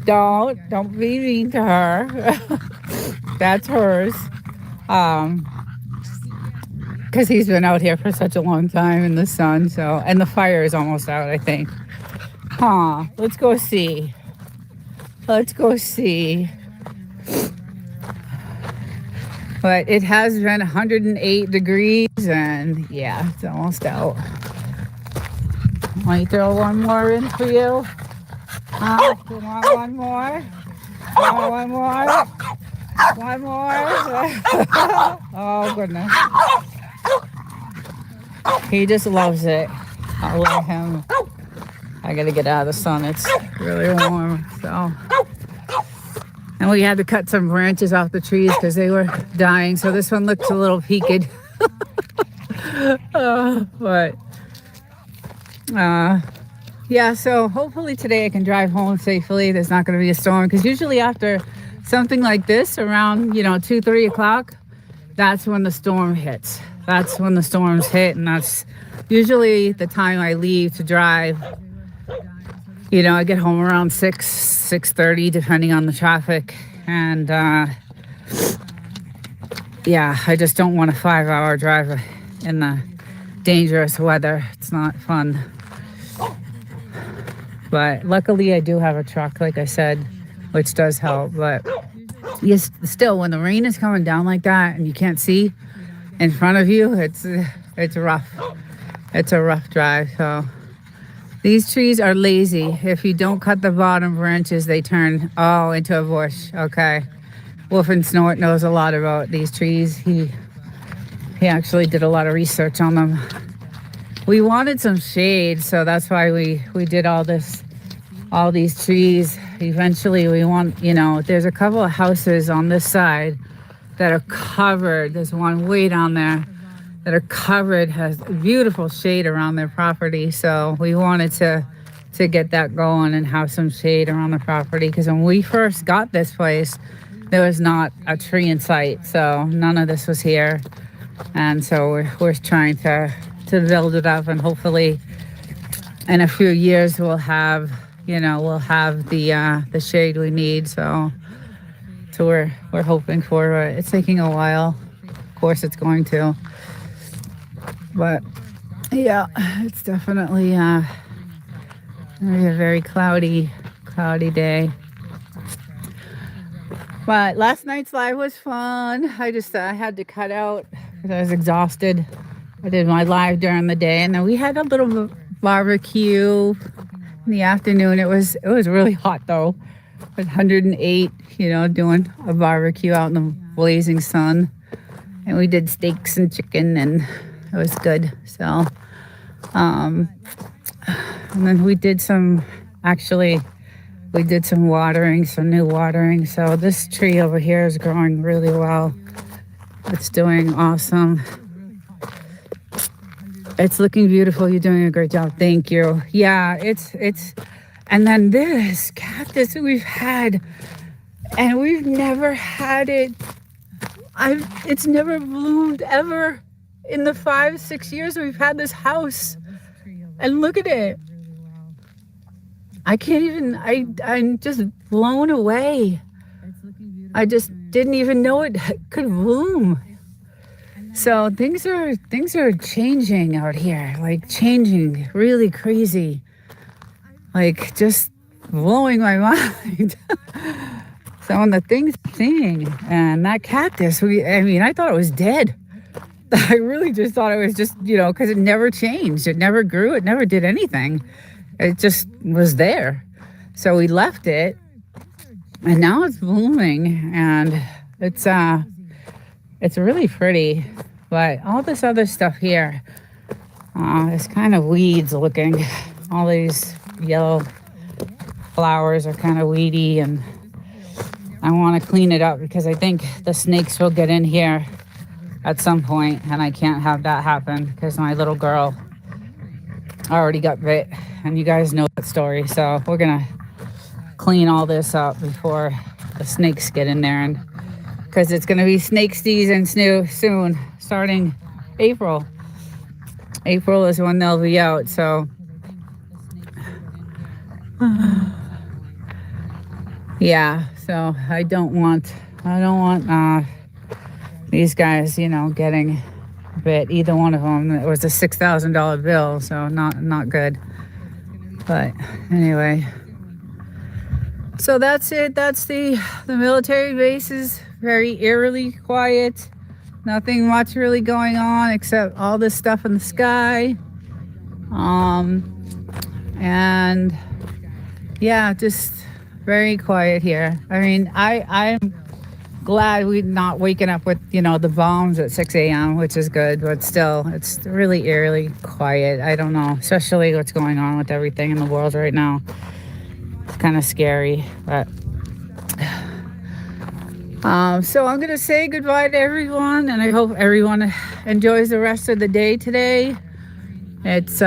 Don't be mean to her. That's hers. Because he's been out here for such a long time in the sun. So, and the fire is almost out, I think. Let's go see. But it has been 108 degrees, and yeah, it's almost out. Might throw one more in for you. You want one more? One more? Oh, goodness. He just loves it. I'll let him. I gotta get out of the sun. It's really warm, so. And we had to cut some branches off the trees because they were dying. So this one looks a little peaked. Yeah, so hopefully today I can drive home safely. There's not going to be a storm, because usually after something like this, around 2-3 o'clock, that's when the storm hits. That's when the storms hit, and that's usually the time I leave to drive. I get home around 6:30, depending on the traffic. And, I just don't want a 5-hour drive in the dangerous weather. It's not fun. But luckily, I do have a truck, like I said, which does help. But yes, still, when the rain is coming down like that and you can't see in front of you, it's rough. It's a rough drive, so... These trees are lazy. If you don't cut the bottom branches, they turn all into a bush. Okay. Wolf and Snort knows a lot about these trees. He actually did a lot of research on them. We wanted some shade, so that's why we did all these trees. Eventually we want, there's a couple of houses on this side that are covered. There's one way down there that are covered, has beautiful shade around their property. So we wanted to get that going and have some shade around the property, because when we first got this place, there was not a tree in sight. So none of this was here. And so we're trying to build it up, and hopefully in a few years we'll have the shade we need. So we're hoping for it. It's taking a while. Of course it's going to. But yeah, it's definitely gonna be a very cloudy day. But last night's live was fun. I had to cut out because I was exhausted. I did my live during the day, and then we had a little barbecue in the afternoon. It was really hot though. It was 108, doing a barbecue out in the blazing sun. And we did steaks and chicken, and it was good. So, and then we did some watering, some new watering. So this tree over here is growing really well. It's doing awesome. It's looking beautiful. You're doing a great job. Thank you. Yeah, it's, and then this cactus we've had, and we've never had it. It's never bloomed ever in the 5-6 years we've had this house. And look at it. I can't even, I'm just blown away. I just didn't even know it could bloom. So things are changing out here, like changing really crazy, like just blowing my mind. Some of the things I'm seeing, and that cactus, I thought it was dead. I really just thought it was just, because it never changed. It never grew. It never did anything. It just was there. So we left it, and now it's blooming, and it's really pretty. But all this other stuff here is kind of weeds looking. All these yellow flowers are kind of weedy, and I want to clean it up because I think the snakes will get in here at some point, and I can't have that happen because my little girl already got bit, and you guys know that story. So we're gonna clean all this up before the snakes get in there, and because it's gonna be snake season soon, starting April. April is when they'll be out. So yeah, so I don't want these guys, getting bit. Either one of them. It was a $6,000 bill, so not good. But anyway, so that's it. That's the military base is very eerily quiet. Nothing much really going on except all this stuff in the sky. And yeah, just very quiet here. I'm glad we're not waking up with, the bombs at 6 a.m., which is good, but still, it's really eerily quiet. I don't know, especially what's going on with everything in the world right now. It's kind of scary, but so I'm going to say goodbye to everyone, and I hope everyone enjoys the rest of the day today. It's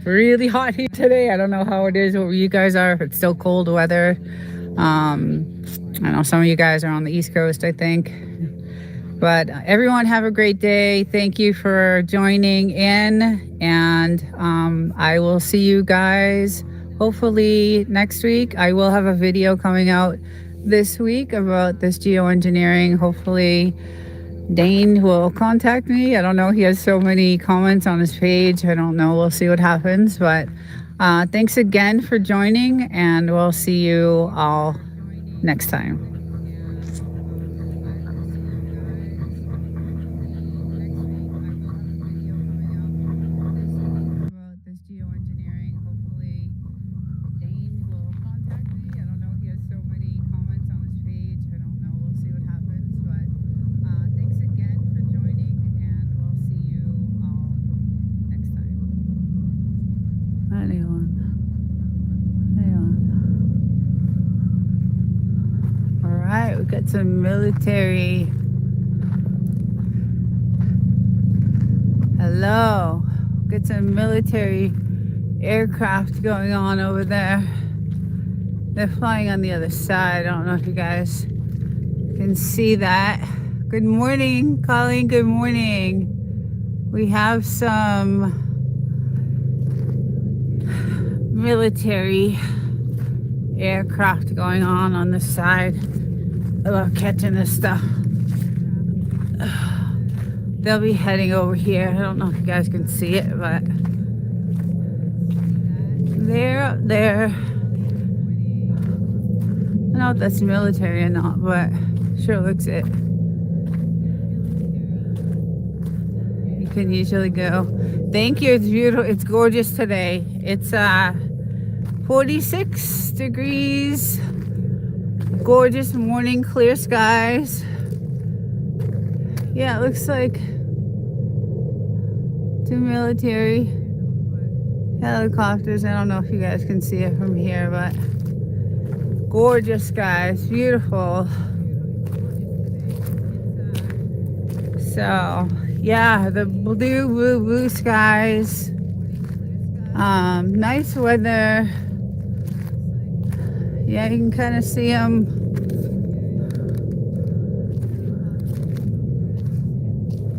really hot here today. I don't know how it is where you guys are, if it's still cold weather. I know some of you guys are on the East Coast, I think. But everyone have a great day. Thank you for joining in. And I will see you guys hopefully next week. I will have a video coming out this week about this geoengineering. Hopefully Dane will contact me. I don't know. He has so many comments on his page. I don't know. We'll see what happens. But thanks again for joining, and we'll see you all next time. All right, we got some military Hello. Get some military aircraft going on over there. They're flying on the other side. I don't know if you guys can see that. Good morning, Colleen. Good morning. We have some military aircraft going on the side. I love catching this stuff. They'll be heading over here. I don't know if you guys can see it, but they're up there. I don't know if that's military or not, but sure looks it. You can usually go. Thank you. It's beautiful. It's gorgeous today. It's 46 degrees. Gorgeous morning, clear skies. Yeah, it looks like two military helicopters. I don't know if you guys can see it from here, but gorgeous skies, beautiful. So yeah, the blue skies. Nice weather. Yeah, you can kind of see them.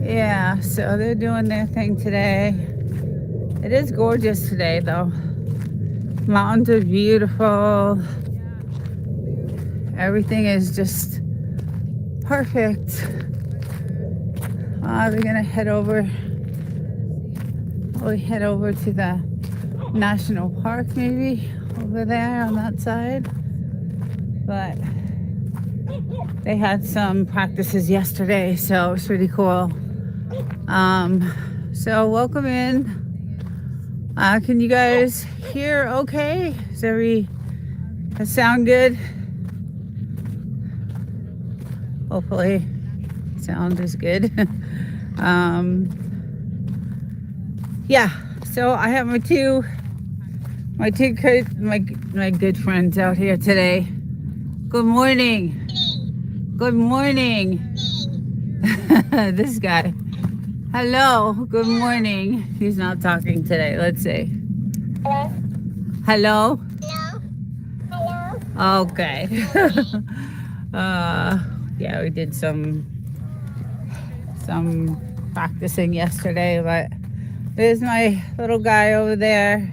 Yeah, so they're doing their thing today. It is gorgeous today, though. Mountains are beautiful. Everything is just perfect. We're gonna head over. We head over to the national park, maybe over there on that side. But they had some practices yesterday, so it was pretty cool. So welcome in. Can you guys hear okay? Does that sound good? Hopefully sound is good. Yeah, so I have my good friends out here today. Good morning. Good morning. This guy. Hello. Good morning. He's not talking today. Let's see. Hello. Hello. Hello. Okay. Yeah, we did some practicing yesterday, but there's my little guy over there.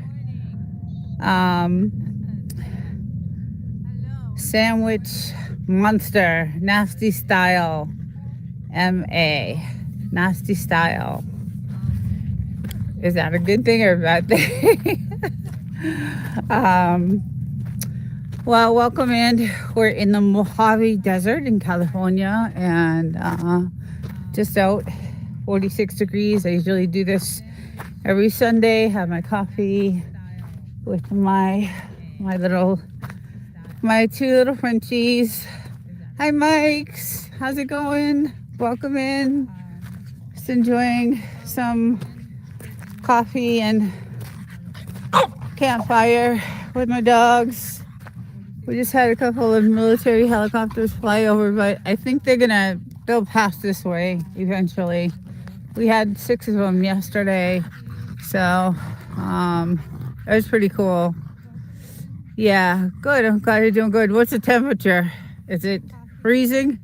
Sandwich Monster, Nasty Style, MA, Nasty Style. Is that a good thing or a bad thing? Well, welcome in. We're in the Mojave Desert in California, and just out 46 degrees. I usually do this every Sunday. Have my coffee with my two little Frenchies. Hi, Mikes. How's it going? Welcome in. Just enjoying some coffee and campfire with my dogs. We just had a couple of military helicopters fly over, but I think they'll pass this way eventually. We had 6 of them yesterday, so it was pretty cool. Yeah, good. I'm glad you're doing good. What's the temperature? Is it freezing?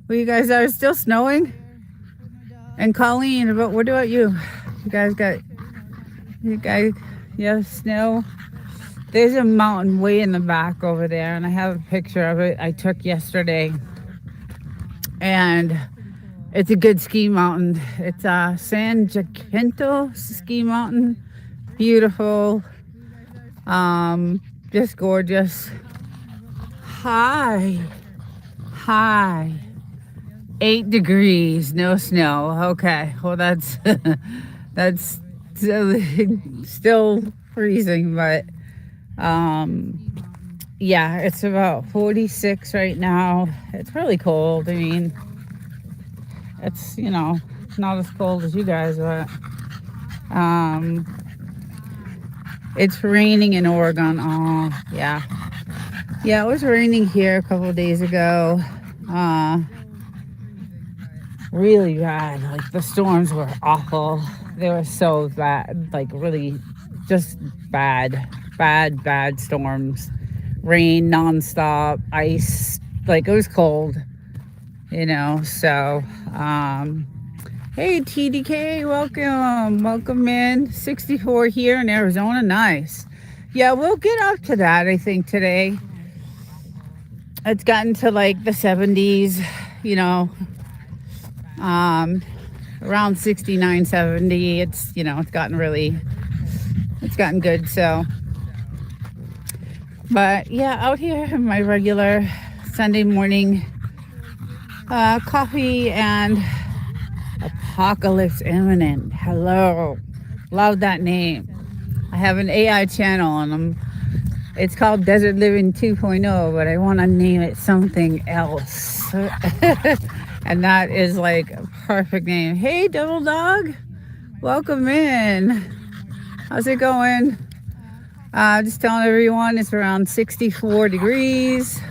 Well, you guys are still snowing? And Colleen, what about you? You guys have snow? There's a mountain way in the back over there, and I have a picture of it I took yesterday. And it's a good ski mountain. It's San Jacinto ski mountain. Beautiful. Just gorgeous. Hi. 8 degrees, no snow. Okay, well that's that's still freezing, but yeah, it's about 46 right now. It's really cold. I mean, it's not as cold as you guys, but it's raining in Oregon. Oh, yeah. Yeah, it was raining here a couple of days ago. really bad. Like the storms were awful. They were so bad, like really just bad storms. Rain nonstop, ice, like it was cold, So, um, hey TDK, welcome in. 64 here in Arizona, nice. Yeah, we'll get up to that, I think, today. It's gotten to like the 70s, you know, um, around 69, 70. It's gotten good. So, but yeah, out here in my regular Sunday morning coffee and apocalypse imminent. Hello. Love that name. I have an AI channel and it's called Desert Living 2.0, but I want to name it something else. And that is like a perfect name. Hey, Devil Dog. Welcome in. How's it going? Just telling everyone it's around 64 degrees.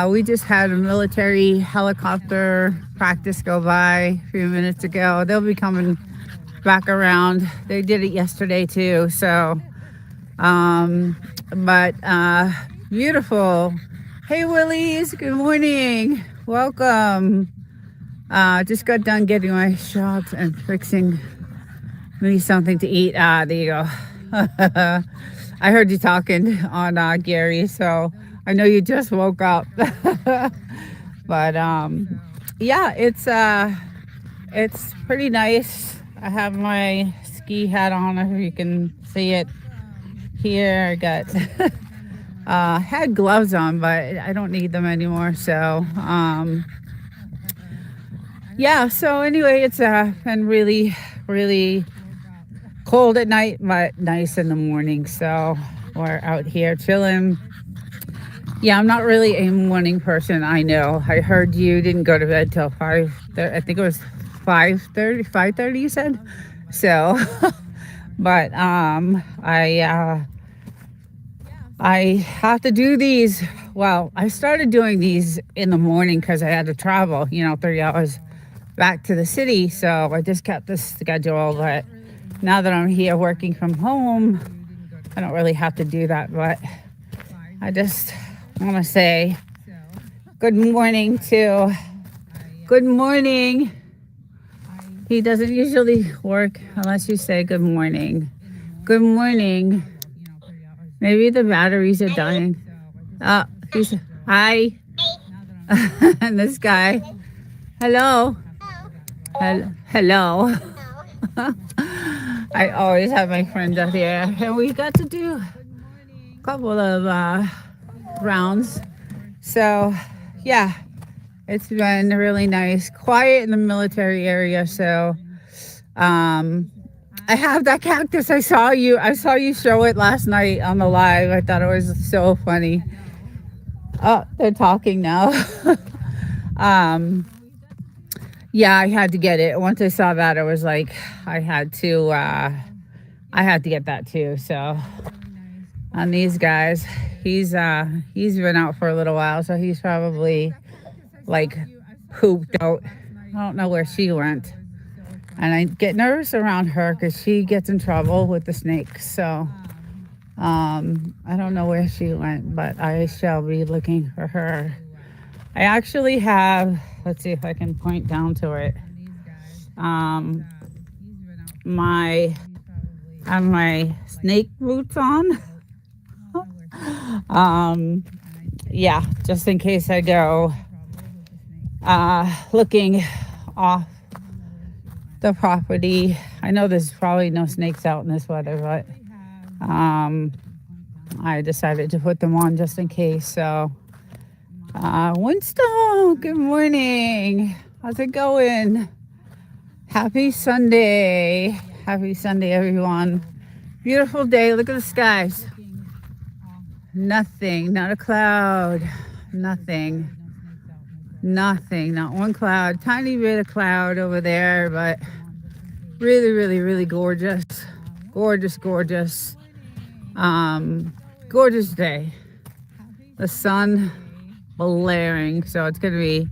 We just had a military helicopter practice go by a few minutes ago. They'll be coming back around. They did it yesterday too. So, but beautiful. Hey, Willies. Good morning. Welcome. Just got done getting my shots and fixing me something to eat. There you go. I heard you talking on Gary, so I know you just woke up. But yeah, it's pretty nice. I have my ski hat on, if you can see it here. I got had gloves on, but I don't need them anymore. So yeah, so anyway, it's been really, really cold at night, but nice in the morning. So we're out here chilling. Yeah, I'm not really a morning person. I know. I heard you didn't go to bed till 5. I think it was 5:30 you said. So, but I have to do these. Well, I started doing these in the morning because I had to travel, 30 hours back to the city. So I just kept this schedule. But now that I'm here working from home, I don't really have to do that. But I just want to say good morning. He doesn't usually work unless you say good morning. Good morning. Maybe the batteries are dying. He's hi. And this guy. Hello. Hello. I always have my friends up here, and we got to do a couple of rounds. So yeah, it's been really nice, quiet in the military area. So I have that cactus. I saw you show it last night on the live. I thought it was so funny. Oh, they're talking now. Yeah, I had to get it. Once I saw that, it was like I had to get that too. So on these guys, he's been out for a little while, so he's probably like pooped out. I don't know where she went. And I get nervous around her because she gets in trouble with the snakes. So I don't know where she went, but I shall be looking for her. I actually have, let's see if I can point down to it. I have my snake boots on. Yeah, just in case I go looking off the property. I know there's probably no snakes out in this weather, but I decided to put them on just in case. So Winston, good morning. How's it going? Happy Sunday, everyone. Beautiful day. Look at the skies. Nothing, not a cloud. Nothing, not one cloud. Tiny bit of cloud over there, but really, really, really gorgeous. Gorgeous day. The sun blaring, so it's gonna be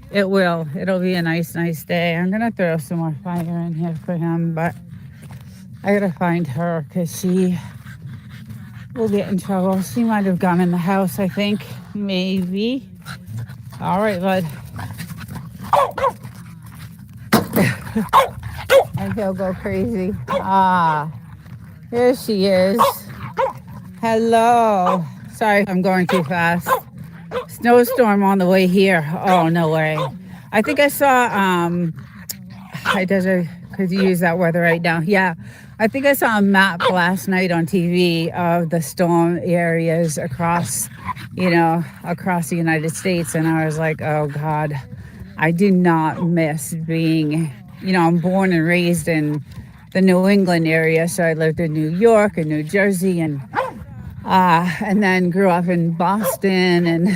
It will. It'll be a nice, nice day. I'm gonna throw some more fire in here for him, but I gotta find her because she will get in trouble. She might have gone in the house, I think. Maybe. All right, bud. And he'll go crazy. Ah, here she is. Hello. Sorry if I'm going too fast. Snowstorm on the way here. Oh, no way. I think I saw, I could use that weather right now. Yeah. I think I saw a map last night on TV of the storm areas across, across the United States. And I was like, oh God, I do not miss being, I'm born and raised in the New England area. So I lived in New York and New Jersey and then grew up in Boston and,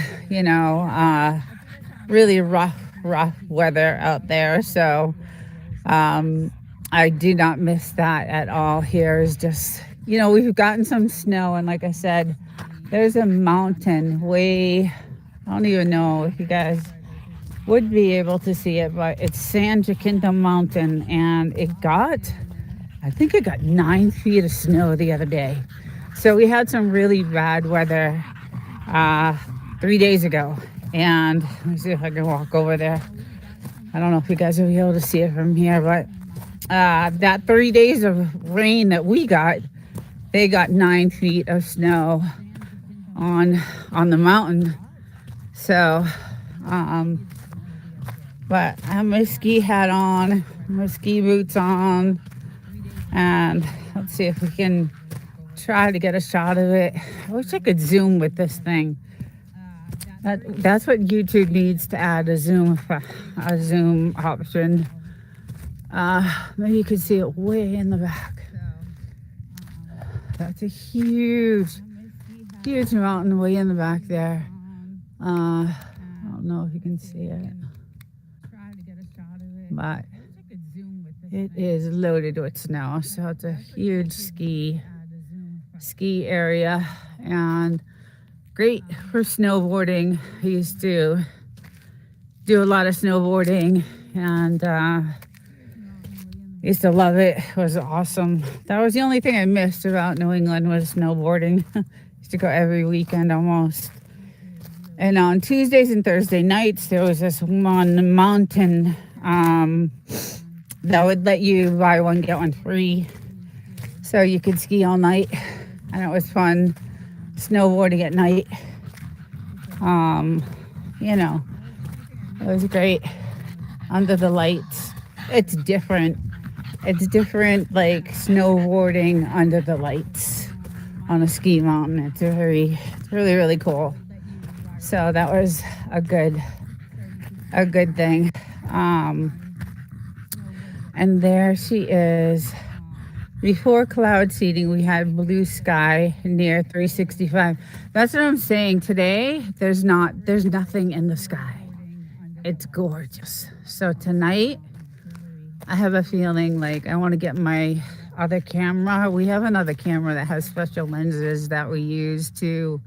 really rough weather out there. So I do not miss that at all. Here is just, we've gotten some snow. And like I said, there's a mountain way, I don't even know if you guys would be able to see it, but it's San Jacinto Mountain. And I think it got 9 feet of snow the other day. So we had some really bad weather 3 days ago. And let me see if I can walk over there. I don't know if you guys will be able to see it from here, but that 3 days of rain that we got, they got 9 feet of snow on the mountain. So, but I have my ski hat on, my ski boots on, and let's see if we can try to get a shot of it. I wish I could zoom with this thing. That's what YouTube needs to add, a zoom option. Maybe you can see it way in the back. That's a huge mountain way in the back there. I don't know if you can see it, but it is loaded with snow. So it's a huge ski area and great for snowboarding. I used to do a lot of snowboarding and used to love it. It was awesome. That was the only thing I missed about New England was snowboarding. Used to go every weekend almost. And on Tuesdays and Thursday nights, there was this one mountain that would let you buy one, get one free. So you could ski all night. And it was fun snowboarding at night. It was great under the lights. It's different. It's different, like snowboarding under the lights on a ski mountain. It's really, really cool. So that was a good thing. And there she is. Before cloud seeding, we had blue sky near 365. That's what I'm saying. Today, there's nothing in the sky. It's gorgeous. So tonight, I have a feeling like I want to get my other camera. We have another camera that has special lenses that we use to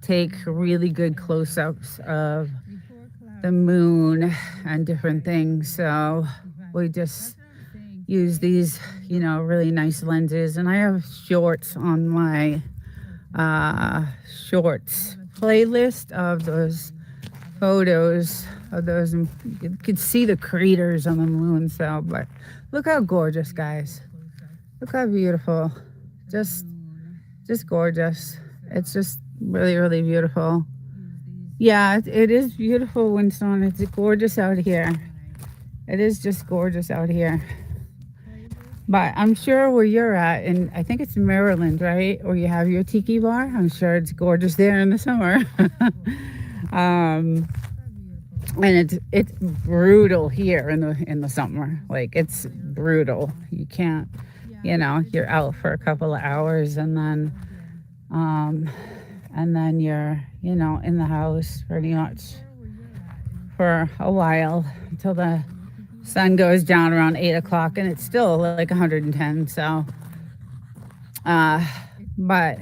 take really good close-ups of the moon and different things. So we just use these, really nice lenses. And I have shorts on my shorts playlist of those photos of those. You could see the craters on the moon. So, but look how gorgeous, guys. Look how beautiful. Just gorgeous. It's just really, really beautiful. Yeah, it is beautiful, Winston. It's gorgeous out here. It is just gorgeous out here. But I'm sure where you're at, and I think it's Maryland, right? Where you have your tiki bar. I'm sure it's gorgeous there in the summer. And it's brutal here in the summer. Like, it's brutal. You can't, you're out for a couple of hours and then you're, in the house pretty much for a while until the sun goes down around 8 o'clock, and it's still like 110. So, but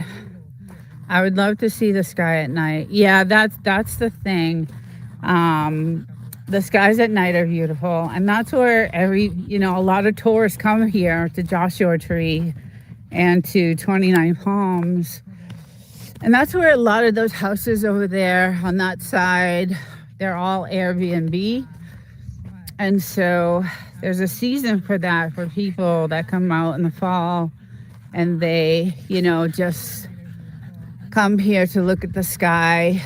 I would love to see the sky at night. Yeah, that's the thing. the skies at night are beautiful. And that's where a lot of tourists come here to Joshua Tree and to 29 Palms. And that's where a lot of those houses over there on that side, they're all Airbnb. And so there's a season for that, for people that come out in the fall and they, just come here to look at the sky,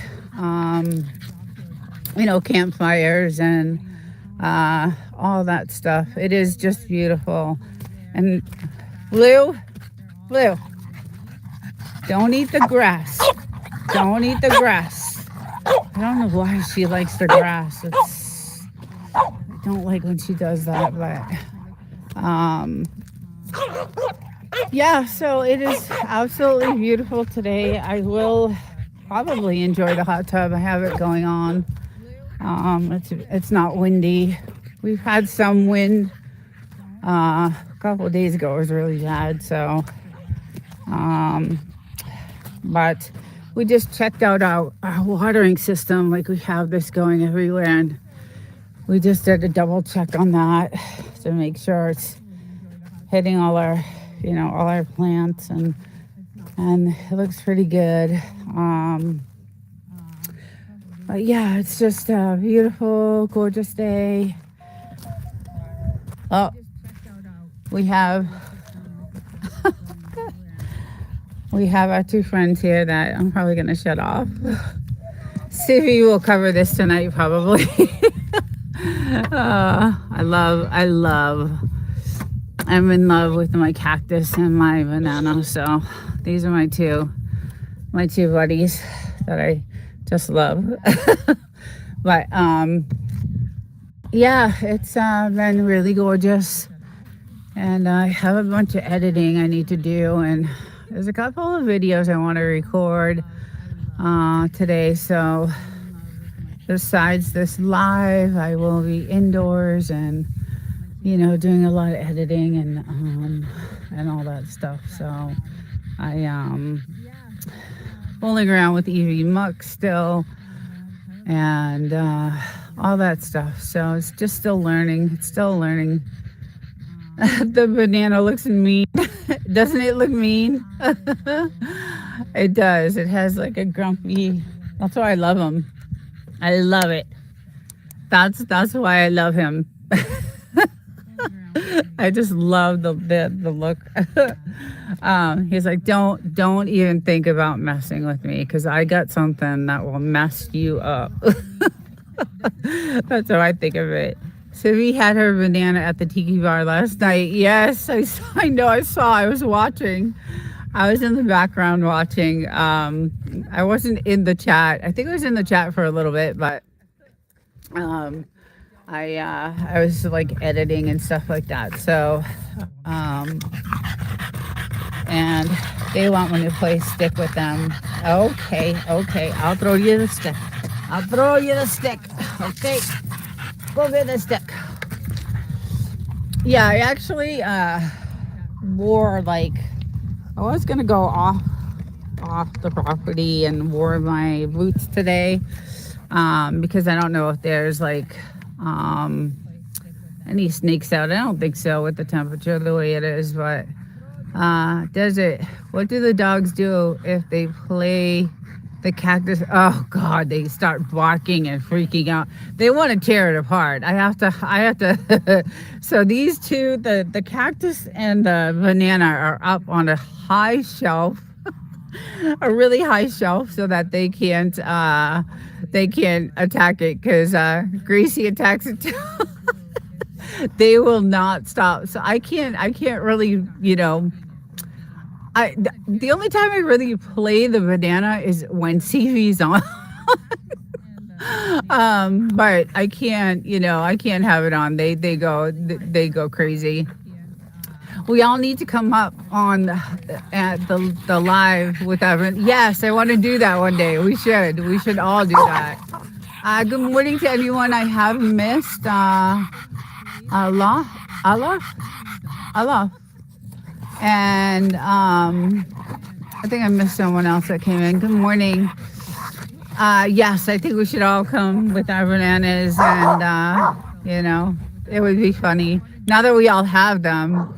campfires and all that stuff. It is just beautiful. And Blue, don't eat the grass. Don't eat the grass. I don't know why she likes the grass. I don't like when she does that, but yeah, so it is absolutely beautiful today. I will probably enjoy the hot tub. I have it going on. It's not windy. We've had some wind. A couple of days ago it was really bad, so but we just checked out our watering system. Like, we have this going everywhere, and we just did a double check on that to make sure it's hitting all our plants, and it looks pretty good. But yeah, it's just a beautiful, gorgeous day. Oh, we have our two friends here that I'm probably going to shut off. Stevie will cover this tonight, probably. I'm in love with my cactus and my banana. So these are my two buddies that I just love. But yeah, it's been really gorgeous, and I have a bunch of editing I need to do, and there's a couple of videos I want to record today. So besides this live, I will be indoors and doing a lot of editing and all that stuff. So I fooling around with Evie Muck still, and all that stuff. So it's just still learning. It's still learning. The banana looks mean. Doesn't it look mean? It does. It has like a grumpy. That's why I love him. I love it. That's why I love him. I just love the look. He's like, don't even think about messing with me, because I got something that will mess you up. That's how I think of it. So we had her banana at the tiki bar last night. Yes, I know. I was watching. I was in the background watching. I wasn't in the chat. I think I was in the chat for a little bit, but I was like editing and stuff like that. So and they want me to play stick with them. Okay, I'll throw you the stick. Okay, go get the stick. Yeah, I actually wore, like, I was gonna go off the property and wore my boots today, because I don't know if there's like any snakes out. I don't think so with the temperature the way it is, but what do the dogs do if they play the cactus? Oh God, they start barking and freaking out. They want to tear it apart. I have to so these two, the cactus and the banana, are up on a high shelf, a really high shelf, so that they can't attack it, because Gracie attacks it too. They will not stop. So I can't really, the only time I really play the banana is when CV's on. But I can't have it on. They go crazy. We all need to come up on at the live with Evan. Yes, I want to do that one day. We should all do that. Good morning to everyone I have missed. Allah. And I think I missed someone else that came in. Good morning. Yes, I think we should all come with our bananas, and it would be funny. Now that we all have them,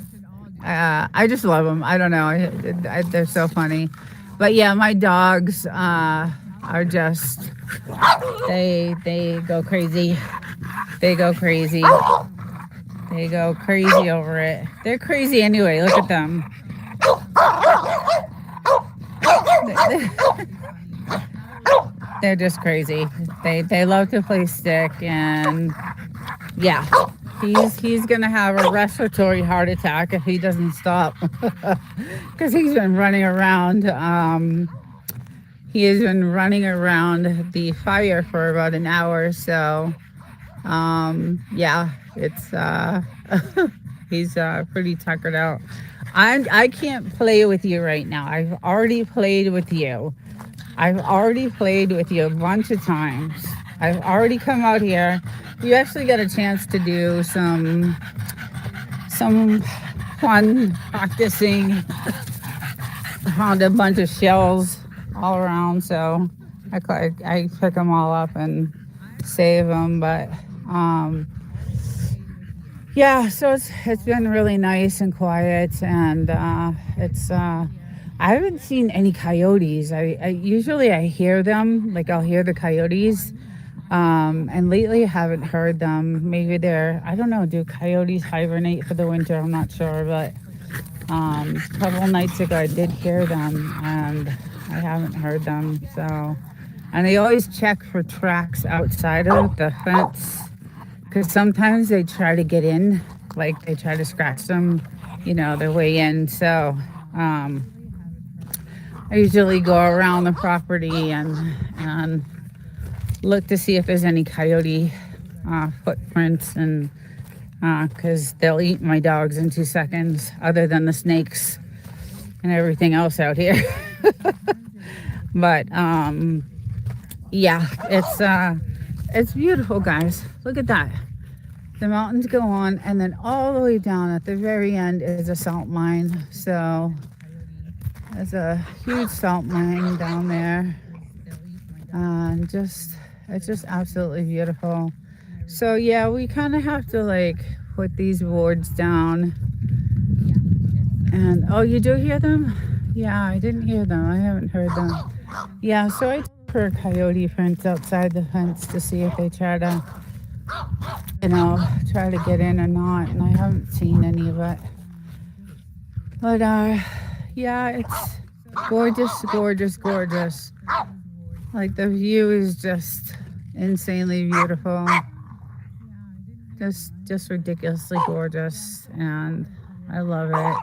I just love them. I don't know, they're so funny. But yeah, my dogs are just they go crazy. They go crazy. They go crazy over it. They're crazy anyway. Look at them. They're just crazy. They love to play stick, and yeah, he's gonna have a respiratory heart attack if he doesn't stop, because he's been running around. He has been running around the fire for about an hour. So yeah, it's he's pretty tuckered out. I can't play with you right now. I've already played with you. I've already played with you a bunch of times. I've already come out here. You actually got a chance to do some fun practicing. I found a bunch of shells all around, so I pick them all up and save them. But yeah, so it's been really nice and quiet, and it's I haven't seen any coyotes. I usually I hear them, like I'll hear the coyotes, and lately I haven't heard them. Maybe I don't know, do coyotes hibernate for the winter? I'm not sure, but a couple nights ago I did hear them, and I haven't heard them. So, and they always check for tracks outside of the fence, because sometimes they try to get in, like they try to scratch them, their way in. So I usually go around the property and look to see if there's any coyote footprints, and because they'll eat my dogs in 2 seconds, other than the snakes and everything else out here. But yeah, it's beautiful, guys. Look at that. The mountains go on, and then all the way down at the very end is a salt mine. So there's a huge salt mine down there, and it's just absolutely beautiful. So yeah, we kind of have to like put these boards down. And oh, you do hear them? Yeah, I didn't hear them. I haven't heard them. Yeah, so I look for coyote prints outside the fence to see if they try to get in or not, and I haven't seen any of it. But yeah, it's gorgeous, gorgeous, gorgeous. Like the view is just insanely beautiful. Just ridiculously gorgeous, and I love it.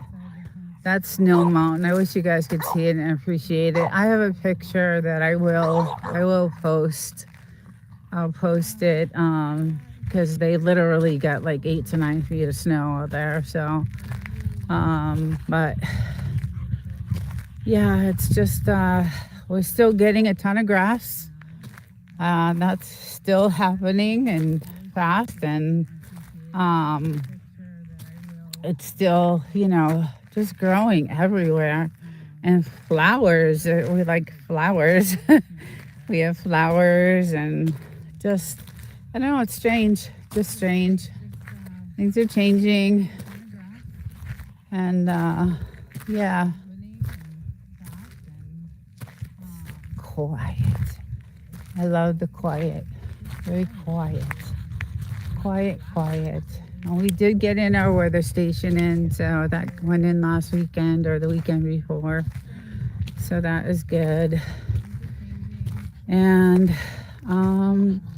That's Snow Mountain. I wish you guys could see it and appreciate it. I have a picture that I will post. I'll post it because they literally got like 8 to 9 feet of snow out there. So, but yeah, it's just we're still getting a ton of grass. That's still happening and fast, and it's still just growing everywhere. And flowers, we like flowers. We have flowers, and just I don't know, it's strange, just strange. Things are changing, and yeah, quiet. I love the quiet. Very quiet. Quiet. And we did get in our weather station in, so that went in last weekend or the weekend before. So that is good. And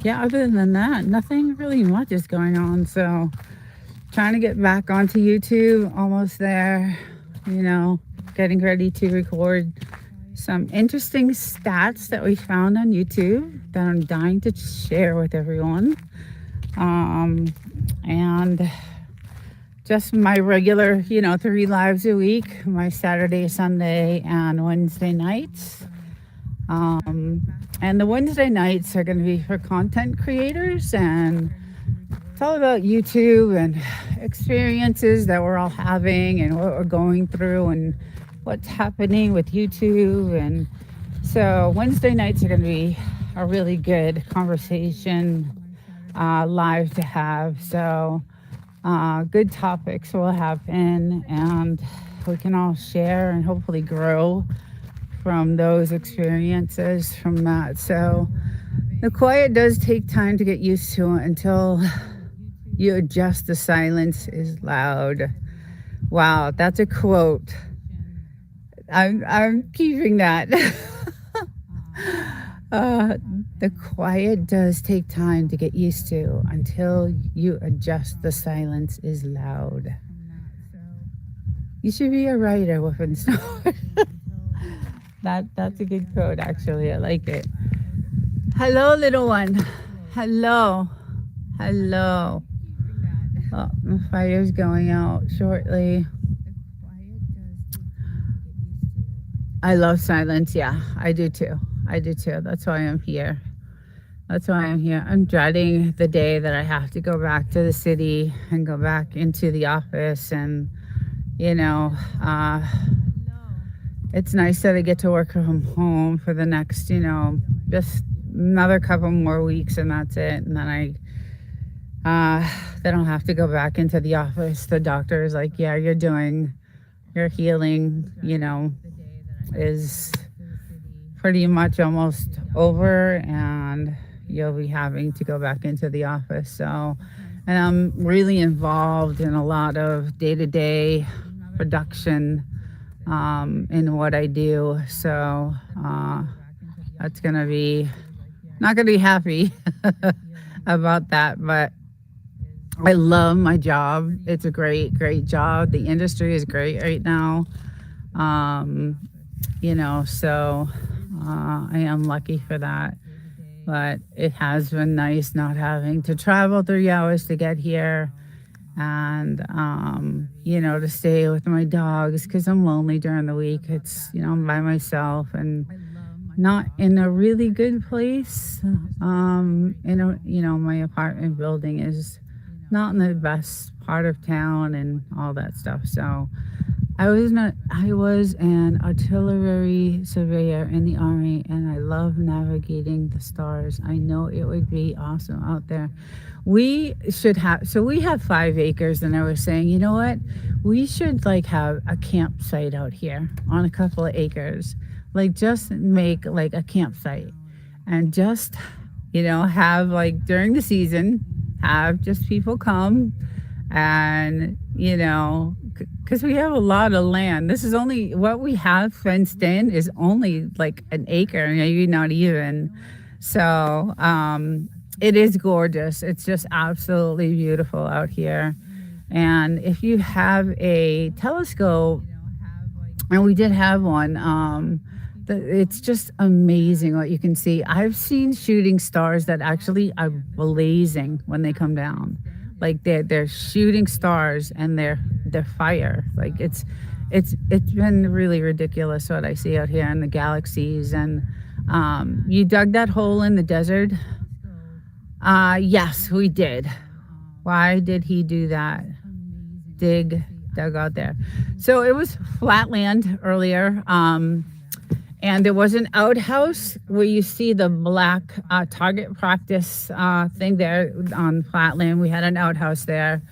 yeah, other than that, nothing really much is going on. So trying to get back onto YouTube, almost there, getting ready to record some interesting stats that we found on YouTube that I'm dying to share with everyone. And just my regular, 3 lives a week, my Saturday, Sunday, and Wednesday nights. And the Wednesday nights are going to be for content creators, and it's all about YouTube and experiences that we're all having and what we're going through and what's happening with YouTube. And so Wednesday nights are going to be a really good conversation live to have. So, good topics will happen, and we can all share and hopefully grow from those experiences from that. So, the quiet does take time to get used to until you adjust. The silence is loud. Wow, that's a quote. I'm keeping that. uh, the quiet does take time to get used to until you adjust. The silence is loud. You should be a writer, Wolf and Snort. That's a good quote, actually. I like it. Hello, little one. Hello. Hello. Oh, the fire's going out shortly. I love silence. Yeah, I do too. I do too. That's why I'm here. That's why I'm here. I'm dreading the day that I have to go back to the city and go back into the office. And, you know, uh, it's nice that I get to work from home for the next, just another couple more weeks, and that's it. And then then I'll have to go back into the office. The doctor is like, yeah, your healing, is pretty much almost over, and you'll be having to go back into the office. So, and I'm really involved in a lot of day-to-day production in what I do. So that's gonna be not gonna be happy about that, but I love my job. It's a great, great job. The industry is great right now. So I am lucky for that. But it has been nice not having to travel 3 hours to get here, and, to stay with my dogs because I'm lonely during the week. It's, I'm by myself and not in a really good place. My apartment building is not in the best part of town and all that stuff. So I was an artillery surveyor in the Army, and I love navigating the stars. I know it would be awesome out there. We have 5 acres, and I was saying, you know what? We should have a campsite out here on a couple of acres. Just make a campsite and just, have during the season, have just people come and, because we have a lot of land. This is only what we have fenced in is only an acre, maybe not even. So it is gorgeous. It's just absolutely beautiful out here. And if you have a telescope, and we did have one, it's just amazing what you can see. I've seen shooting stars that actually are blazing when they come down. They're shooting stars, and they're fire. It's been really ridiculous what I see out here in the galaxies. And you dug that hole in the desert? Yes, we did. Why did he do that? Dug out there. So it was flat land earlier. And there was an outhouse where you see the black target practice thing there on flatland. We had an outhouse there.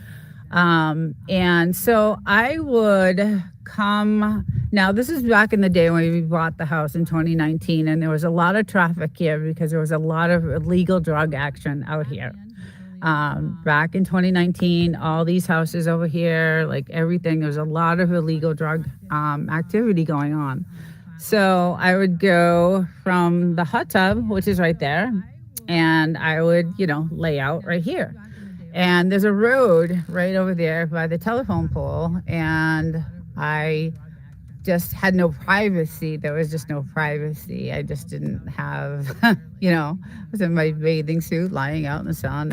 And so I would come. Now, this is back in the day when we bought the house in 2019, and there was a lot of traffic here because there was a lot of illegal drug action out here. Back in 2019, all these houses over here, everything, there was a lot of illegal drug activity going on. So I would go from the hot tub, which is right there, and I would, lay out right here. And there's a road right over there by the telephone pole, and I just had no privacy. There was just no privacy. I just didn't have, I was in my bathing suit lying out in the sun,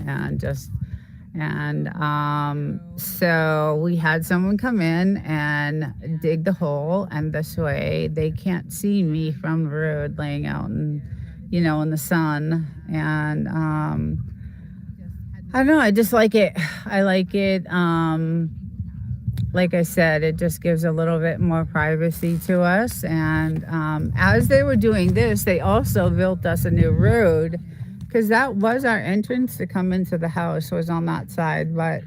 so we had someone come in and dig the hole, and this way they can't see me from the road laying out in the sun. And I don't know, I just like it. I like it. like I said, it just gives a little bit more privacy to us. And as they were doing this, they also built us a new road, because that was our entrance to come into the house, was on that side. But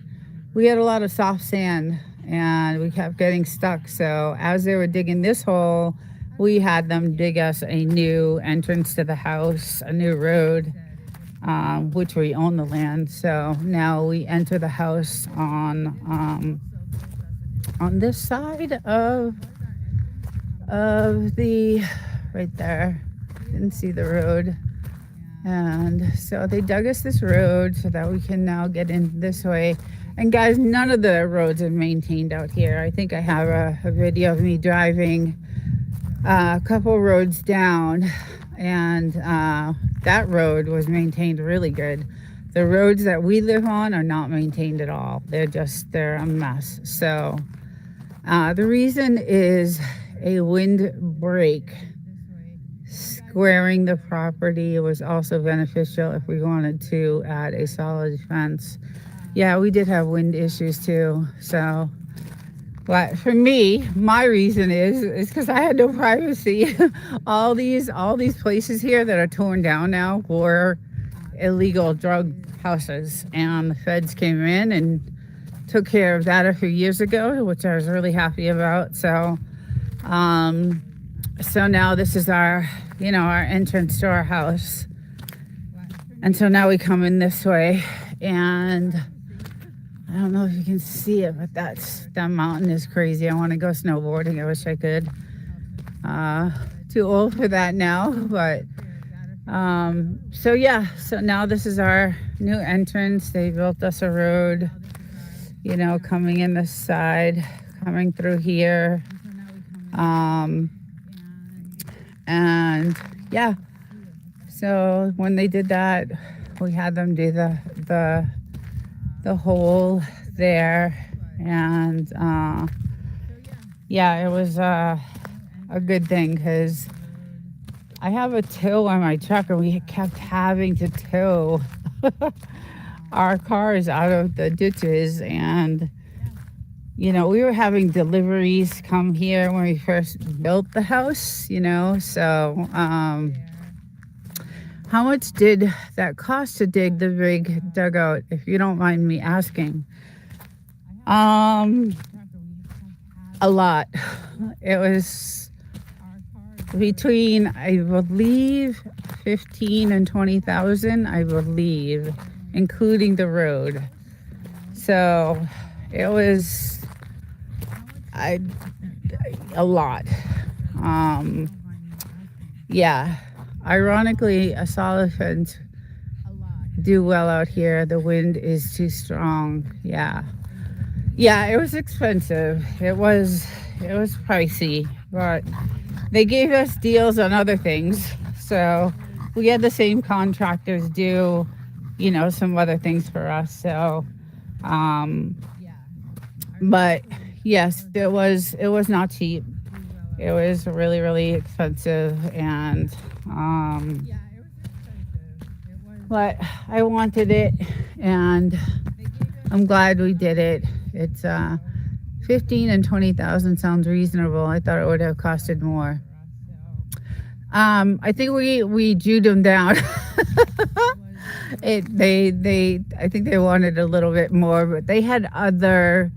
we had a lot of soft sand and we kept getting stuck. So as they were digging this hole, we had them dig us a new entrance to the house, a new road, which we own the land. So now we enter the house on this side of the, right there. Didn't see the road. And so they dug us this road so that we can now get in this way. And guys, none of the roads are maintained out here. I think I have a video of me driving a couple roads down, and that road was maintained really good. The roads that we live on are not maintained at all. They're a mess. So the reason is a wind break squaring the property was also beneficial if we wanted to add a solid fence. Yeah, we did have wind issues too. So, but for me, my reason is because I had no privacy. all these places here that are torn down now were illegal drug houses, and the feds came in and took care of that a few years ago, which I was really happy about. So so now this is our entrance to our house. And so now we come in this way, and I don't know if you can see it, but that mountain is crazy. I want to go snowboarding. I wish I could. Too old for that now, but so yeah, so now this is our new entrance. They built us a road, coming in this side, coming through here. And yeah, so when they did that, we had them do the hole there, and yeah, it was a good thing, because I have a tow on my truck, and we kept having to tow our cars out of the ditches. And we were having deliveries come here when we first built the house, so how much did that cost to dig the big dugout, if you don't mind me asking? A lot. It was between, I believe, 15 and 20,000, I believe, including the road. So it was a lot. Yeah. Ironically, a solid fence do well out here. The wind is too strong. Yeah, it was expensive. It was pricey, but they gave us deals on other things. So we had the same contractors do, some other things for us. So, but yes, it was not cheap. It was really, really expensive, and but I wanted it, and I'm glad we did it. It's 15 and 20,000 sounds reasonable. I thought it would have costed more. I think we Jewed them down. I think they wanted a little bit more, but they had other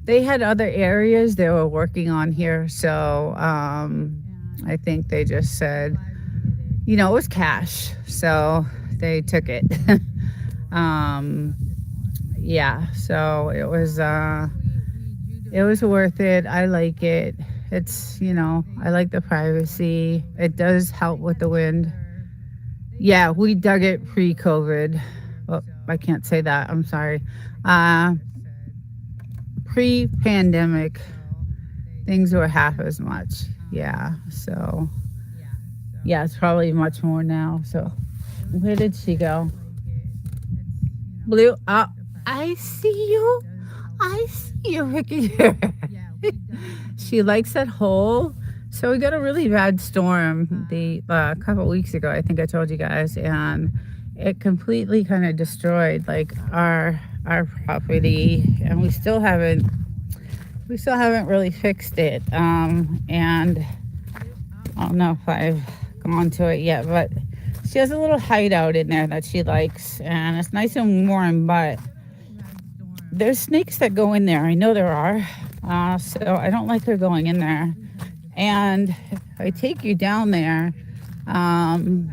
areas they were working on here. So I think they just said, it was cash, so they took it. Yeah, so it was worth it. I like it. It's, I like the privacy. It does help with the wind. Yeah, we dug it pre-COVID. Oh, I can't say that. I'm sorry. Pre-pandemic, things were half as much. Yeah, so yeah, it's probably much more now. So where did she go? Blue, I see you. I see you, Ricky. She likes that hole. So we got a really bad storm a couple weeks ago. I think I told you guys, and it completely kind of destroyed like our property, and we still haven't we still haven't really fixed it. And I don't know if I've gone to it yet, but she has a little hideout in there that she likes, and it's nice and warm, but there's snakes that go in there. I know there are. So I don't like her going in there. And if I take you down there, um,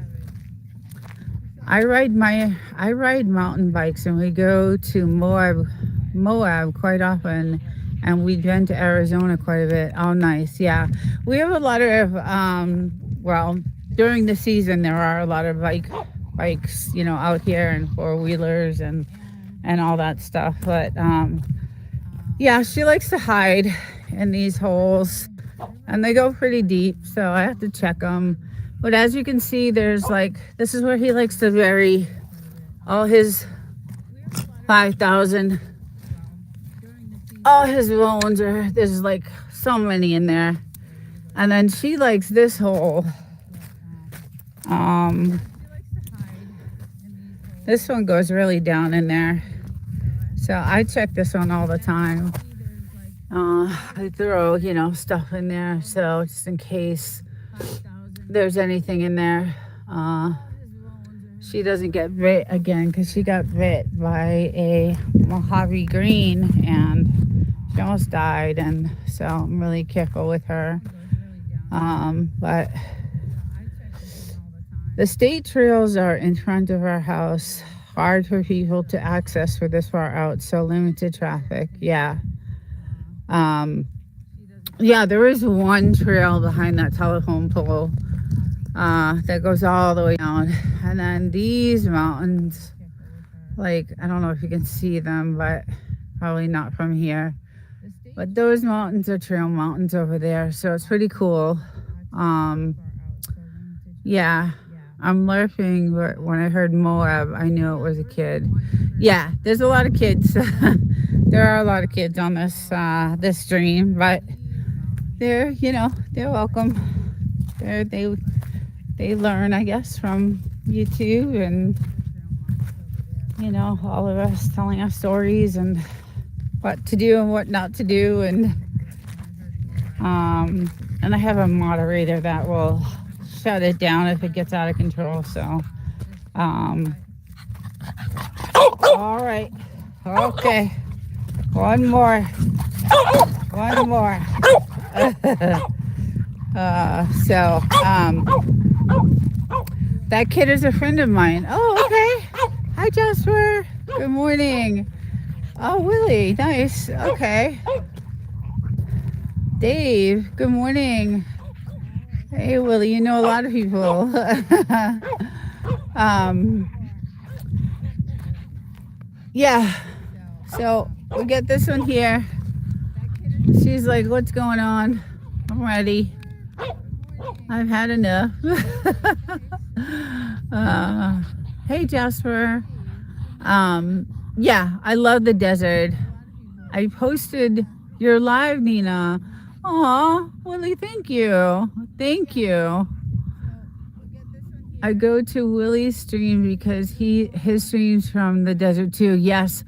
I ride mountain bikes, and we go to Moab quite often, and we've been to Arizona quite a bit. Oh, nice. Yeah, we have a lot of well, during the season there are a lot of bikes, out here, and four-wheelers and all that stuff. But yeah, she likes to hide in these holes, and they go pretty deep, so I have to check them. But as you can see, there's this is where he likes to bury all his 5,000, all his bones. There's so many in there. And then she likes this hole. This one goes really down in there. So I check this one all the time. I throw, stuff in there, so just in case there's anything in there. She doesn't get bit again, because she got bit by a Mojave green and she almost died, and so I'm really careful with her. But the state trails are in front of our house, hard for people to access for this far out, so limited traffic. Yeah. Yeah, there is one trail behind that telephone pole that goes all the way down. And then these mountains, I don't know if you can see them, but probably not from here. But those mountains are trail mountains over there, so it's pretty cool. Yeah, I'm laughing, but when I heard Moab, I knew it was a kid. Yeah, there's a lot of kids. There are a lot of kids on this stream, but they're welcome. They learn, I guess, from YouTube, and all of us telling us stories and what to do and what not to do, and I have a moderator that will shut it down if it gets out of control. So all right, okay, one more. So that kid is a friend of mine. Oh, okay. Hi, Jasper. Good morning. Oh, Willie, nice. Okay. Dave, good morning. Hey, Willie, you know a lot of people. Yeah. So we get this one here. She's like, what's going on? I'm ready. I've had enough. Hey, Jasper. Yeah, I love the desert. I posted your live, Nina. Aw, Willie, thank you. Thank you. I go to Willie's stream because his streams from the desert too. Yes,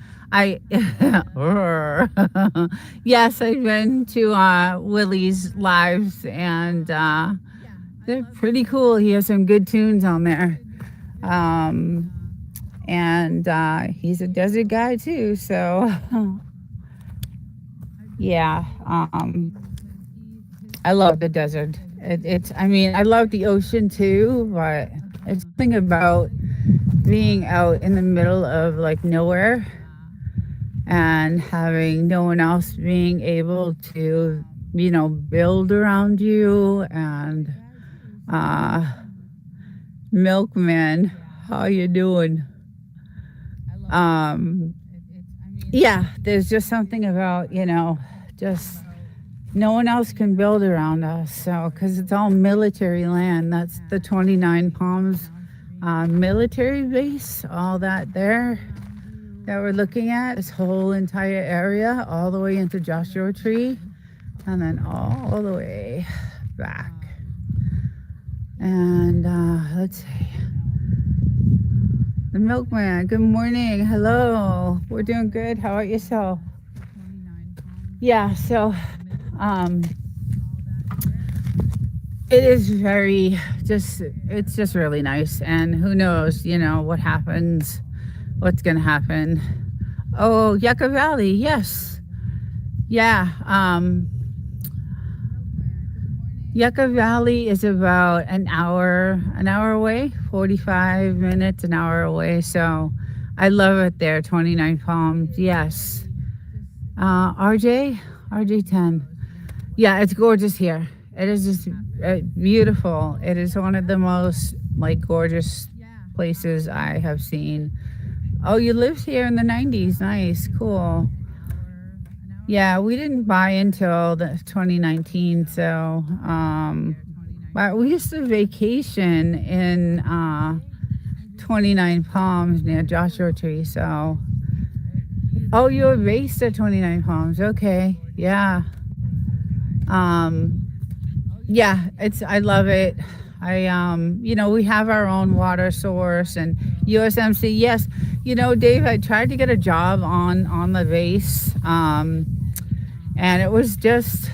yes, I've been to Willie's lives, and they're pretty cool. He has some good tunes on there. And he's a desert guy too, so yeah. I love the desert. I love the ocean too, but it's something about being out in the middle of nowhere and having no one else being able to, build around you. And Milkman, how you doing? Yeah, there's just something about, just no one else can build around us. So, because it's all military land. That's the 29 Palms military base, all that there that we're looking at, this whole entire area, all the way into Joshua Tree, and then all the way back. And let's see. The Milkman, good morning. Hello. We're doing good. How about yourself? Yeah, so um, it is very just, it's just really nice. And who knows, what happens, what's going to happen. Oh, Yucca Valley, yes. Yeah. Yucca Valley is about an hour away, 45 minutes, an hour away. So I love it there. 29 Palms, yes. RJ 10. Yeah, it's gorgeous here. It is just beautiful. It is one of the most like gorgeous places I have seen. Oh, you lived here in the 90s. Nice, cool. Yeah, we didn't buy until the 2019, so but we used to vacation in 29 Palms near Joshua Tree. So, oh, you were based at 29 Palms. Okay, yeah. Um, yeah, I love it. We have our own water source and USMC. Yes, Dave, I tried to get a job on the base, and it was just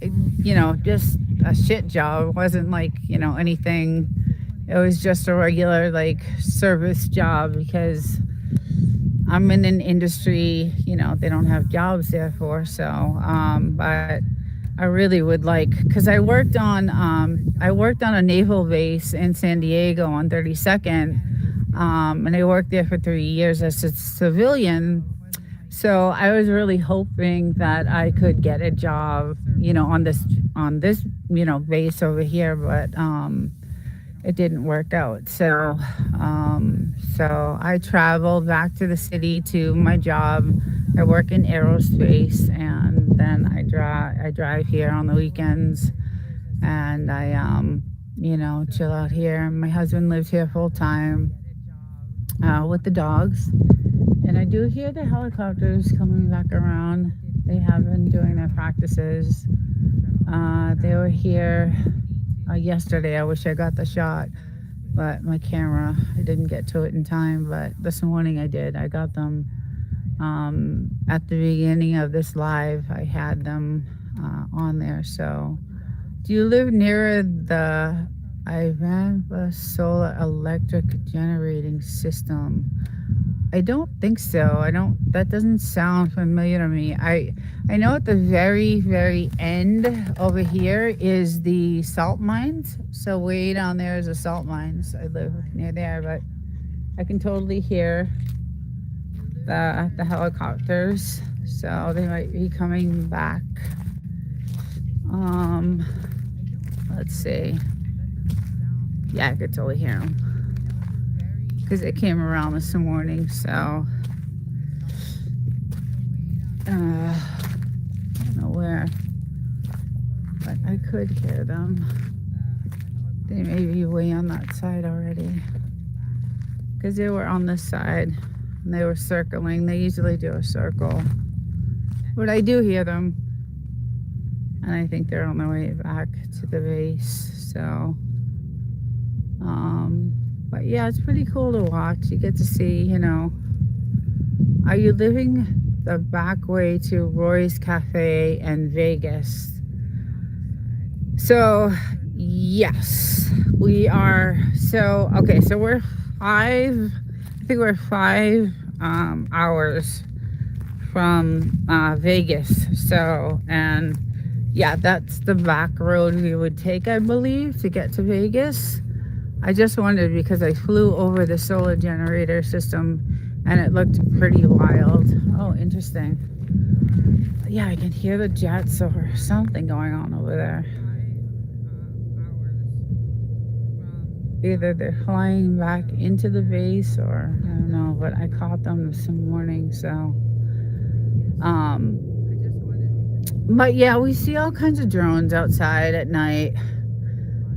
a shit job. It wasn't like anything. It was just a regular like service job because I'm in an industry, they don't have jobs there for. So, but I really would like, because I worked on a naval base in San Diego on 32nd, and I worked there for 3 years as a civilian. So I was really hoping that I could get a job, on this base over here, but it didn't work out. So I traveled back to the city to my job. I work in aerospace, and then I drive here on the weekends, and I chill out here. My husband lives here full time with the dogs, and I do hear the helicopters coming back around. They have been doing their practices. They were here yesterday. I wish I got the shot, but my camera, I didn't get to it in time. But this morning I did. I got them at the beginning of this live. I had them on there. So, do you live near the Ivanva solar electric generating system? I don't think so. I don't. That doesn't sound familiar to me. I know at the very very end over here is the salt mines. So way down there is the salt mines. I live near there, but I can totally hear the helicopters. So they might be coming back. Um, let's see. Yeah, I could totally hear them because it came around this morning. So I don't know where, but I could hear them. They may be way on that side already because they were on this side and they were circling. They usually do a circle, but I do hear them, and I think they're on their way back to the base. So, but yeah, it's pretty cool to watch. You get to see, are you living the back way to Roy's Cafe and Vegas? So, yes, we are. So, okay, so I think we're 5 hours from Vegas. So, and yeah, that's the back road we would take, I believe, to get to Vegas. I just wondered because I flew over the solar generator system and it looked pretty wild. Oh, interesting. Yeah, I can hear the jets or something going on over there. Either they're flying back into the base or I don't know, but I caught them this morning. So, but yeah, we see all kinds of drones outside at night.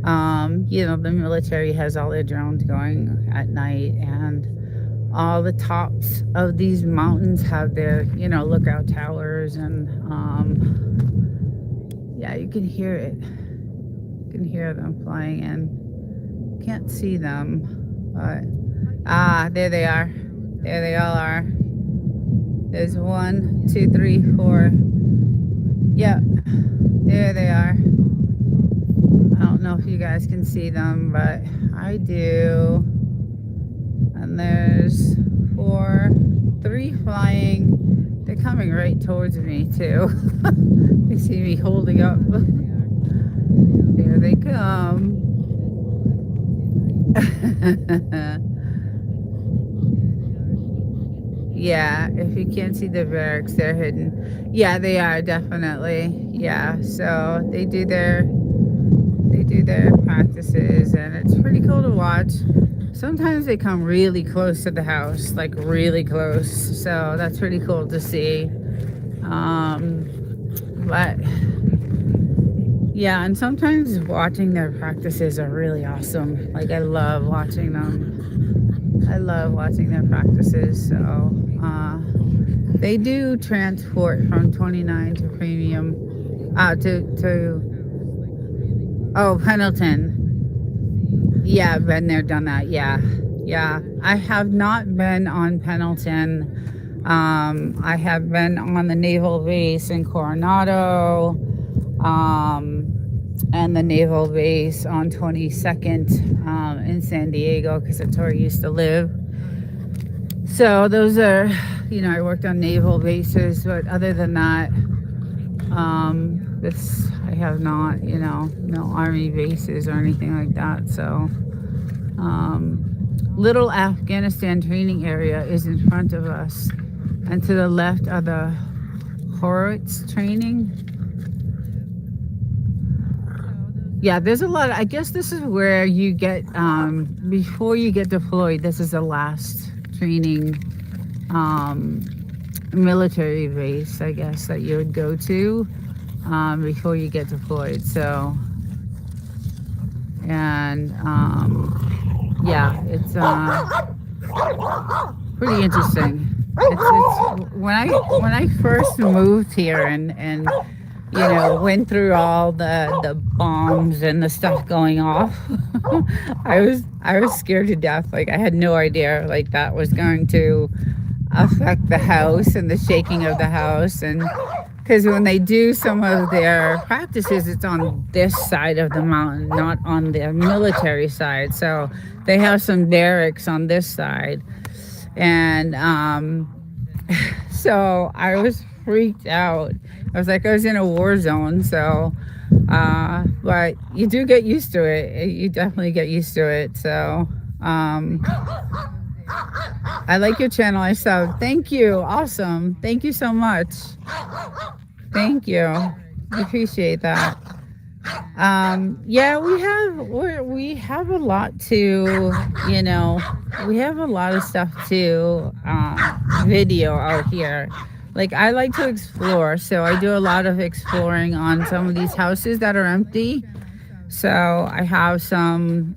The military has all their drones going at night, and all the tops of these mountains have their, lookout towers, and yeah, you can hear it. You can hear them flying in. Can't see them, but there they are. There they all are. There's 1, 2, 3, 4. Yeah, there they are. I don't know if you guys can see them, but I do. And there's 4, 3 flying. They're coming right towards me too. They see me holding up. There they come. Yeah, if you can't see the barracks, they're hidden. Yeah, they are definitely. Yeah, so they do their practices, and it's pretty cool to watch. Sometimes they come really close to the house, like really close. So that's pretty cool to see. But yeah, and sometimes watching their practices are really awesome. Like I love watching them. I love watching their practices. So they do transport from 29 to premium, to Pendleton. Yeah, I've been there, done that. Yeah, yeah. I have not been on Pendleton. I have been on the naval base in Coronado, and the naval base on 22nd in San Diego, because that's where I used to live. So those are, I worked on naval bases, but other than that, I have not, no army bases or anything like that. So, little Afghanistan training area is in front of us, and to the left are the Horowitz training. Yeah, there's a lot. I guess this is where you get, before you get deployed, this is the last training military base, I guess, that you would go to before you get deployed. So, and yeah, it's pretty interesting. It's when I first moved here and went through all the bombs and the stuff going off. I was scared to death. Like I had no idea like that was going to affect the house and the shaking of the house. And because when they do some of their practices, it's on this side of the mountain, not on the military side. So they have some barracks on this side, and so I was freaked out. I was like I was in a war zone. So but you do get used to it. You definitely get used to it. So I like your channel. I sub. Thank you. Awesome. Thank you so much. Thank you. I appreciate that. Yeah, we have a lot to, we have a lot of stuff to video out here. Like I like to explore, so I do a lot of exploring on some of these houses that are empty. So I have some,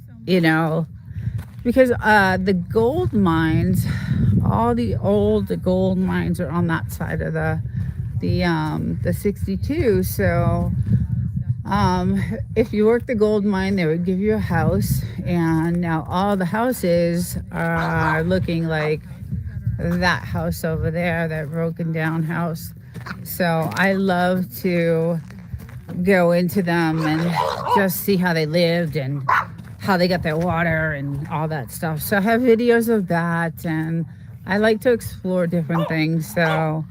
because the gold mines, all the old gold mines are on that side of the 62. So if you work the gold mine, they would give you a house, and now all the houses are looking like that house over there, that broken down house. So I love to go into them and just see how they lived and how they got their water and all that stuff. So I have videos of that, and I like to explore different things. So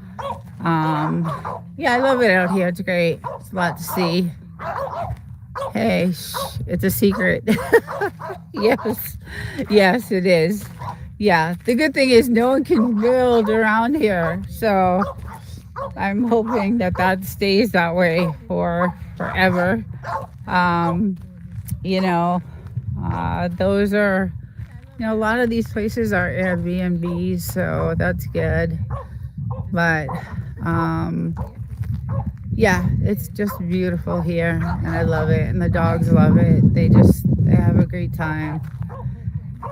yeah, I love it out here. It's great. It's a lot to see. Hey, it's a secret. Yes, it is. Yeah, the good thing is no one can build around here. So I'm hoping that stays that way for forever. Those are, a lot of these places are Airbnbs, so that's good. But yeah, it's just beautiful here, and I love it, and the dogs love it. They have a great time.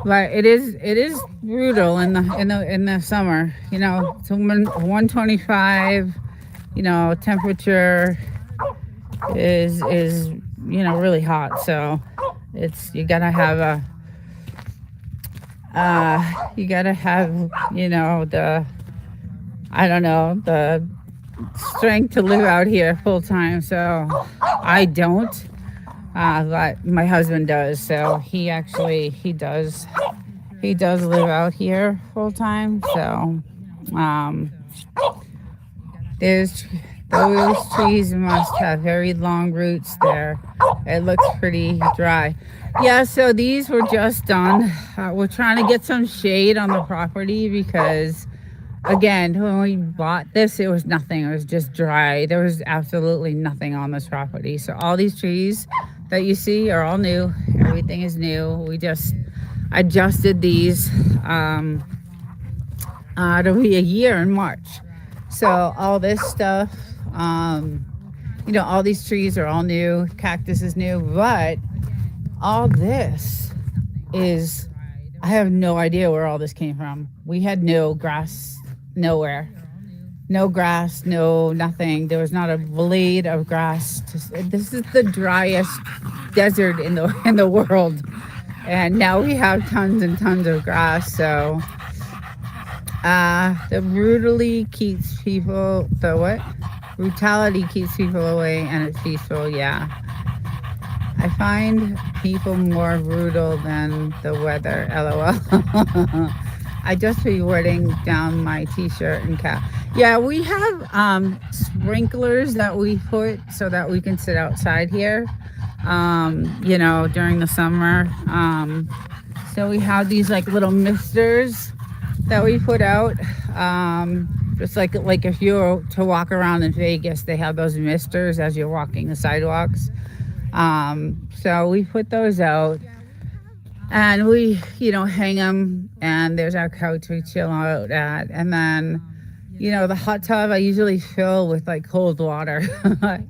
But it is brutal in the summer. It's 125. Temperature is really hot. So you gotta have the I don't know, the strength to live out here full time. So I don't, but my husband does. So he does live out here full time. So um, there's those trees must have very long roots there. It looks pretty dry. Yeah, so these were just done. We're trying to get some shade on the property because, again, when we bought this, it was nothing. It was just dry. There was absolutely nothing on this property. So all these trees that you see are all new. Everything is new. We just adjusted these. It'll be a year in March. So all this stuff, all these trees are all new. Cactus is new, but all this is, I have no idea where all this came from. We had no grass nowhere. No grass, no nothing. There was not a blade of grass. This is the driest desert in the world. And now we have tons and tons of grass. So the brutality keeps people away, and it's peaceful. Yeah, I find people more brutal than the weather. LOL. I just be wearing down my t-shirt and cap. Yeah, we have sprinklers that we put so that we can sit outside here. During the summer. So we have these like little misters that we put out. Just like if you were to walk around in Vegas, they have those misters as you're walking the sidewalks. So we put those out, and we, hang them, and there's our couch we chill out at. And then, the hot tub I usually fill with like cold water.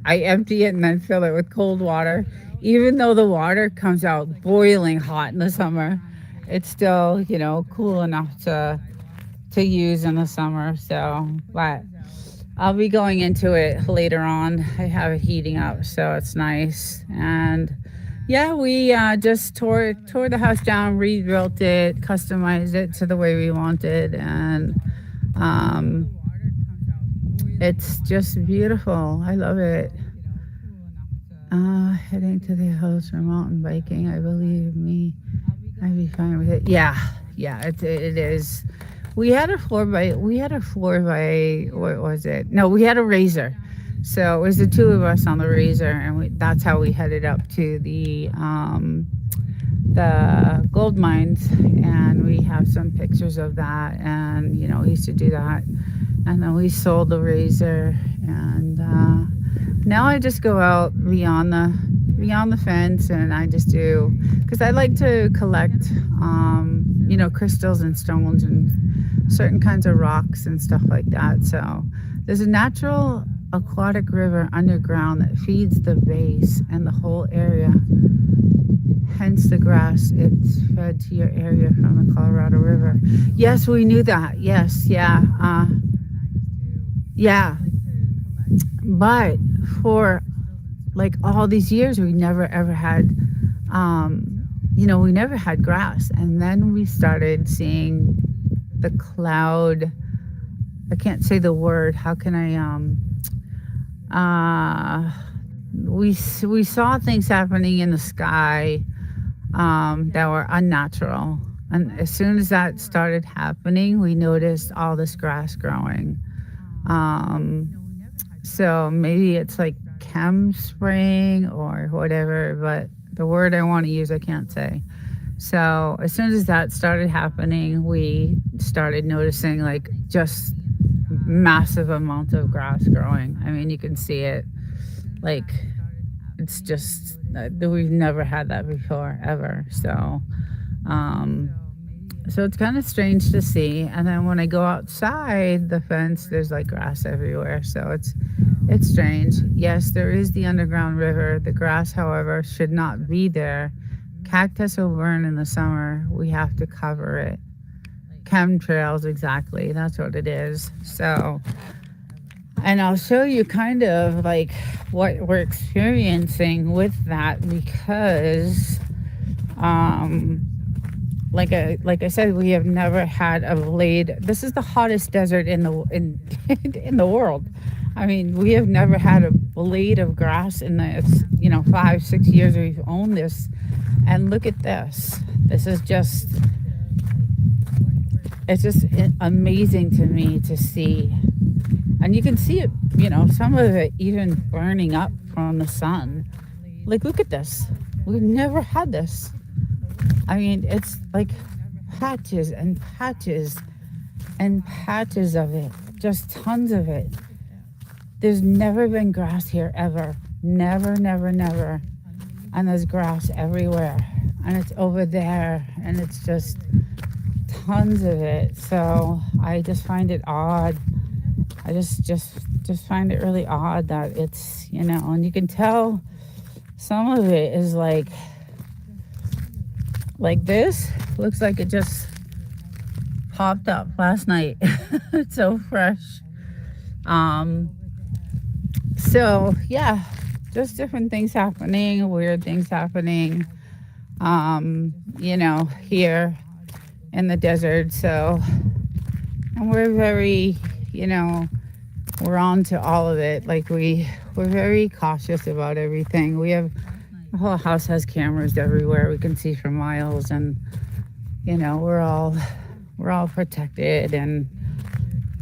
I empty it and then fill it with cold water. Even though the water comes out boiling hot in the summer, it's still, cool enough to use in the summer. So, but I'll be going into it later on. I have it heating up, so it's nice. And yeah, we just tore the house down, rebuilt it, customized it to the way we wanted, and it's just beautiful. I love it. Heading to the hills for mountain biking. I believe me, I'd be fine with it. Yeah, it is. We had a 4x. What was it? No, we had a Razor. So it was the two of us on the Razor, and that's how we headed up to the gold mines. And we have some pictures of that. And we used to do that. And then we sold the Razor, and now I just go out beyond the fence, and I just do, because I like to collect crystals and stones and certain kinds of rocks and stuff like that. So there's a natural aquatic river underground that feeds the base and the whole area. Hence the grass, it's fed to your area from the Colorado River. Yes, we knew that. Yes, yeah. Yeah. But for like all these years, we never ever had, we never had grass. And then we started seeing the cloud. I can't say the word. How can I, we saw things happening in the sky that were unnatural. And as soon as that started happening, we noticed all this grass growing. So maybe it's like chem spraying or whatever, but the word I want to use, I can't say. So as soon as that started happening, we started noticing like just massive amounts of grass growing. I mean, you can see it. Like, it's just, we've never had that before, ever. So it's kind of strange to see. And then when I go outside the fence, there's like grass everywhere. So it's strange. Yes, there is the underground river. The grass, however, should not be there. Cactus will burn in the summer. We have to cover it. Chemtrails, exactly. That's what it is. So, and I'll show you kind of like what we're experiencing with that, because like I said, we have never had a blade. This is the hottest desert in the world. I mean, we have never had a blade of grass in the 5 6 years we've owned this. And look at this. This is just it's just amazing to me to see. And you can see it, some of it even burning up from the sun. Like, look at this. We've never had this. I mean, it's like patches and patches and patches of it, just tons of it. There's never been grass here ever. Never, never, never. And there's grass everywhere. And it's over there. And it's just tons of it. So I just find it odd. I just find it really odd that it's, and you can tell some of it is like this. Looks like it just popped up last night. It's so fresh. So yeah, just different things happening, weird things happening, here in the desert. So, and we're very, we're on to all of it. Like we're very cautious about everything. The whole house has cameras everywhere. We can see for miles, and we're all protected. And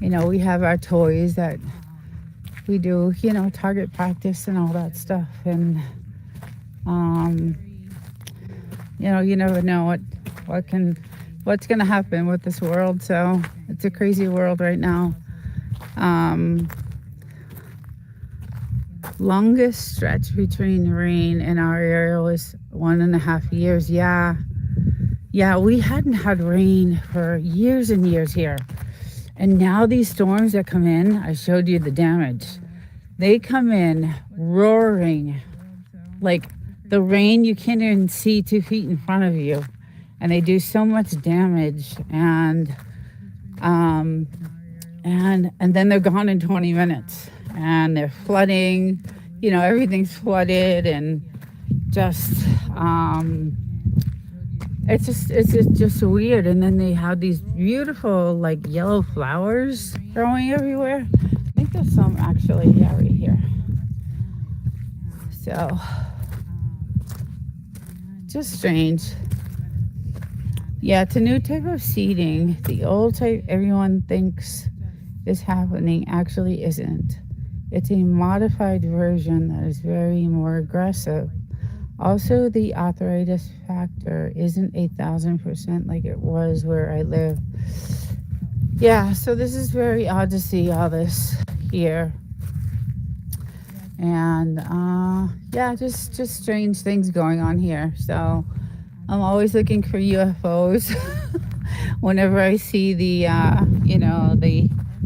we have our toys that we do, target practice and all that stuff. And you never know what's gonna happen with this world. So it's a crazy world right now. Longest stretch between rain in our area was 1.5 years. Yeah, we hadn't had rain for years and years here. And now these storms that come in, I showed you the damage. They come in roaring, like the rain, you can't even see 2 feet in front of you. And they do so much damage. And then they're gone in 20 minutes. And they're flooding, everything's flooded, and just, it's just weird. And then they have these beautiful, like, yellow flowers growing everywhere. I think there's some actually, right here. So, just strange. Yeah, it's a new type of seeding. The old type everyone thinks is happening actually isn't. It's a modified version that is very more aggressive. Also, the arthritis factor isn't 1,000% like it was where I live. Yeah, so this is very odd to see all this here. And just strange things going on here. So I'm always looking for UFOs whenever I see the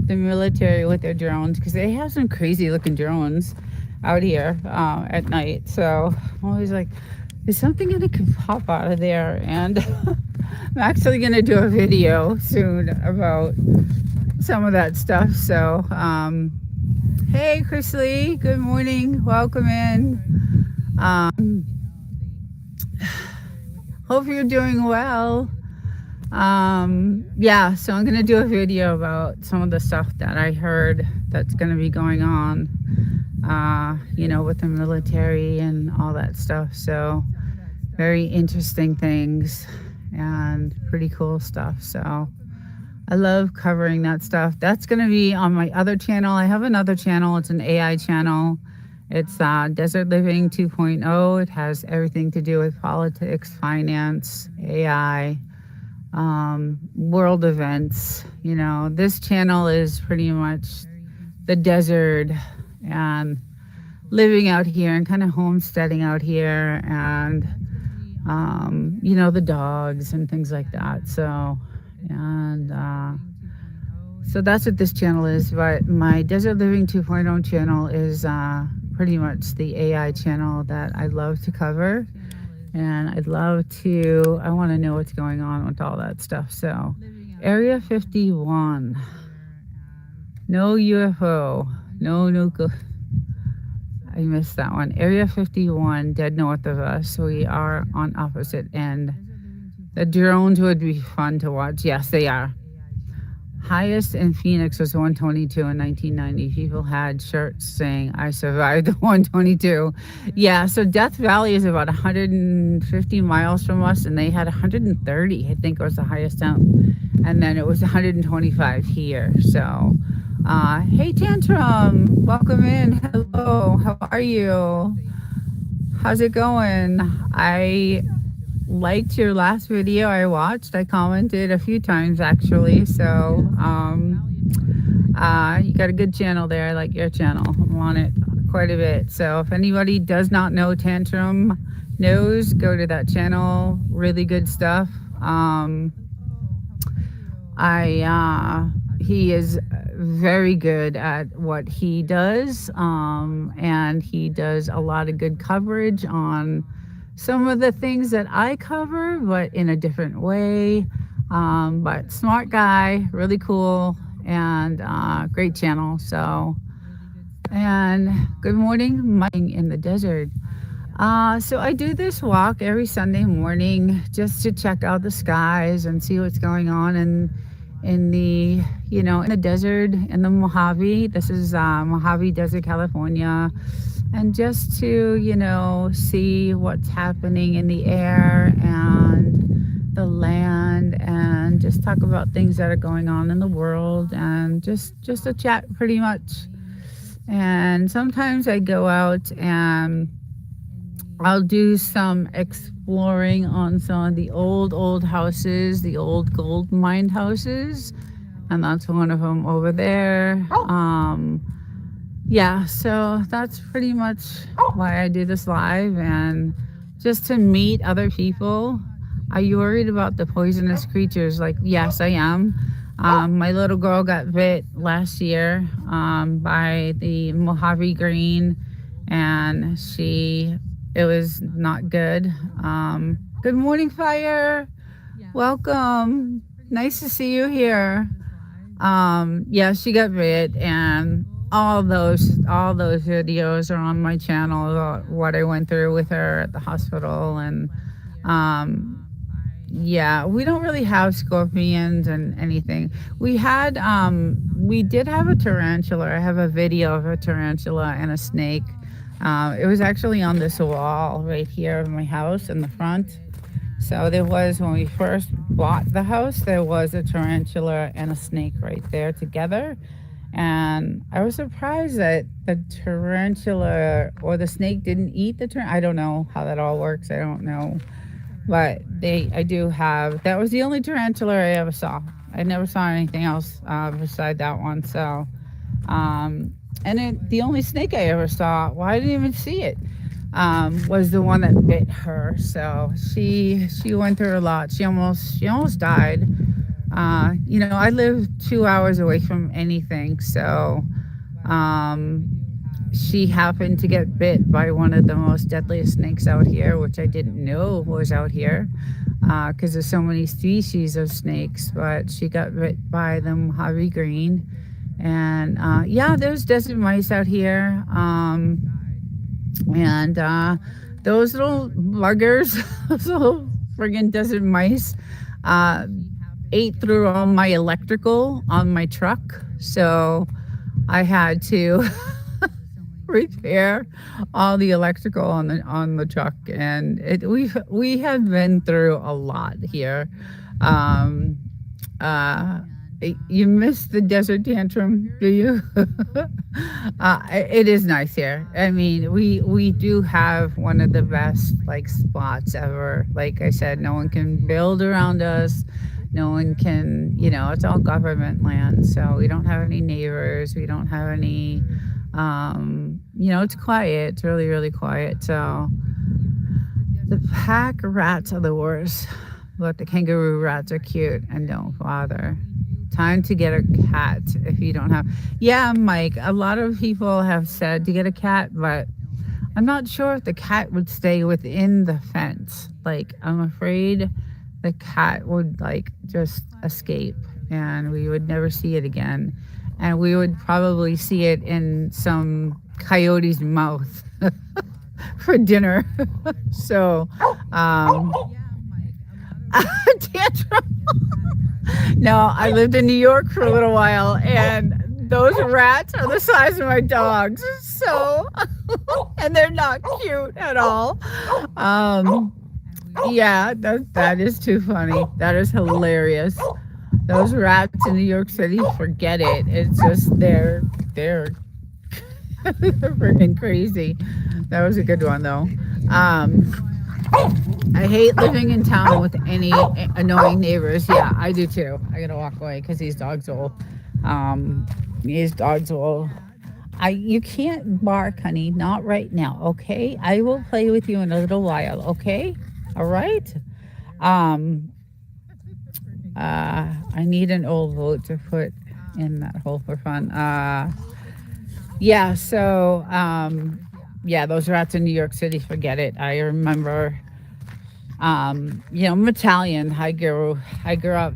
military with their drones, because they have some crazy looking drones out here at night. So I'm always like, is something gonna pop out of there? And I'm actually gonna do a video soon about some of that stuff. So hey Chris Lee, good morning, welcome in. Hope you're doing well. Yeah, so I'm gonna do a video about some of the stuff that I heard that's gonna be going on, with the military and all that stuff. So very interesting things and pretty cool stuff. So I love covering that stuff. That's gonna be on my other channel. I have another channel. It's an AI channel. It's Desert Living 2.0. It has everything to do with politics, finance, AI, world events. This channel is pretty much the desert and living out here and kind of homesteading out here, and the dogs and things like that. So that's what this channel is. But my Desert Living 2.0 channel is pretty much the AI channel that I love to cover. And I want to know what's going on with all that stuff. So, Area 51. No UFO. No nuclear. I missed that one. Area 51, dead north of us. We are on opposite end. The drones would be fun to watch. Yes, they are. Highest in Phoenix was 122 in 1990. People had shirts saying, I survived the 122. Yeah, so Death Valley is about 150 miles from us, and they had 130, I think was the highest temp. And then it was 125 here. So, hey, Tantrum, welcome in. Hello, how are you? How's it going? I liked your last video I watched. I commented a few times actually. So you got a good channel there. I like your channel. I'm on it quite a bit. So if anybody does not know Tantrum knows, go to that channel. Really good stuff. He is very good at what he does, and he does a lot of good coverage on some of the things that I cover, but in a different way. But smart guy, really cool, and great channel. So, and good morning, Mike in the desert. So I do this walk every Sunday morning just to check out the skies and see what's going on in the in the desert in the Mojave. This is Mojave Desert, California, and just to see what's happening in the air and the land, and just talk about things that are going on in the world, and just a chat pretty much. And sometimes I go out and I'll do some exploring on some of the old houses, the old gold mine houses, and that's one of them over there. Yeah, so that's pretty much why I do this live, and just to meet other people. Are you worried about the poisonous creatures? Like, yes, I am. My little girl got bit last year by the Mojave green, and it was not good. Good morning, Fire. Welcome. Nice to see you here. Yeah, she got bit, and all those videos are on my channel about what I went through with her at the hospital. And yeah, we don't really have scorpions and anything. We did have a tarantula. I have a video of a tarantula and a snake. It was actually on this wall right here of my house in the front. So there was, when we first bought the house, there was a tarantula and a snake right there together. And I was surprised that the tarantula or the snake didn't eat the tarantula. I don't know how that all works. I don't know. But I do have, that was the only tarantula I ever saw. I never saw anything else beside that one. So, the only snake I ever saw, well, I didn't even see it, was the one that bit her. So she went through a lot. She almost died. I live 2 hours away from anything. So she happened to get bit by one of the most deadliest snakes out here, which I didn't know was out here, because there's so many species of snakes. But she got bit by the Mojave green. And yeah, there's desert mice out here. And those little buggers, those little friggin' desert mice, ate through all my electrical on my truck. So I had to repair all the electrical on the truck. And we have been through a lot here. You miss the desert, Tantrum, do you? It is nice here. I mean, we do have one of the best spots ever. Like I said, no one can build around us. No one can, it's all government land. So we don't have any neighbors. We don't have any, it's quiet. It's really, really quiet. So the pack rats are the worst. But the kangaroo rats are cute and don't bother. Time to get a cat if you don't have. Yeah, Mike, a lot of people have said to get a cat, but I'm not sure if the cat would stay within the fence. I'm afraid the cat would just escape, and we would never see it again, and we would probably see it in some coyote's mouth for dinner. So Tantrum. No, I lived in New York for a little while, and those rats are the size of my dogs. So, and they're not cute at all. Um, yeah, that is too funny. That is hilarious. Those rats in New York City, forget it. It's just they're they're freaking crazy. That was a good one though. Um, I hate living in town with any annoying neighbors. Yeah, I do too. I gotta walk away because um, these dogs will. You can't bark, honey. Not right now, okay? I will play with you in a little while, okay? All right. Um, I need an old vote to put in that hole for fun. Yeah. So, yeah, those rats in New York City, forget it. I remember. I'm Italian. I grew up,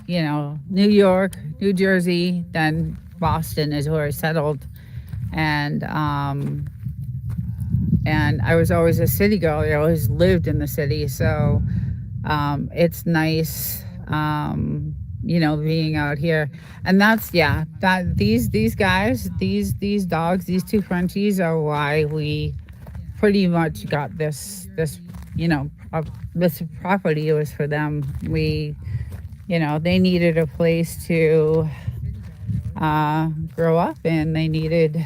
New York, New Jersey, then Boston is where I settled, and and I was always a city girl. I always lived in the city, so it's nice, being out here, and that's yeah. That these guys, these dogs, these two Frenchies are why we pretty much got this property. It was for them. They needed a place to grow up in. They needed,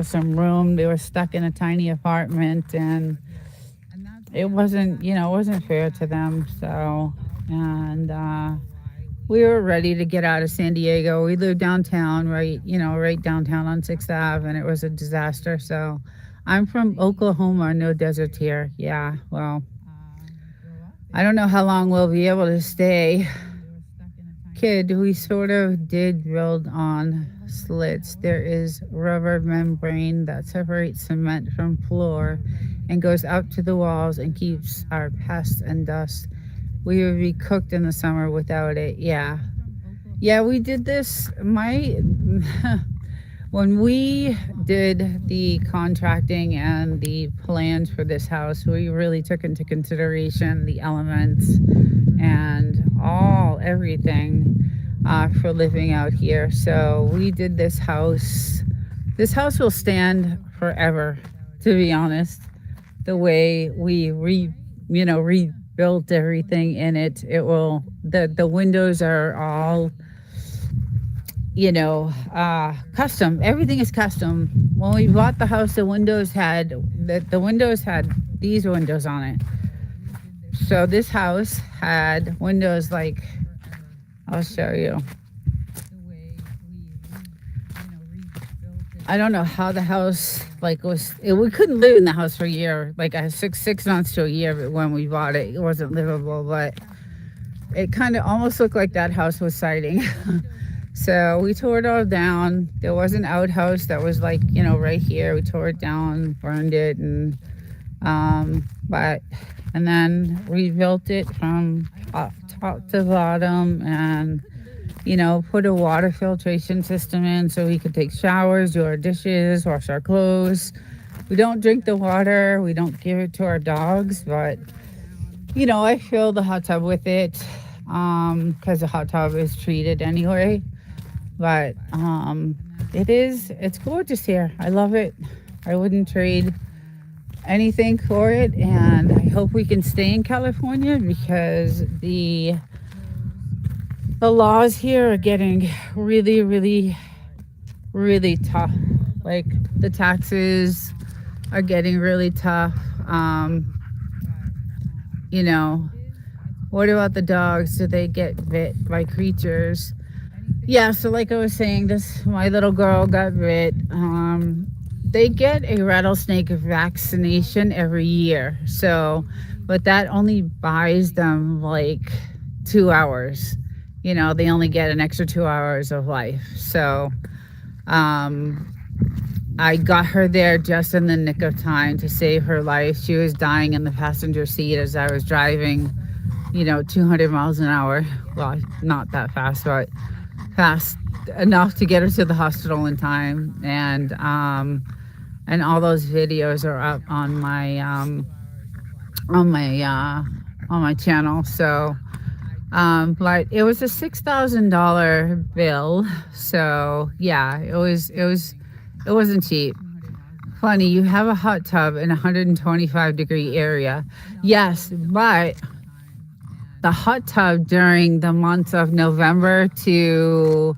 some room. They were stuck in a tiny apartment, and it wasn't fair to them. So, and we were ready to get out of San Diego. We lived downtown, right downtown on 6th Ave, and it was a disaster. So, I'm from Oklahoma, no desert here. Yeah, well, I don't know how long we'll be able to stay. Kid, we sort of did build on slits. There is rubber membrane that separates cement from floor and goes out to the walls and keeps our pests and dust. We would be cooked in the summer without it. Yeah. Yeah, we did this. When we did the contracting and the plans for this house, we really took into consideration the elements and everything for living out here. So we did this house. This house will stand forever, to be honest. The way we rebuilt everything in it, it will. The windows are all custom. Everything is custom. When we bought the house, the windows had these windows on it. So this house had windows like, I'll show you. I don't know how the house we couldn't live in the house for a year, like six months to a year when we bought it. It wasn't livable, but it kind of almost looked like that house was siding. So we tore it all down. There was an outhouse that was right here. We tore it down, burned it, and then rebuilt it from top to bottom, and put a water filtration system in so we could take showers, do our dishes, wash our clothes. We don't drink the water. We don't give it to our dogs, but I fill the hot tub with it because the hot tub is treated anyway. But it's gorgeous here. I love it. I wouldn't trade anything for it, and I hope we can stay in California because the laws here are getting really, really, really tough. Like the taxes are getting really tough. What about the dogs? Do they get bit by creatures? Yeah, so like I was saying, my little girl got bit. They get a rattlesnake vaccination every year. So, but that only buys them like 2 hours. They only get an extra 2 hours of life. So, I got her there just in the nick of time to save her life. She was dying in the passenger seat as I was driving, 200 miles an hour. Well, not that fast, but fast enough to get her to the hospital in time. And all those videos are up on my on my channel. So, but it was a $6,000 bill. So yeah, it wasn't cheap. Funny, you have a hot tub in a 125-degree area. Yes, but the hot tub during the months of November to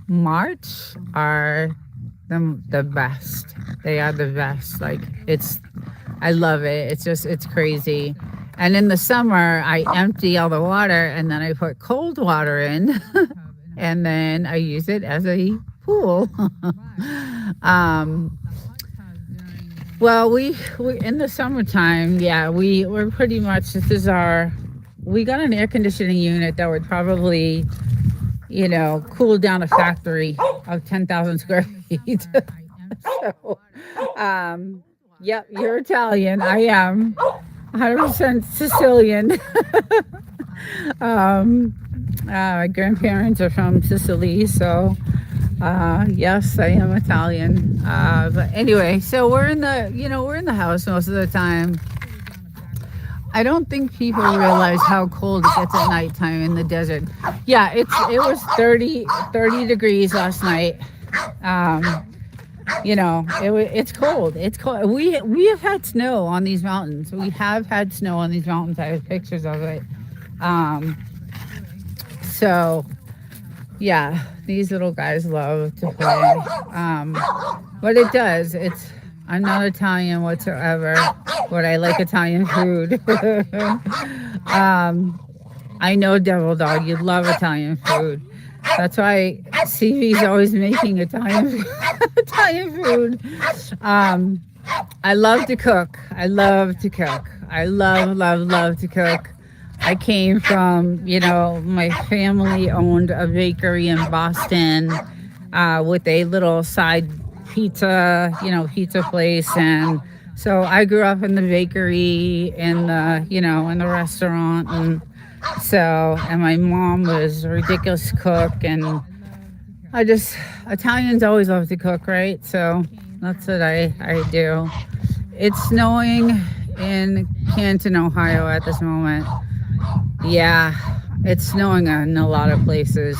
March are the best. They are the best. Like I love it. It's crazy. And in the summer, I empty all the water and then I put cold water in, and then I use it as a pool. um, well, we in the summertime, yeah, we're pretty much, we got an air conditioning unit that would probably, cool down a factory of 10,000 square feet. So, yep, you're Italian. I am 100% Sicilian. My grandparents are from Sicily, so yes, I am Italian. But anyway, so we're in the house most of the time. I don't think people realize how cold it gets at nighttime in the desert. Yeah, it was 30 degrees last night. It's cold. It's cold. We have had snow on these mountains. We have had snow on these mountains. I have pictures of it. So yeah, these little guys love to play. But it does. I'm not Italian whatsoever, but I like Italian food. I know, Devil Dog, you love Italian food. That's why CV's always making Italian Italian food. I love to cook. I love to cook. I love to cook. I came from, my family owned a bakery in Boston with a little side pizza place. And so I grew up in the bakery, in the restaurant. And my mom was a ridiculous cook. And Italians always love to cook, right? So that's what I do. It's snowing in Canton, Ohio at this moment. Yeah, it's snowing in a lot of places.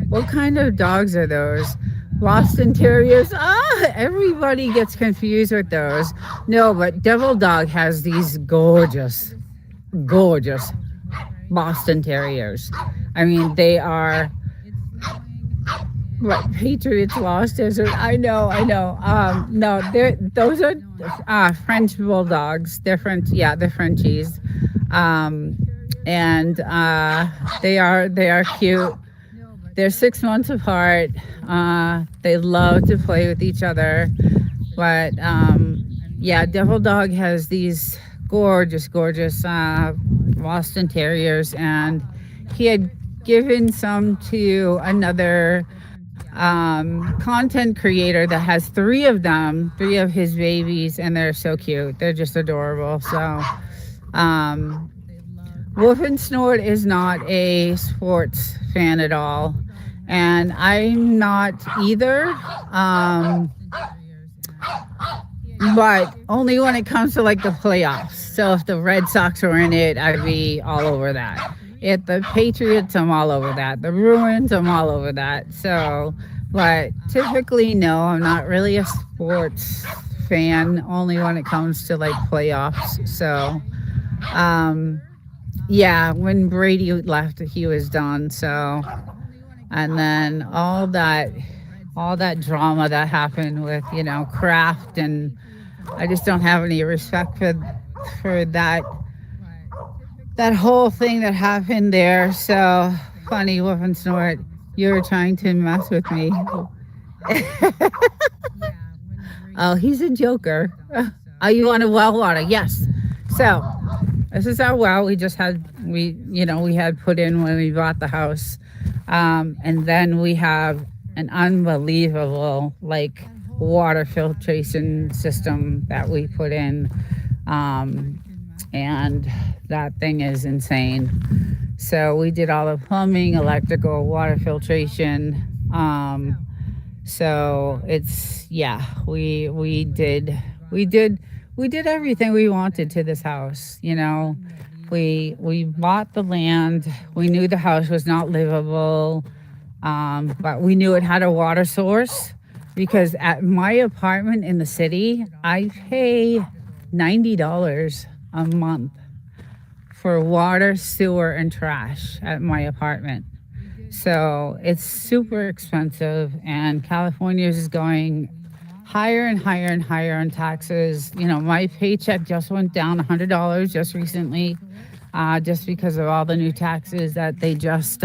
What kind of dogs are those? Boston Terriers? Everybody gets confused with those. No, but Devil Dog has these gorgeous Boston Terriers. I mean, they are Patriots Lost Desert. I know. No, those are French bulldogs. They're Frenchies. And they are cute. They're 6 months apart. They love to play with each other. But Devil Dog has these gorgeous Boston Terriers, and he had given some to another content creator that has three of his babies, and they're so cute. They're just adorable. So Wolf and Snort is not a sports fan at all, and I'm not either. But only when it comes to like the playoffs. So if the Red Sox were in it, I'd be all over that. If the Patriots, I'm all over that. The Bruins, I'm all over that. So, but typically, no, I'm not really a sports fan, only when it comes to like playoffs. So, when Brady left, he was done. So, and then all that drama that happened with, Kraft, and I just don't have any respect for that whole thing that happened there. So funny, Wolf and Snort, you were trying to mess with me. Oh, he's a joker. Oh, you want a well water? Yes. So this is our well. We had put in when we bought the house, and then we have an unbelievable water filtration system that we put in, and that thing is insane. So we did all the plumbing, electrical, water filtration. So it's we did everything we wanted to this house. We bought the land. We knew the house was not livable, but we knew it had a water source because at my apartment in the city, I pay $90 a month for water, sewer, and trash at my apartment. So it's super expensive, and California is going higher and higher and higher on taxes. You know, my paycheck just went down $100 just recently, just because of all the new taxes that they just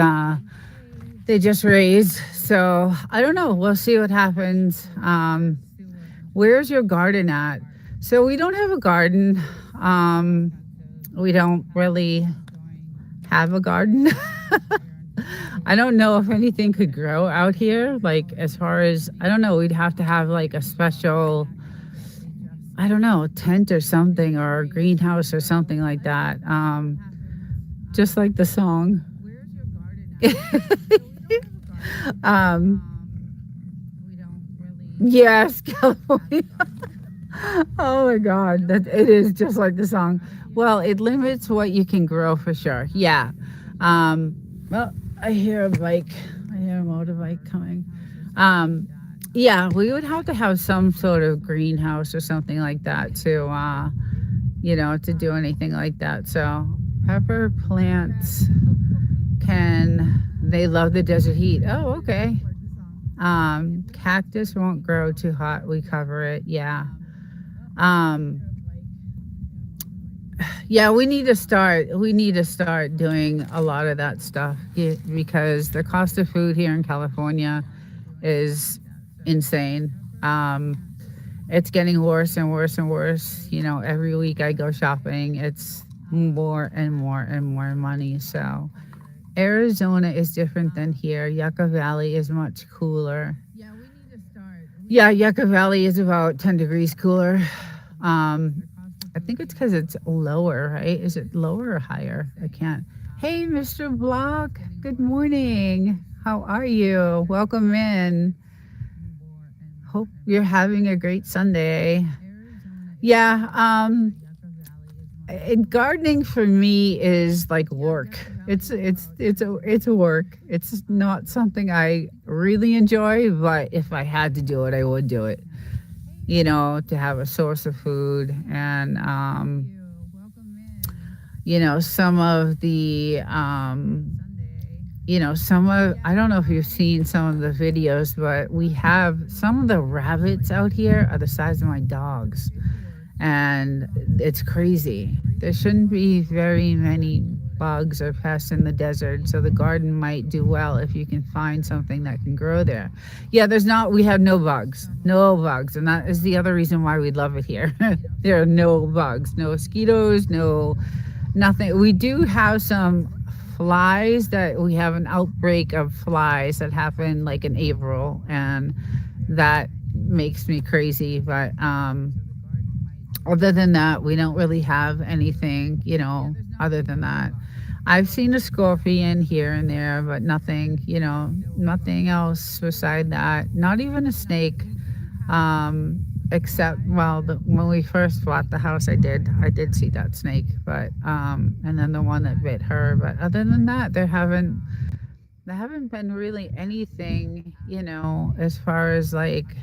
raised. So I don't know. We'll see what happens. Where's your garden at? So we don't have a garden. We don't really have a garden. I don't know if anything could grow out here. Like, as far as, I don't know, we'd have to have like a special, I don't know, tent or something, or a greenhouse or something like that. Just like the song. um, yes, California. Oh my God, that it is just like the song. Well, it limits what you can grow for sure. Yeah. Well, I hear a bike. I hear a motorbike coming. Yeah, we would have to have some sort of greenhouse or something like that to do anything like that. So pepper plants they love the desert heat. Oh, okay. Cactus won't grow too hot. We cover it. Yeah. Um, yeah, we need to start doing a lot of that stuff because the cost of food here in California is insane. Um, it's getting worse and worse and worse. You know, every week I go shopping, it's more and more and more money. So Arizona is different than here. Yucca Valley is much cooler. Yeah, Yucca Valley is about 10 degrees cooler. I think it's because it's lower, right? Is it lower or higher? I can't. Hey, Mr. Block. Good morning. How are you? Welcome in. Hope you're having a great Sunday. Yeah, gardening for me is like work. It's a work. It's not something I really enjoy, but if I had to do it, I would do it. You know, to have a source of food. And some of the I don't know if you've seen some of the videos, but we have some of the rabbits out here are the size of my dogs, and it's crazy. There shouldn't be very many bugs or pests in the desert, so the garden might do well if you can find something that can grow there. Yeah, we have no bugs, and that is the other reason why we love it here. There are no bugs, no mosquitoes, no nothing. We do have some flies. That we have an outbreak of flies that happened like in April, and that makes me crazy. But other than that, we don't really have anything, other than that. I've seen a scorpion here and there, but nothing, nothing else beside that. Not even a snake. Except, well, when we first bought the house, I did see that snake, but and then the one that bit her. But other than that, there haven't been really anything, as far as like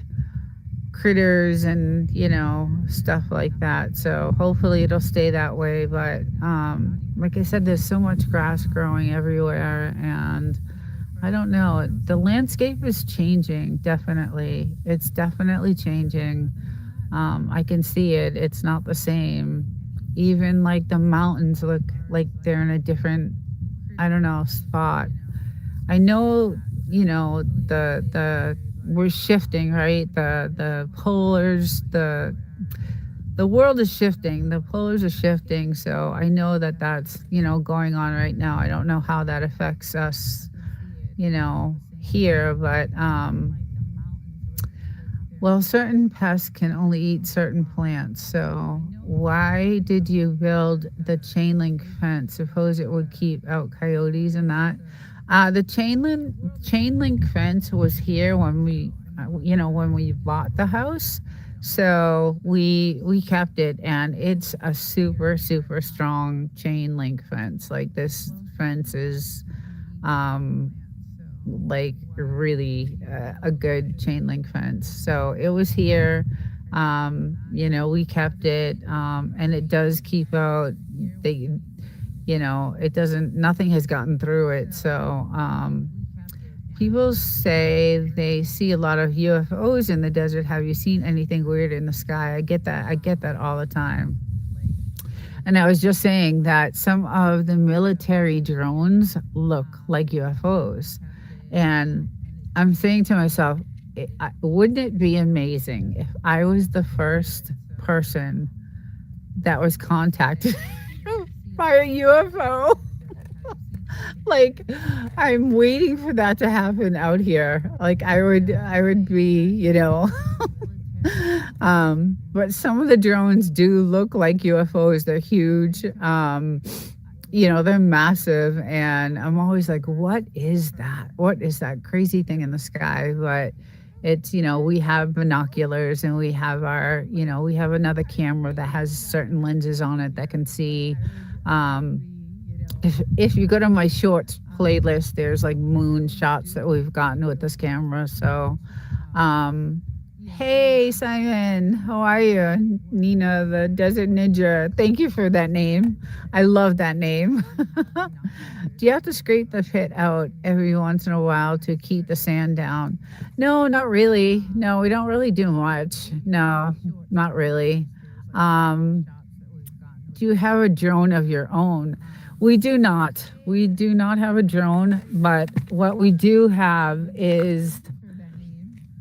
critters and stuff like that. So hopefully it'll stay that way. But like I said, there's so much grass growing everywhere, and I don't know. The landscape is changing, definitely. It's definitely changing. I can see it. It's not the same. Even like the mountains look like they're in a different, I don't know, spot. I know, the we're shifting, right? The polars, the world is shifting. The polars are shifting. So I know that that's, going on right now. I don't know how that affects us, here, but well, certain pests can only eat certain plants. So why did you build the chain link fence? Suppose it would keep out coyotes and that. The chain link fence was here when we bought the house. So we kept it, and it's a super super strong chain link fence. Like this fence is um like really a good chain link fence. So it was here. We kept it, and it does keep out the, it doesn't, nothing has gotten through it. So people say they see a lot of UFOs in the desert. Have you seen anything weird in the sky? I get that. I get that all the time. And I was just saying that some of the military drones look like UFOs. And I'm saying to myself, wouldn't it be amazing if I was the first person that was contacted by a UFO? Like, I'm waiting for that to happen out here. Like, I would be, but some of the drones do look like UFOs. They're huge. They're massive, and I'm always like, what is that? What is that crazy thing in the sky? But it's, we have binoculars, and we have another camera that has certain lenses on it that can see. Um, if you go to my shorts playlist, there's like moon shots that we've gotten with this camera. So, um, hey Simon, how are you? Nina, the Desert Ninja. Thank you for that name. I love that name. Do you have to scrape the pit out every once in a while to keep the sand down? No, not really. No, we don't really do much. No, not really. Um, do you have a drone of your own? We do not. We do not have a drone, but what we do have is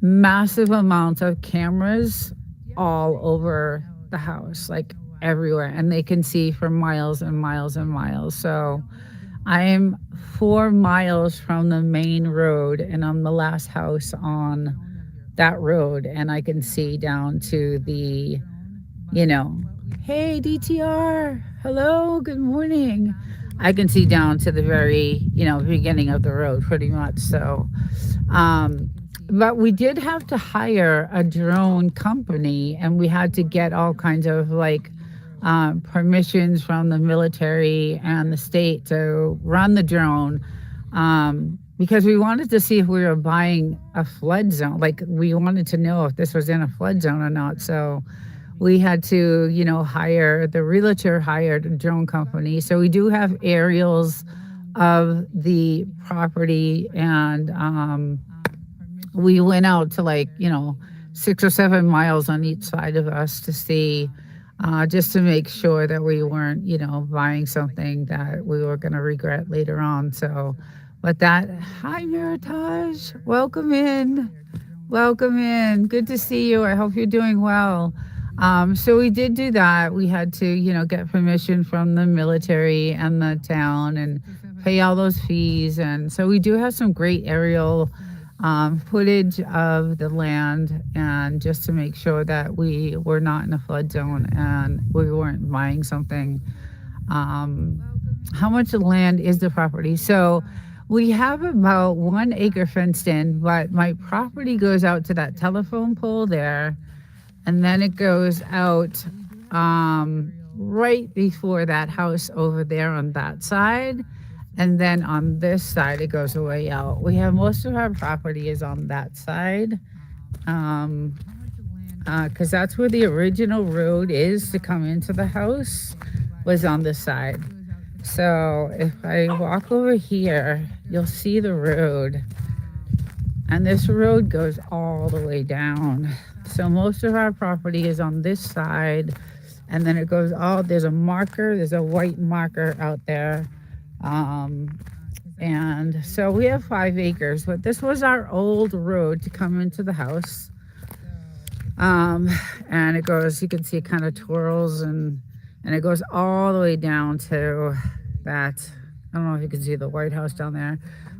massive amounts of cameras all over the house, like everywhere, and they can see for miles and miles and miles. So I am 4 miles from the main road, and I'm the last house on that road, and I can see down to the, you know, hey DTR, hello, good morning. I can see down to the very, beginning of the road pretty much. So, um, but we did have to hire a drone company, and we had to get all kinds of like permissions from the military and the state to run the drone, because we wanted to see if we were buying a flood zone. Like we wanted to know if this was in a flood zone or not. So we had to, hire, the realtor hired a drone company. So we do have aerials of the property, and we went out to 6 or 7 miles on each side of us to see, just to make sure that we weren't, buying something that we were going to regret later on. So, but that, hi Meritage, welcome in. Welcome in. Good to see you. I hope you're doing well. So we did do that. We had to, get permission from the military and the town and pay all those fees. And so we do have some great aerial footage of the land, and just to make sure that we were not in a flood zone and we weren't buying something. How much land is the property? So we have about 1 acre fenced in, but my property goes out to that telephone pole there, and then it goes out right before that house over there on that side. And then on this side, it goes away out. We have most of our property is on that side, because that's where the original road is to come into the house, was on this side. So if I walk over here, you'll see the road. And this road goes all the way down. So most of our property is on this side. And then it goes there's a marker, there's a white marker out there. And so we have 5 acres, but this was our old road to come into the house. And it goes, you can see it kind of twirls, and it goes all the way down to that. I don't know if you can see the White House down there.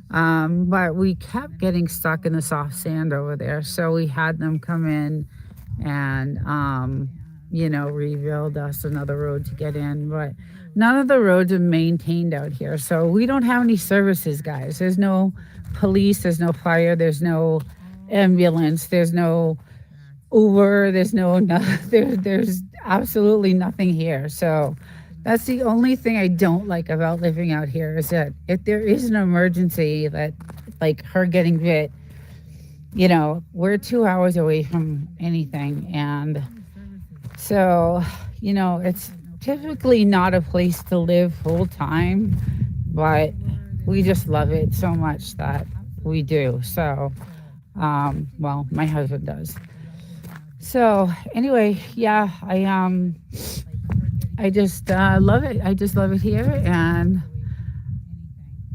But we kept getting stuck in the soft sand over there. So we had them come in and, rebuild us another road to get in. But none of the roads are maintained out here. So we don't have any services, guys. There's no police, there's no fire, there's no ambulance, there's no Uber. There's there's absolutely nothing here. So that's the only thing I don't like about living out here is that if there is an emergency that like her getting bit, we're 2 hours away from anything. And so, it's typically not a place to live full time, but we just love it so much that we do. So, well, my husband does. So anyway, yeah, I just love it. I just love it here, and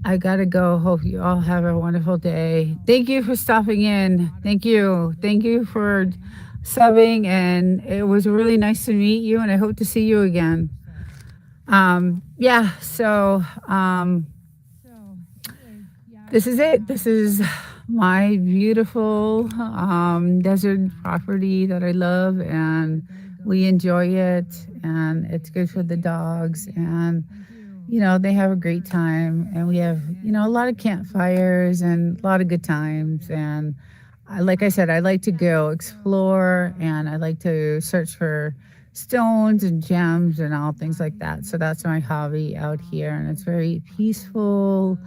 I gotta go. Hope you all have a wonderful day. Thank you for stopping in. Thank you for subbing, and it was really nice to meet you, and I hope to see you again. Yeah. So this is it. This is my beautiful desert property that I love, and we enjoy it, and it's good for the dogs, and they have a great time, and we have a lot of campfires and a lot of good times. And like I said, I like to go explore, and I like to search for stones and gems and all things like that. So that's my hobby out here, and it's very peaceful.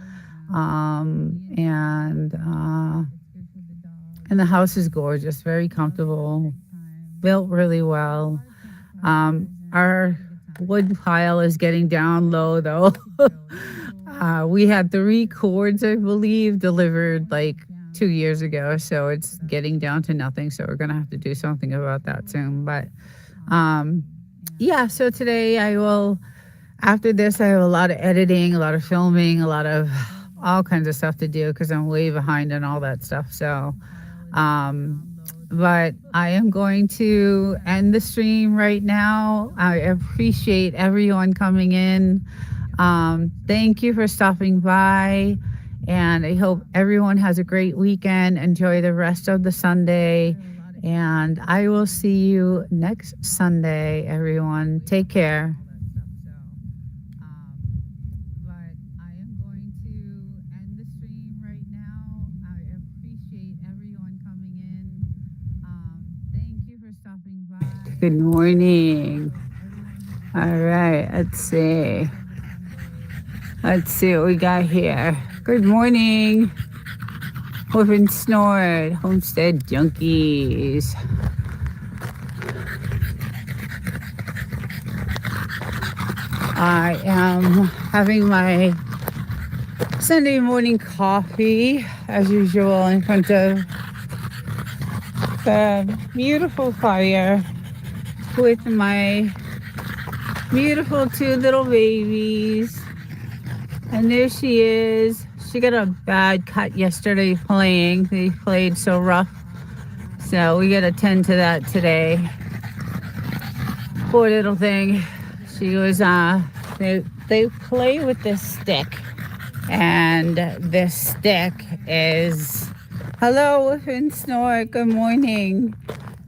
And the house is gorgeous, very comfortable, built really well. Our wood pile is getting down low though. We had 3 cords, I believe, delivered like 2 years ago, so it's getting down to nothing. So we're gonna have to do something about that soon. But yeah, so today after this, I have a lot of editing, a lot of filming, a lot of all kinds of stuff to do because I'm way behind on all that stuff. So, but I am going to end the stream right now. I appreciate everyone coming in. Thank you for stopping by, and I hope everyone has a great weekend. Enjoy the rest of the Sunday, and I will see you next Sunday, everyone. Take care. Good morning. All right, let's see. Let's see what we got here. Good morning. Hope and Snort, Homestead Junkies. I am having my Sunday morning coffee, as usual, in front of the beautiful fire with my beautiful 2 little babies. And there she is. She got a bad cut yesterday playing. They played so rough. So we got to tend to that today. Poor little thing. She was, they play with this stick. And this stick is, hello, Woof and Snort, good morning.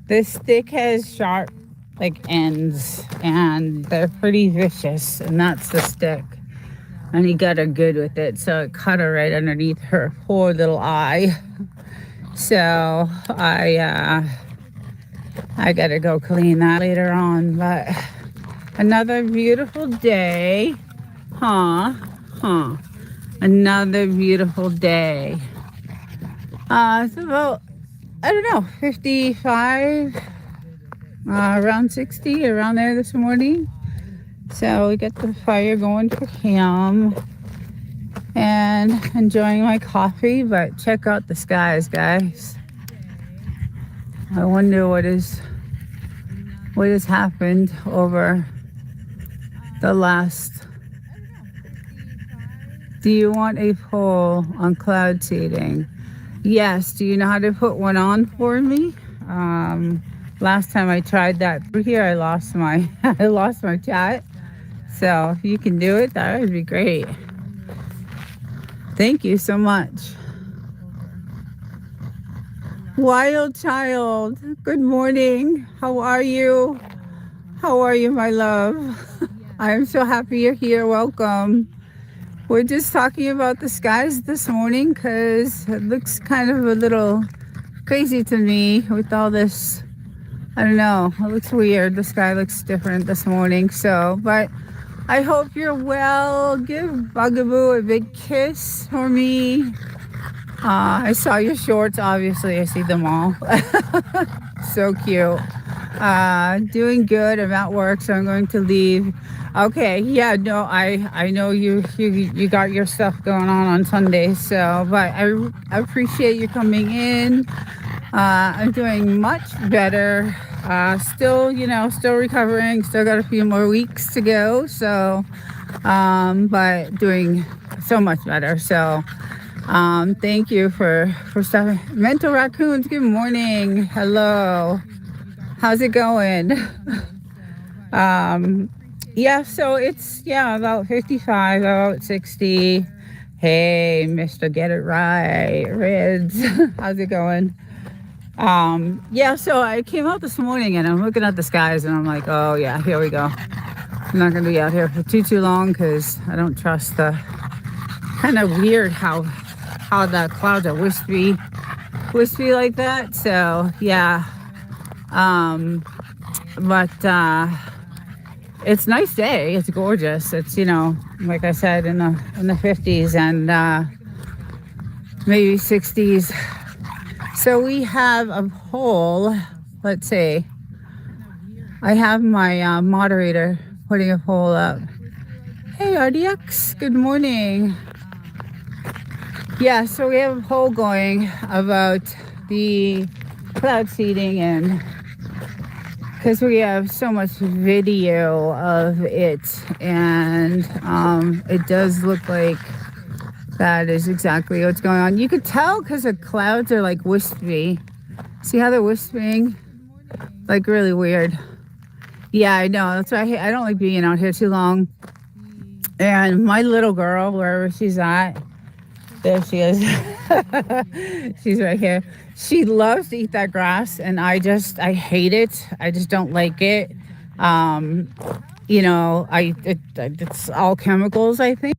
This stick has sharp ends, and they're pretty vicious, and that's the stick. And he got her good with it, so it cut her right underneath her poor little eye. So I gotta go clean that later on. But another beautiful day, another beautiful day. It's about, I don't know, 55. Around 60, around there this morning. So we got the fire going for him, and enjoying my coffee. But check out the skies, guys. I wonder what has happened over the last. Do you want a poll on cloud seeding? Yes. Do you know how to put one on for me? Last time I tried that through here, I lost my chat. So if you can do it, that would be great. Thank you so much. Wild Child, good morning. How are you? How are you, my love? I am so happy you're here. Welcome. We're just talking about the skies this morning because it looks kind of a little crazy to me with all this I don't know. It looks weird. The sky looks different this morning. So, but I hope you're well. Give Bugaboo a big kiss for me. I saw your shorts. Obviously, I see them all. So cute. Doing good. I'm at work, so I'm going to leave. Okay. Yeah. No. I know you got your stuff going on Sunday. So, but I appreciate you coming in. I'm doing much better. Still, still recovering. Still got a few more weeks to go. So, but doing so much better. So, thank you for stuff. Mental Raccoons, good morning. Hello. How's it going? Yeah, so it's, about 55, about 60. Hey, Mr. Get It Right, Rids. How's it going? Yeah, so I came out this morning and I'm looking at the skies and I'm like, oh yeah, here we go. I'm not going to be out here for too long because I don't trust the kind of weird how the clouds are wispy like that. So yeah, but it's a nice day. It's gorgeous. It's like I said, in the 50s and maybe 60s. So we have a poll. Let's see. I have my moderator putting a poll up. Hey, RDX, good morning. Yeah, so we have a poll going about the cloud seeding, and because we have so much video of it, and it does look like that is exactly what's going on. You could tell because the clouds are like wispy. See how they're wisping? Like really weird. Yeah, I know. That's why I don't like being out here too long. And my little girl, wherever she's at, there she is. She's right here. She loves to eat that grass, and I hate it. I just don't like it. It's all chemicals, I think.